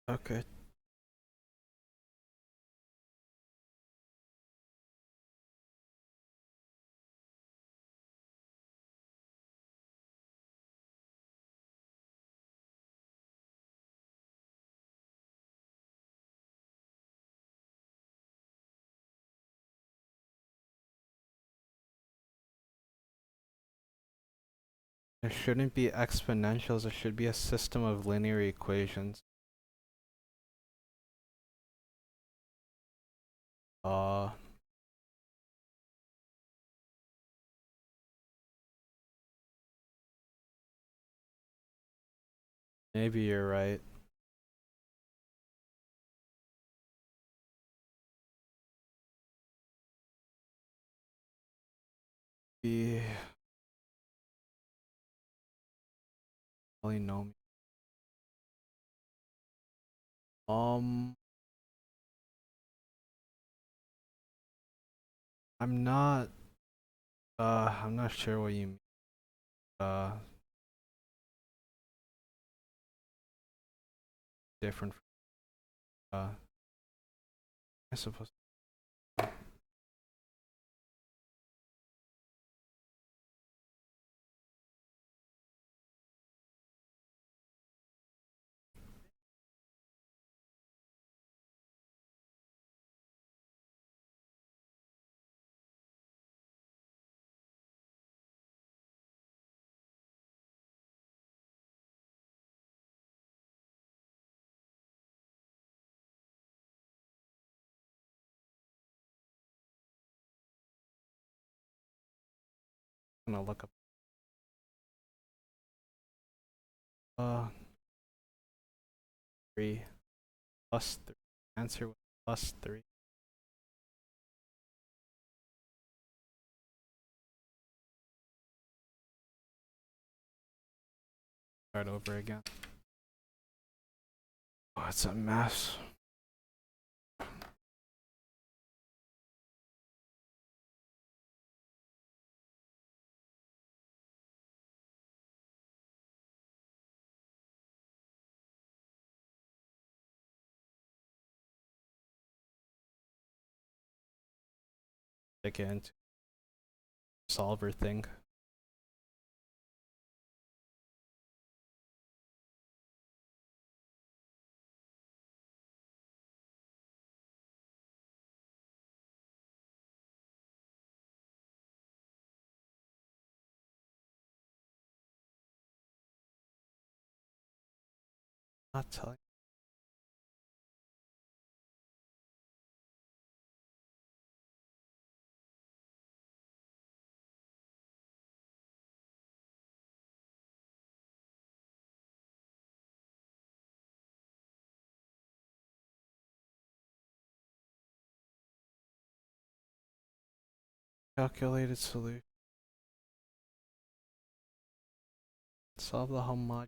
Speaker 1: Okay. It shouldn't be exponentials, it should be a system of linear equations. Maybe you're right. Be polynomial. I'm not sure what you mean. Different. I suppose. I'm gonna look up. 3 plus 3. Answer was plus 3. Start over again. Oh, it's a mess. Take it into solver thing. Not telling. Calculated solution. Solve the homod.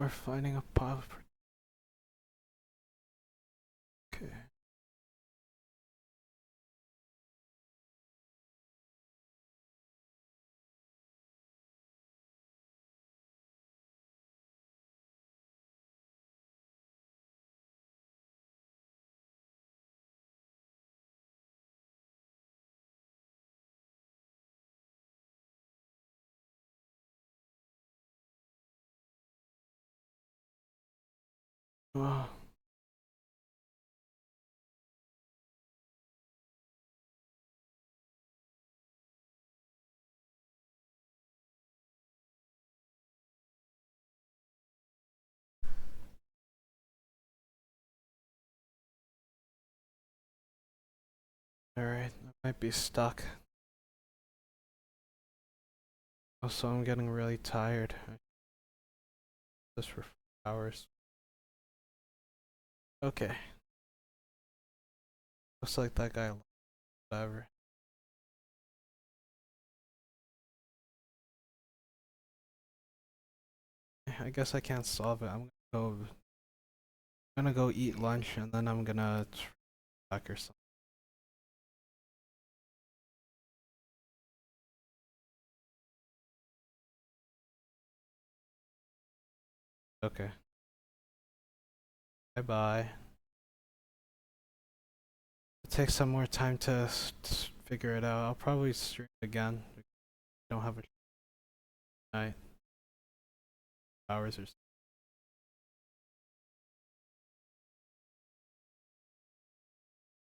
Speaker 1: We're finding a pile. Okay. Oh. Alright, I might be stuck. Also, I'm getting really tired. Just for 4 hours. Okay. Looks like that guy. Whatever. I guess I can't solve it. I'm gonna go eat lunch and then I'm gonna back or something. Okay. Bye bye. It takes some more time to figure it out. I'll probably stream again. I don't have a night hours or so.